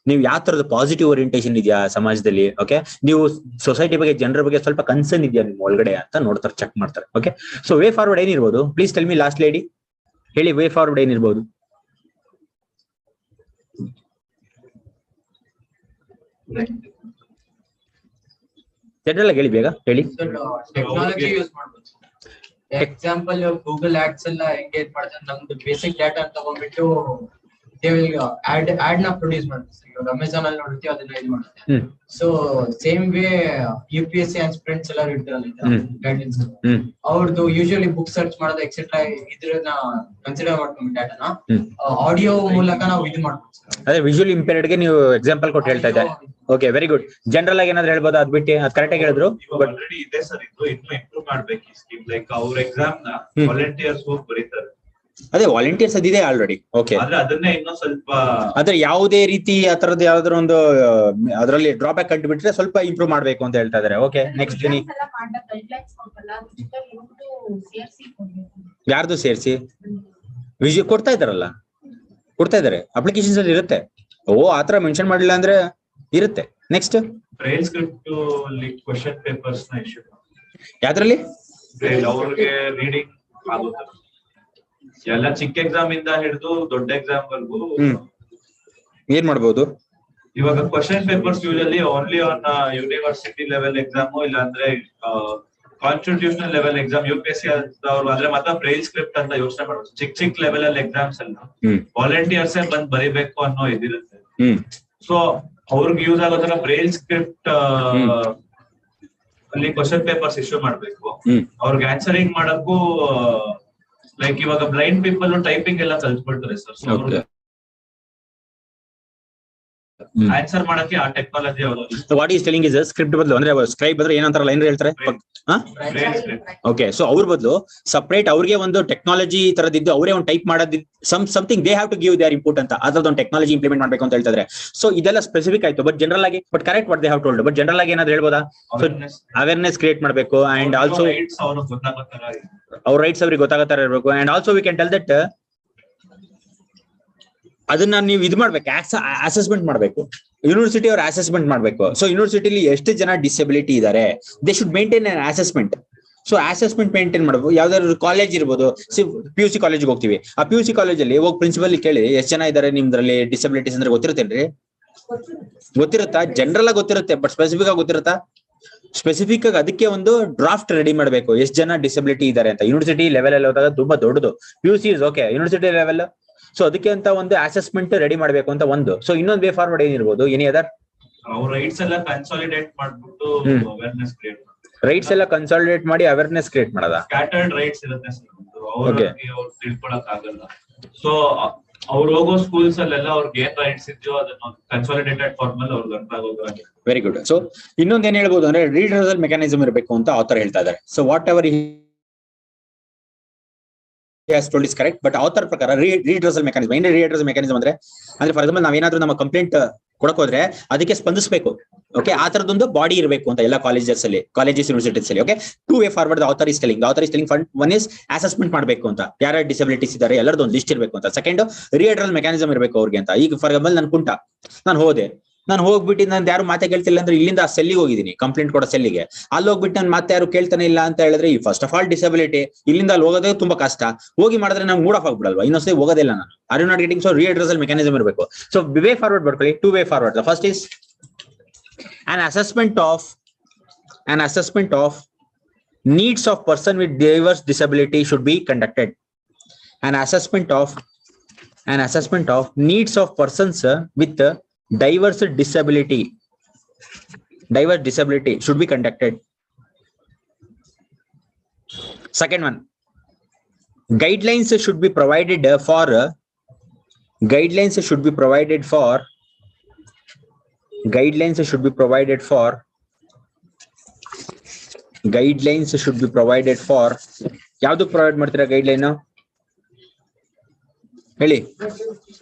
ನೀವು ಯಾವ ತರದ ಪಾಸಿಟಿವ್ ಓರಿಯಂಟೇಷನ್ ಇದೆಯಾ ಸಮಾಜದಲ್ಲಿ, ಓಕೆ, ನೀವು ಸೊಸೈಟಿ ಬಗ್ಗೆ ಜನರ ಬಗ್ಗೆ ಸ್ವಲ್ಪ ಕನ್ಸರ್ನ್ ಇದೆಯಾ ನಿಮ್ ಒಳಗಡೆ ಅಂತ ನೋಡ್ತಾರೆ, ಚೆಕ್ ಮಾಡ್ತಾರೆ. ಓಕೆ, ಸೊ ವೇ ಫಾರ್ವರ್ಡ್ ಏನಿರ್ಬೋದು? Please tell me last lady, ಹೇಳಿ ವೇ ಫಾರ್ವರ್ಡ್ ಏನಿರ್ಬೋದು? ಜನರಲ್ ಹೇಳಿ, ಬೇಗ ಹೇಳಿ. ಟೆಕ್ನಾಲಜಿ ಯೂಸ್ ಮಾಡ್ಬೋದು. ಎಕ್ಸಾಂಪಲ್ ಗೂಗಲ್ ಆಡ್ಸ್ ಎಲ್ಲ ಹೆಂಗೆ ಮಾಡ್ತಾರೆ, ನಮ್ದು ಬೇಸಿಕ್ ಡಾಟಾ ತಗೊಂಡ್ಬಿಟ್ಟು they will ad na produce ಮಾಡುತ್ತೆ ಸರ್. ಇವಾಗ ಅಮೆಝಾನ್ ಅಲ್ಲಿ ನೋಡ್ತೀವಿ ಅದನ್ನ ಇದು ಮಾಡುತ್ತೆ. So same way UPSC aspirants ಎಲ್ಲ ಇರ್ತಾರಲ್ಲ ಗೈಡೆನ್ಸ್ ಅವ್ರದ್ದು ಯೂಶುವಲಿ ಬುಕ್ ಸರ್ಚ್ ಮಾಡೋದು ಎಕ್ಸೆಟ್ರಾ ಇದ್ರನ್ನ ಕನ್ಸಿಡರ್ ಮಾಡ್ಕೊಂಡು ಡಾಟಾನ ಆಡಿಯೋ ಮೂಲಕ ನಾವು ಇದು ಮಾಡ್ಬೋದು ಸರ್. ಅದೇ ವಿಜುವಲ್ ಇಂಪೇರ್ಡ್ ಗೆ ನೀವು ಎಕ್ಸಾಂಪಲ್ ಕೊಟ್ಟು ಹೇಳ್ತಾ ಇದ್ದಾರೆ. Okay, very good. ಜನರಲ್ ಆಗಿ ಏನಾದ್ರು ಹೇಳ್ಬೋದು ಅದ್ ಬಿಟ್ಟು? ಅದ್ ಕರೆಕ್ಟ್ ಆಗಿ ಹೇಳಿದ್ರು. ಆಲ್ರೆಡಿ ಇದೆ ಸರ್, ಇದು ಇನ್ನೂ ಇಂಪ್ರೂವ್ ಮಾಡ್ಬೇಕು ಈ ಸ್ಕೀಮ್. ಲೈಕ್ ಅವ್ರ ಎಕ್ಸಾಮ್ ನ ವಾಲಂಟಿಯರ್ಸ್ ಹೋಗಿ ಬರೀತಾರೆ. ಅದೇ ವಾಲಂಟಿಯರ್ಸ್ ಅದಿದೆ ಆಲ್ರೆಡಿ. ಓಕೆ, ಆದ್ರೆ ಅದನ್ನೇ ಇನ್ನೂ ಸ್ವಲ್ಪ ಅದ್ರ ಯಾವುದೇ ರೀತಿ ಆತರದ್ದು ಯಾವ್ದಾದ್ರು ಒಂದು ಅದರಲ್ಲಿ ಡ್ರಾಬ್ಯಾಕ್ ಕಂಡುಬಿಟ್ರೆ ಸ್ವಲ್ಪ ಇಂಪ್ರೂವ್ ಮಾಡ್ಬೇಕು ಅಂತ ಹೇಳ್ತಾ ಇದಾರೆ. ಓಕೆ, ನೆಕ್ಸ್ಟ್ ಬನ್ನಿ. ಯಾರ್ದು ಸೇರಿಸಿ ಕೊಡ್ತಾ ಇದಾರಲ್ಲ, ಕೊಡ್ತಾ ಇದಾರೆ ಅಪ್ಲಿಕೇಶನ್ಸ್ ಅಲ್ಲಿ ಇರುತ್ತೆ. ಓ, ಆತರ ಮೆನ್ಷನ್ ಮಾಡಿಲ್ಲ ಅಂದ್ರೆ ಇರುತ್ತೆ. Next Braille script question papers ನ ಇಶ್ಯೂ ಯಾವ್ದ್ರಲ್ಲಿ ಅವ್ರಿಗೆ ರೀಡಿಂಗ್ ಆಗುತ್ತೆ. ಎಲ್ಲ ಚಿಕ್ಕ ಎಕ್ಸಾಮ್ ಇಂದ ಹಿಡಿದು ದೊಡ್ಡ ಎಕ್ಸಾಮ್ ವರ್ಗು ಏನ್ ಮಾಡ್ಬೋದು. ಇವಾಗ question papers usually only on university level exam, ಇಲ್ಲ ಅಂದ್ರೆ ಕಾನ್ಸ್ಟಿಟ್ಯೂಷನಲ್ ಲೆವೆಲ್ ಎಕ್ಸಾಮ್ UPSC ಅವರು ಆದ್ರೆ ಮಾತ್ರ ಬ್ರೈಲ್ ಸ್ಕ್ರಿಪ್ಟ್ ಅಂತ ಯೋಚನೆ ಮಾಡೋದು. ಚಿಕ್ಕ ಲೆವೆಲ್ ಅಲ್ಲಿ ಎಕ್ಸಾಮ್ಸ್ ಎಲ್ಲ ವಾಲಂಟಿಯರ್ಸ್ ಬಂದ್ ಬರೀಬೇಕು ಅನ್ನೋ ಇದಿರುತ್ತೆ. ಸೊ ಅವ್ರಿಗೆ ಯೂಸ್ ಆಗೋ ತರ ಬ್ರೈಲ್ ಸ್ಕ್ರಿಪ್ಟ್ ಅಲ್ಲಿ ಕ್ವಶನ್ ಪೇಪರ್ಸ್ ಇಶ್ಯೂ ಮಾಡ್ಬೇಕು. ಅವ್ರಿಗೆ ಆನ್ಸರಿಂಗ್ ಮಾಡಕ್ಕೂ ಲೈಕ್ ಇವಾಗ ಬ್ಲೈಂಡ್ ಪೀಪಲ್ ಟೈಪಿಂಗ್ ಎಲ್ಲ ಕಲ್ಸ್ಬಿಡ್ತಾರೆ ಸರ್. ಆನ್ಸರ್ ಮಾಡಕ್ಕೆ ಆ ಟೆಕ್ನಾಲಜಿ ಅವರು what is telling is script ಬದಲು ಅಂದ್ರೆ ಸ್ಕ್ರೈಬ್ ಬದಲು ಏನಂತಾರ ಲೈನ್ ಹೇಳ್ತಾರೆ. ಓಕೆ, ಸೊ ಅವ್ರ ಬದಲು ಸಪರೇಟ್ ಅವ್ರಿಗೆ ಒಂದು ಟೆಕ್ನಾಲಜಿ ತರದಿದ್ದು ಅವರೇ ಒಂದು ಟೈಪ್ ಮಾಡೋದು something they have to give their input ಅಂತ ಅದ್ರದ್ದು ಒಂದು ಟೆಕ್ನಾಲಜಿ ಇಂಪ್ಲಿಮೆಂಟ್ ಮಾಡ್ಬೇಕು ಅಂತ ಹೇಳ್ತಾರೆ. ಸೊ ಇದೆಲ್ಲ ಸ್ಪೆಸಿಫಿಕ್ ಆಯ್ತು. ಬಟ್ ಜನರಲ್ ಆಗಿ but correct what they have told. But general ಆಗಿ ಏನಾದ್ರು ಹೇಳ್ಬೋದಾ? ಅವೇರ್ನೆಸ್ ಕ್ರಿಯೇಟ್ ಮಾಡಬೇಕು ಅಂಡ್ ಆಲ್ಸೋ ಅವ್ರ ರೈಟ್ಸ್ ಅವ್ರಿಗೆ ಗೊತ್ತಾಗತ್ತಾರ ಇರಬೇಕು. And also we can tell that ಅದನ್ನ ನೀವು ಇದು ಮಾಡ್ಬೇಕು, ಅಸೆಸ್ಮೆಂಟ್ ಮಾಡ್ಬೇಕು. ಯೂನಿವರ್ಸಿಟಿ ಅವ್ರ ಅಸೆಸ್ಮೆಂಟ್ ಮಾಡ್ಬೇಕು. ಸೊ ಯೂನಿವರ್ಸಿಟಿಲಿ ಎಷ್ಟು ಜನ ಡಿಸೆಬಿಲಿಟಿ ಇದಾರೆ, they should maintain an assessment. So assessment maintain ಮಾಡಬೇಕು. ಯಾವ್ದಾದ್ರು ಕಾಲೇಜ್ ಇರ್ಬೋದು, PUC ಕಾಲೇಜ್ಗೆ ಹೋಗ್ತೀವಿ. ಆ PUC ಕಾಲೇಜಲ್ಲಿ ಹೋಗಿ ಪ್ರಿನ್ಸಿಪಲ್ ಕೇಳಿ ಎಷ್ಟು ಜನ ಇದಾರೆ ನಿಮ್ದ್ರಲ್ಲಿ ಡಿಸೆಬಿಲಿಟೀಸ್ ಅಂದ್ರೆ ಗೊತ್ತಿರುತ್ತೇನ್ರಿ? ಗೊತ್ತಿರುತ್ತಾ? ಜನರಲ್ ಆಗಿ ಗೊತ್ತಿರುತ್ತೆ, ಬಟ್ ಸ್ಪೆಸಿಫಿಕ್ ಆಗಿ ಗೊತ್ತಿರುತ್ತಾ? ಸ್ಪೆಸಿಫಿಕ್ ಆಗಿ ಅದಕ್ಕೆ ಒಂದು ಡ್ರಾಫ್ಟ್ ರೆಡಿ ಮಾಡಬೇಕು, ಎಷ್ಟು ಜನ ಡಿಸೆಬಿಲಿಟಿ ಇದಾರೆ ಅಂತ. ಯೂನಿವರ್ಸಿಟಿ ಲೆವೆಲ್ ಅಲ್ಲಿ ಹೋದಾಗ ತುಂಬಾ ದೊಡ್ಡದು. PUC is okay, university level. So ಅದಕ್ಕೆ ಅಂತ ಒಂದು ಅಸೆಸ್ಮೆಂಟ್ ರೆಡಿ ಮಾಡ್ಬೇಕು ಅಂತ ಒಂದು. ಸೊ ಇನ್ನೊಂದು ವೇ ಫಾರ್ವರ್ಡ್ ಏನಿರ್ಬೋದು? ಎನಿ ಅದರ್ ರೈಟ್ಸ್ ಎಲ್ಲ ಕನ್ಸಾಲಿಡೇಟ್ ಮಾಡ್ಬಿಟ್ಟು ಅವೇರ್ನೆಸ್ ಕ್ರಿಯೇಟ್ ರೈಟ್ಸ್ ಎಲ್ಲ ಕನ್ಸಾಲಿಡೇಟ್ ಮಾಡಿ ಅವೇರ್ನೆಸ್ ಕ್ರಿಯೇಟ್ ಮಾಡೋದ? ಸ್ಕ್ಯಾಟರ್ಡ್ ರೈಟ್ಸ್ ಇರುತ್ತೆ ಅವ್ರು ತಿಳ್ಕೊಳಕ್ ಆಗಲ್ಲ. ಸೊ ಅವ್ರು ಹೋಗೋ ಸ್ಕೂಲ್ಸ್ ಅಲ್ಲೆಲ್ಲ ಅವ್ರಿಗೆ ಏನ್ ರೈಟ್ಸ್ ಇದೆಯೋ ಅದನ್ನ ಕನ್ಸಾಲಿಡೇಟೆಡ್ ಫಾರ್ಮ್ ಅಲ್ಲಿ ಅವ್ರಿಗೆ ಅರ್ಥ ಆಗೋದು. Very good. ಸೊ ಇನ್ನೊಂದ್ ಏನ್ ಹೇಳ್ಬೋದು ಅಂದ್ರೆ ರೀಡ್ರಸಲ್ ಮೆಕ್ಯಾನಿಸಮ್ ಇರಬೇಕು ಅಂತ ಆಥರ್ ಹೇಳ್ತಾ ಇದ್ದಾರೆ. So what ever told is correct, but author ಪ್ರಕಾರ ರೀಡ್ರಸಲ್ ಮೆಕ್ಯಾನಿಸಮ್ ಏನ್? ರೀಡ್ರಸಲ್ ಮೆಕ್ಯಾನಿಸಮ್ ಅಂದ್ರೆ ಫಾರ್ ಎಕ್ಸಾಂಪಲ್ ನಾವೇನಾದ್ರೂ ನಮ್ಮ ಕಂಪ್ಲೇಂಟ್ ಕೊಡಕ್ ಹೋದ್ರೆ ಅದಕ್ಕೆ ಸ್ಪಂದಿಸಬೇಕು. ಓಕೆ, ಆ ತರದೊಂದು ಬಾಡಿ ಇರಬೇಕು ಅಂತ ಎಲ್ಲ ಕಾಲೇಜಸ್ ಯೂನಿವರ್ಸಿಟೀಸ್ ಅಲ್ಲಿ. Okay, two way forward author is telling one is assessment ಮಾಡಬೇಕು ಅಂತ, ಯಾರ್ಯಾರು ಡಿಸಬಿಲಿಟೀಸ್ ಇದ್ದಾರೆ ಎಲ್ಲರದ್ದು ಒಂದು ಲಿಸ್ಟ್ ಇರಬೇಕು ಅಂತ. ಸೆಕೆಂಡ್, ರೀಡ್ರಸಲ್ ಮೆಕ್ಯಾನಿಸಮ್ ಇರಬೇಕು ಅವ್ರಿಗೆ ಅಂತ. ಈಗ ಫಾರ್ ಎಕ್ಸಾಂಪಲ್ ನಾನು ಹೋಗ್ಬಿಟ್ಟು ನಾನು ಯಾರು ಮಾತೆ ಕೇಳ್ತಿಲ್ಲ ಅಂದ್ರೆ ಇಲ್ಲಿಂದ ಆ ಸೆಲ್ಲಿಗೆ ಹೋಗಿದ್ದೀನಿ, ಕಂಪ್ಲೇಂಟ್ ಕೊಡೋ ಸೆಲ್ಲಿಗೆ. ಅಲ್ಲಿ ಹೋಗ್ಬಿಟ್ಟು ನಾನು ಮತ್ತೆ ಯಾರು ಕೇಳ್ತಾನೆ ಇಲ್ಲ ಅಂತ ಹೇಳಿದ್ರೆ ಫಸ್ಟ್ ಆಫ್ ಆಲ್ ಡಿಸಬಿಲಿಟಿ, ಇಲ್ಲಿಂದ ಅಲ್ಲಿ ಹೋಗೋದೇ ತುಂಬಾ ಕಷ್ಟ. ಹೋಗಿ ಮಾಡಿದ್ರೆ ನಂಗೆ ಮೂಡ್ ಆಫ್ ಆಗ್ಬಿಡಲ್ವಾ, ಇನ್ನೊಂದ್ಸತಿ ಹೋಗೋದಿಲ್ಲ ನಾನು. Are you not getting? So redressal mechanism ಇರಬೇಕು. ಸೊ ವೇ ಫಾರ್ವರ್ಡ್ ಬರ್ಕೊಳ್ಳಿ, two way forward. The first is an assessment of needs of person with diverse disability should be conducted. An assessment of needs of persons with diverse disability should be conducted. Second one, guidelines should be provided for ಯಾವ್ದು provide ಮಾಡ್ತೀರಾ guideline ಹೇಳಿ?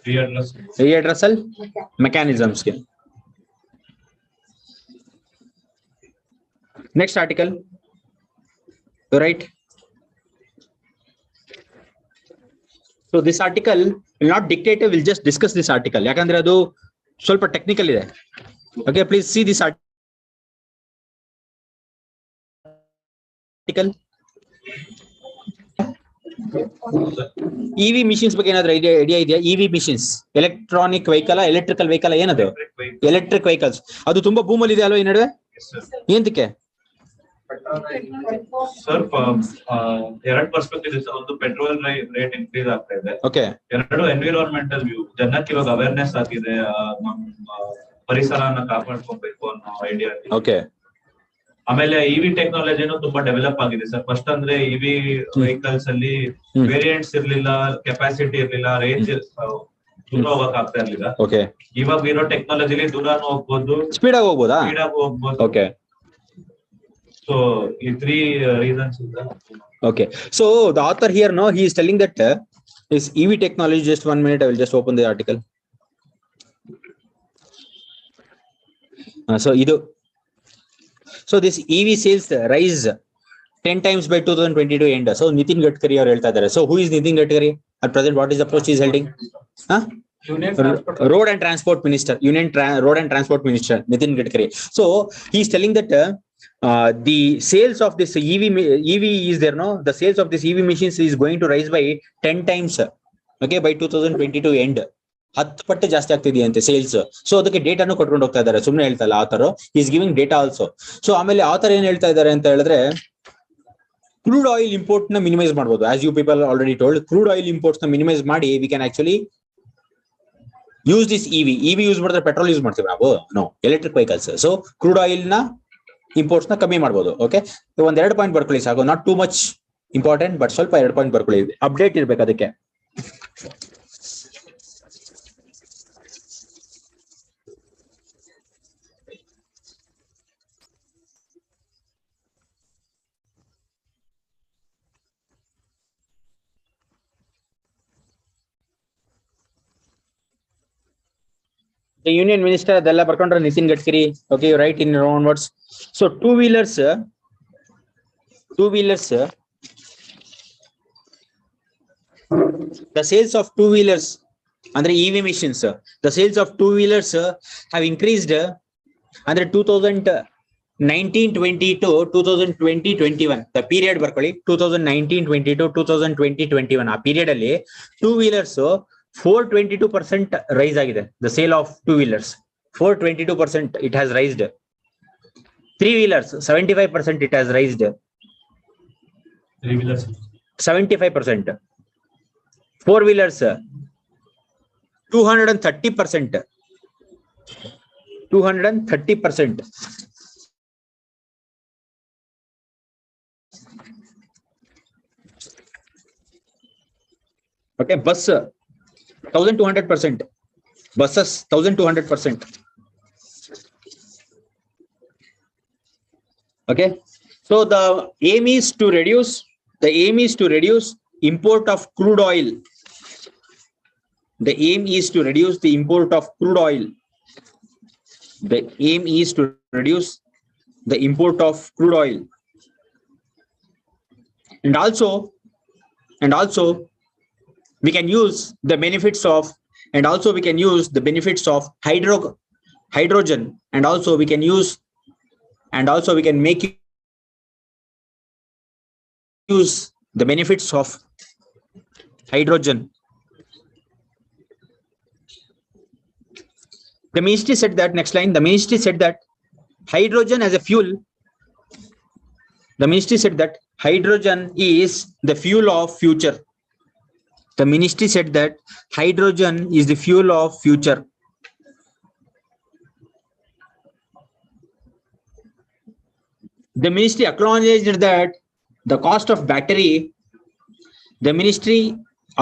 Redressal ಮೆಕ್ಯಾನಿಸಮ್ಸ್ಗೆ. Next article, right? So this article will not dictate, will just discuss this article, ಯಾಕಂದ್ರೆ ಅದು ಸ್ವಲ್ಪ technical ಇದೆ. Okay, please see this article. EV machines ಬಗ್ಗೆ ಏನಾದ್ರು ಐಡಿಯಾ ಇದೆಯಾ? EV machines, electronic vehicle, electrical vehicle, ಏನದು? Electric vehicles. ಅದು ತುಂಬಾ ಬೂಮಲ್ಲಿ ಇದೆ ಅಲ್ವಾ ಈ ನಡುವೆ? ಏನಕ್ಕೆ? ಸರ್ ಎರಡ್ ಪರ್ಸ್ಪೆಕ್ಟಿವ್ ಇದೆ. ಒಂದು ಪೆಟ್ರೋಲ್ ರೇಟ್ ಇನ್ಕ್ರೀಸ್ ಆಗ್ತಾ ಇದೆ. ಓಕೆ. ಎರಡು ಎನ್ವಿರಾನ್ಮೆಂಟಲ್ ವ್ಯೂ, ಜನಕ್ಕೆ ಇವಾಗ ಅವೇರ್ನೆಸ್ ಆಗಿದೆ, ನಮ್ಮ ಪರಿಸರನ ಕಾಪಾಡ್ಕೊಬೇಕು ಅನ್ನೋ ಐಡಿಯಾ. ಓಕೆ. ಆಮೇಲೆ ಇವಿ ಟೆಕ್ನಾಲಜಿನೂ ತುಂಬಾ ಡೆವಲಪ್ ಆಗಿದೆ ಸರ್. ಫಸ್ಟ್ ಅಂದ್ರೆ ಇವಿ ವೆಹಿಕಲ್ಸ್ ಅಲ್ಲಿ ವೇರಿಯಂಟ್ಸ್ ಇರ್ಲಿಲ್ಲ, ಕೆಪಾಸಿಟಿ ಇರ್ಲಿಲ್ಲ, ರೇಂಜ್ ದೂರ ಹೋಗಕ್ ಆಗ್ತಾ ಇರ್ಲಿಲ್ಲ. ಓಕೆ. ಇವಾಗ ಇರೋ ಟೆಕ್ನಾಲಜಿಲಿ ದೂರನೂ ಹೋಗ್ಬೋದು, ಸ್ಪೀಡ್ ಆಗಿ ಹೋಗ್ಬೋದಾ? ಸ್ಪೀಡ್ ಆಗಿ ಹೋಗ್ಬೋದು. ಓಕೆ. So, ಈ 3 reasons is that. Okay. So the author here, no, he is telling that is EV technology. Just 1 minute, I will just open the article. So this EV sales rise 10 times by 2022 end. So Nitin Gadkari ಅವರು ಹೇಳ್ತಾ ಇದ್ದಾರೆ. So who is Nitin Gadkari at present? What is the approach he is holding? Road and Transport Minister, Road and Transport Minister Nitin Gadkari. So he is telling that the sales of this EV is there, no? The sales of this EV machines is going to rise by 10 times. Okay, by 2022 end. 10 ಪಟ್ಟು ಜಾಸ್ತಿ ಆಗ್ತಿದೆ ಅಂತೆ sales. So ಅದಕ್ಕೆ ಡೇಟಾನು ಕೊಟ್ಕೊಂಡು ಹೋಗ್ತಾ ಇದ್ದಾರೆ, ಸುಮ್ಮನೆ ಹೇಳ್ತಾ ಇಲ್ಲ author. Is giving data also. So ಆಮೇಲೆ ಆಥರ್ ಏನ್ ಹೇಳ್ತಾ ಇದ್ದಾರೆ ಅಂತ ಹೇಳಿದ್ರೆ, ಕ್ರೂಡ್ ಆಯಿಲ್ ಇಂಪೋರ್ಟ್ ನ ಮಿನಿಮೈಸ್ ಮಾಡಬಹುದು. As you people already told, crude oil imports ನ ಮಿನಿಮೈಸ್ ಮಾಡಿ we can actually use this EV use ಮಾಡಿದ್ರೆ ಪೆಟ್ರೋಲ್ ಯೂಸ್ ಮಾಡ್ತೀವಿ ನಾವು, no, electric vehicles. So crude oil ನ ಇಂಪೋರ್ಟ್ಸ್ ನ ಕಮ್ಮಿ ಮಾಡಬಹುದು. ಓಕೆ, ಒಂದ್ 2 ಪಾಯಿಂಟ್ ಬರ್ಕೊಳ್ಳಿ ಸಾಕು, not too much important, but ಸ್ವಲ್ಪ 2 ಪಾಯಿಂಟ್ ಬರ್ಕೊಳ್ಳಿ, ಅಪ್ಡೇಟ್ ಇರ್ಬೇಕು ಅದಕ್ಕೆ. The Union Minister ಅದೆಲ್ಲ ಬರ್ಕೊಂಡ್ರೆ Nitin Gadkari. Okay, you write in your own words. So two wheelers the sales of two wheelers ಅಂದ್ರೆ EV machines, the sales of two wheelers have increased ಅಂದ್ರೆ 2019-20 to 2020-21 the period ಬರ್ಕೊಳ್ಳಿ. 2019-20 to 2020-21 ಆ period ಅಲ್ಲಿ two wheelers 422% rice ಆಗಿದೆ. The sale of two wheelers 422% it has raised. Three wheelers 75% it has raised. 3 wheelers 75%. Four wheelers 230%. 230%. Okay, bus 1200%. Buses 1200%. Okay, so the aim is to reduce import of crude oil. The aim is to reduce the import of crude oil. The aim is to reduce the import of crude oil. And also we can use the benefits of hydrogen, and also we can make use the benefits of hydrogen. The ministry said that, next line, the ministry said that hydrogen as a fuel, the ministry said that hydrogen is the fuel of future. The ministry said that hydrogen is the fuel of future. The ministry acknowledged that the cost of battery, the ministry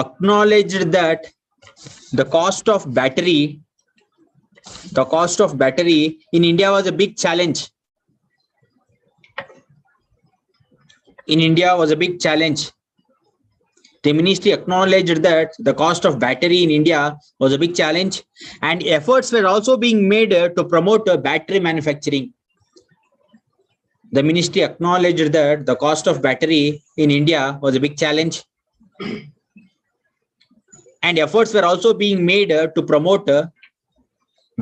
acknowledged that the cost of battery in India was a big challenge. The ministry acknowledged that the cost of battery in India was a big challenge, and efforts were also being made to promote battery manufacturing. The ministry acknowledged that the cost of battery in India was a big challenge, and efforts were also being made to promote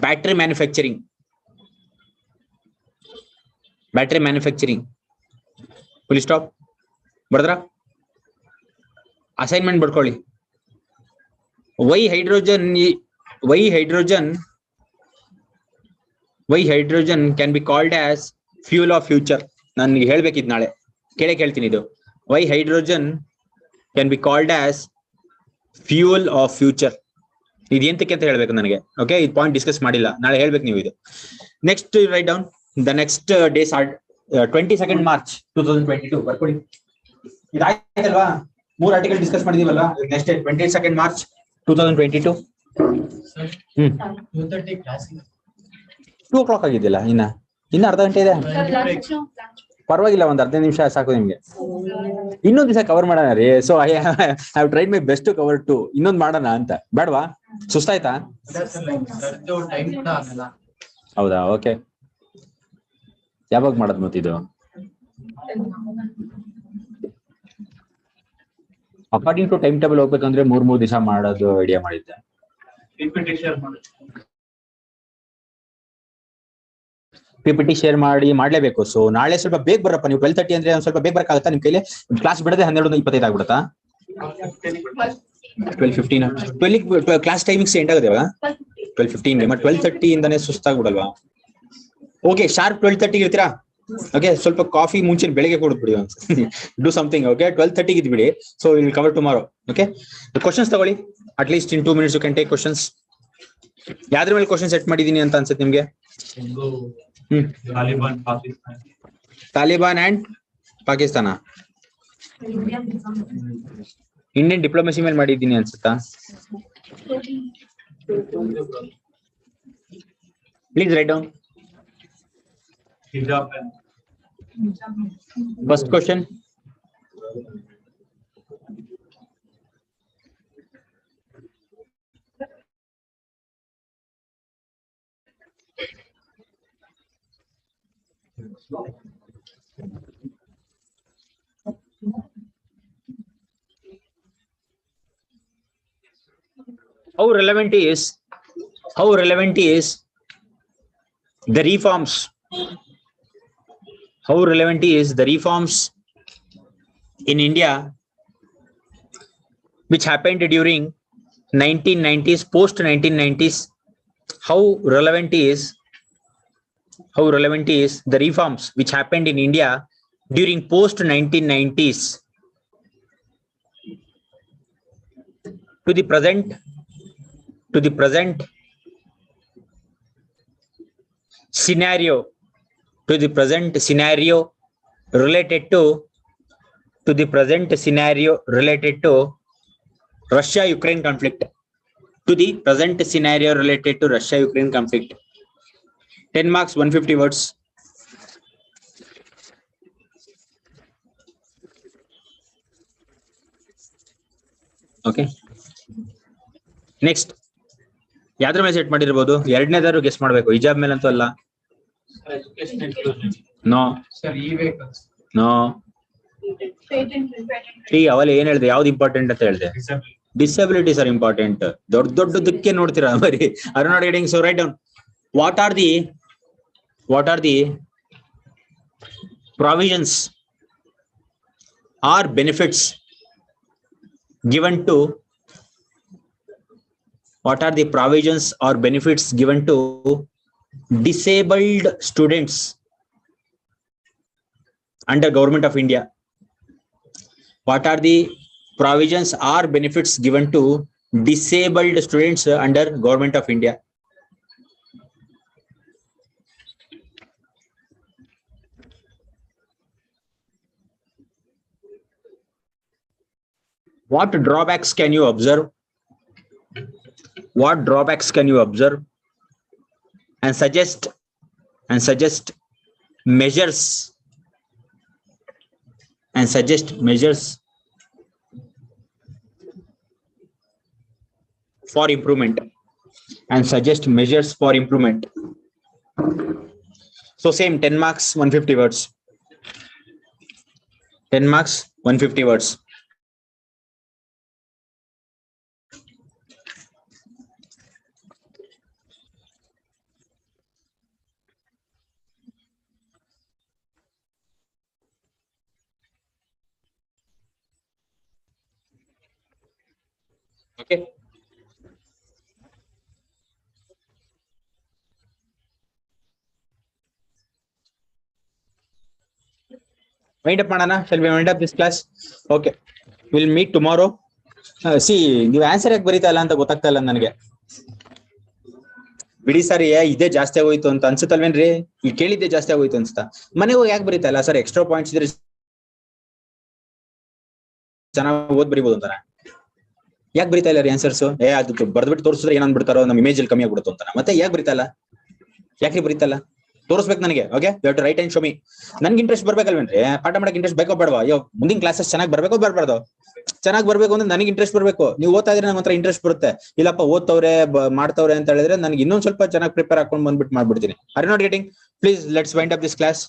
battery manufacturing. Full stop. Bardra? Assignment ಬರ್ಕೊಳ್ಳಿ. Why hydrogen can be called as fuel of future. ನನ್ಗೆ ಹೇಳ್ಬೇಕಿದ್ ನಾಳೆ ಕೇಳ್ತೀನಿ ಇದು. Why hydrogen can be called as fuel of future. ಇದು ಎಂತಕ್ಕೆ ಅಂತ ಹೇಳ್ಬೇಕು ನನಗೆ. ಓಕೆ, ಇದು ಪಾಯಿಂಟ್ ಡಿಸ್ಕಸ್ ಮಾಡಿಲ್ಲ, ನಾಳೆ ಹೇಳ್ಬೇಕು ನೀವು ಇದು. Next write down the next days are 22nd March 2022. ಬರ್ಕೊಳ್ಳಿ. ಇದಾಯ್ತಲ್ವಾ? 3 ಆರ್ಟಿಕಲ್ ಡಿಸ್ಕಸ್ ಮಾಡಿದೀವಲ್ಲ. Next 22nd March 2022. 2 o'clock ಆಗಿದೆಯಲ್ಲ, ಇನ್ನ ಅರ್ಧ ಗಂಟೆ ಇದೆ. ಪರವಾಗಿಲ್ಲ, ಒಂದ್ 15 ನಿಮಿಷ ಸಾಕು ನಿಮ್ಗೆ. ಇನ್ನೊಂದ್ ದಿವಸ ಕವರ್ ಮಾಡೋಣ ರೀ. So I have tried my best to cover 2. ಇನ್ನೊಂದ್ ಮಾಡೋಣ ಅಂತ, ಬೇಡವಾ? ಸುಸ್ತಾಯ್ತಾ? ಹೌದಾ, ಓಕೆ. ಯಾವಾಗ ಮಾಡೋದು ಮತ್ತಿದು? ಅಕಾರ್ಡಿಂಗ್ ಟು ಟೈಮ್ ಟೇಬಲ್ ಹೋಗ್ಬೇಕಂದ್ರೆ 3 ದಿವಸ ಮಾಡೋದು ಐಡಿಯಾ ಮಾಡಿದ್ದೆ. PPT ಶೇರ್ ಮಾಡ್ಲೇಬೇಕು. ಸೊ ನಾಳೆ ಸ್ವಲ್ಪ ಬೇಗ ಬರಪ್ಪ ನೀವು. 12:30 ಅಂದ್ರೆ ಒಂದ್ ಸ್ವಲ್ಪ ಬೇಗ ಬರಕ್ಕಾಗತ್ತಾ ನಿಮ್ ಕೈಲಿ? ಕ್ಲಾಸ್ ಬಿಡದೆ 12:25 ಆಗ್ಬಿಡುತ್ತಾ? 12:15 ಕ್ಲಾಸ್ ಟೈಮಿಂಗ್ಸ್ ಎಂಡ್ ಆಗುತ್ತೆ ಇವಾಗ 12:15. ಮತ್ತೆ 12:30 ಇಂದಾನೆ ಸುಸ್ತಾಗ್ಬಿಡಲ್ವಾ? ಓಕೆ, ಶಾರ್ಪ್ 12:30 ಇರ್ತೀರಾ? ಓಕೆ, ಸ್ವಲ್ಪ ಕಾಫಿ ಮುಂಚೆ ಬೆಳಿಗ್ಗೆ ಕೊಡ್ಬಿಡಿ, ಡೂ ಸಮಥಿಂಗ್. ಓಕೆ, 12:30 ಇದ್ಬಿಡಿ. So will cover tomorrow. Okay, questions ತಗೊಳ್ಳಿ. At least in 2 minutes you can take questions. ಯಾವ್ದ್ರ ಮೇಲೆ ಕ್ವಶನ್ ಸೆಟ್ ಮಾಡಿದೀನಿ ಅಂತ ಅನ್ಸುತ್ತೆ ನಿಮ್ಗೆ? Taliban and Pakistan. Indian diplomacy ಮೇಲೆ ಮಾಡಿದ್ದೀನಿ ಅನ್ಸುತ್ತಾ? Please write down. First question. How relevant is the reforms? How relevant is the reforms in India which happened during 1990s, post 1990s? How relevant is the reforms which happened in India during post 1990s to the present scenario, related to Russia-Ukraine conflict. To the present scenario related to Russia-Ukraine conflict. 10 marks, 150 words. Okay. Next. ಯಾವ್ದ್ರ ಮೇಲೆ set ಮಾಡಿರ್ಬೋದು? ಎರಡನೇದಾರು guess ಮಾಡ್ಬೇಕು, ಹಿಜಾಬ್ ಮೇಲೆ ಅಂತೂ ಅಲ್ಲ. No no. ಅವಲ್ಲಿ ಏನ್ ಹೇಳ್ದೆ? ಯಾವ್ದು ಇಂಪಾರ್ಟೆಂಟ್ ಅಂತ ಹೇಳ್ದೆ? Disabilities are important. ದೊಡ್ಡದಕ್ಕೆ ನೋಡ್ತೀರಾ ಬರೀ. Are not getting. So write down. What are the provisions or benefits given to disabled students under Government of India? What are the provisions or benefits given to disabled students under Government of India? What drawbacks can you observe? And suggest measures for improvement. So same 10 marks, 150 words. 10 marks, 150 words. Okay. Wind up ಮಾಡೋಣ. Shall we wind up this class? Okay, will meet tomorrow. See ನೀವು answer ಯಾಕೆ ಬರೀತಾ ಇಲ್ಲ ಅಂತ ಗೊತ್ತಾಗ್ತಾ ಇಲ್ಲ ನನಗೆ. ಬಿಡಿ ಸರ್, ಇದೇ ಜಾಸ್ತಿ ಆಗೋಯ್ತು ಅಂತ ಅನ್ಸುತ್ತಲ್ವೇನ್ರಿ? ಇಲ್ಲಿ ಕೇಳಿದ್ದೆ ಜಾಸ್ತಿ ಆಗೋಯ್ತು ಅನ್ಸ್ತಾ. ಮನೆಗೆ ಹೋಗಿ ಯಾಕೆ ಬರೀತಾ ಇಲ್ಲ ಸರ್? ಎಕ್ಸ್ಟ್ರಾ ಪಾಯಿಂಟ್ಸ್ ಇದ್ರೆ ಚೆನ್ನಾಗಿ ಓದ್ ಬರಿಬೋದು ಅಂತಾನ. ಯಾಕೆ ಬರೀತಾ ಇಲ್ಲ ರೀ ಆನ್ಸರ್ಸ್? ಅದು ಬರ್ದ್ಬಿಟ್ಟು ತೋರಿಸಿದ್ರೆ ಏನ್ ಅನ್ಬಿಡ್ತಾರೋ, ನಮ್ಮ ಇಮೇಜ್ ಅಲ್ಲಿ ಕಮ್ಮಿ ಆಗ್ಬಿಡುತ್ತೋ ಅಂತಾನ. ಮತ್ತೆ ಯಾಕೆ ಬರೀತಾ ಇಲ್ಲ? ಯಾಕೆ ಬರೀತಾ ಇಲ್ಲ? ತೋರಿಸ್ಬೇಕು ನನಗೆ. Okay, you have to write and show me. ನನ್ಗೆ ಇಂಟ್ರೆಸ್ಟ್ ಬರ್ಬೇಕಲ್ವೇನ್ರಿ? ಪಾಠ ಮಾಡಕ್ ಇಂಟ್ರೆಸ್ಟ್ ಬೇಕೋ ಬೇಡವಾ? ಮುಂದಿನ ಕ್ಲಾಸಸ್ ಚೆನ್ನಾಗಿ ಬರ್ಬೇಕೋ ಬರ್ಬಾರ್ದು? ಚೆನ್ನಾಗಿ ಬರ್ಬೇಕು ಅಂದ್ರೆ ನನಗೆ ಇಂಟ್ರೆಸ್ಟ್ ಬರ್ಬೇಕು. ನೀವು ಓದ್ತಾ ಇದ್ರೆ ನಂಗೆ ಒಂಥರ ಇಂಟ್ರೆಸ್ಟ್ ಬರುತ್ತೆ. ಇಲ್ಲಪ್ಪ ಓದ್ತವ್ರೆ ಮಾಡ್ತವ್ರೆ ಅಂತ ಹೇಳಿದ್ರೆ ನನಗೆ ಇನ್ನೊಂದ್ ಸ್ವಲ್ಪ ಚೆನ್ನಾಗಿ ಪ್ರಿಪೇರ್ ಹಾಕೊಂಡು ಬಂದ್ಬಿಟ್ಟು ಮಾಡ್ಬಿಡ್ತೀನಿ. Are you not getting? Please let's wind up this class.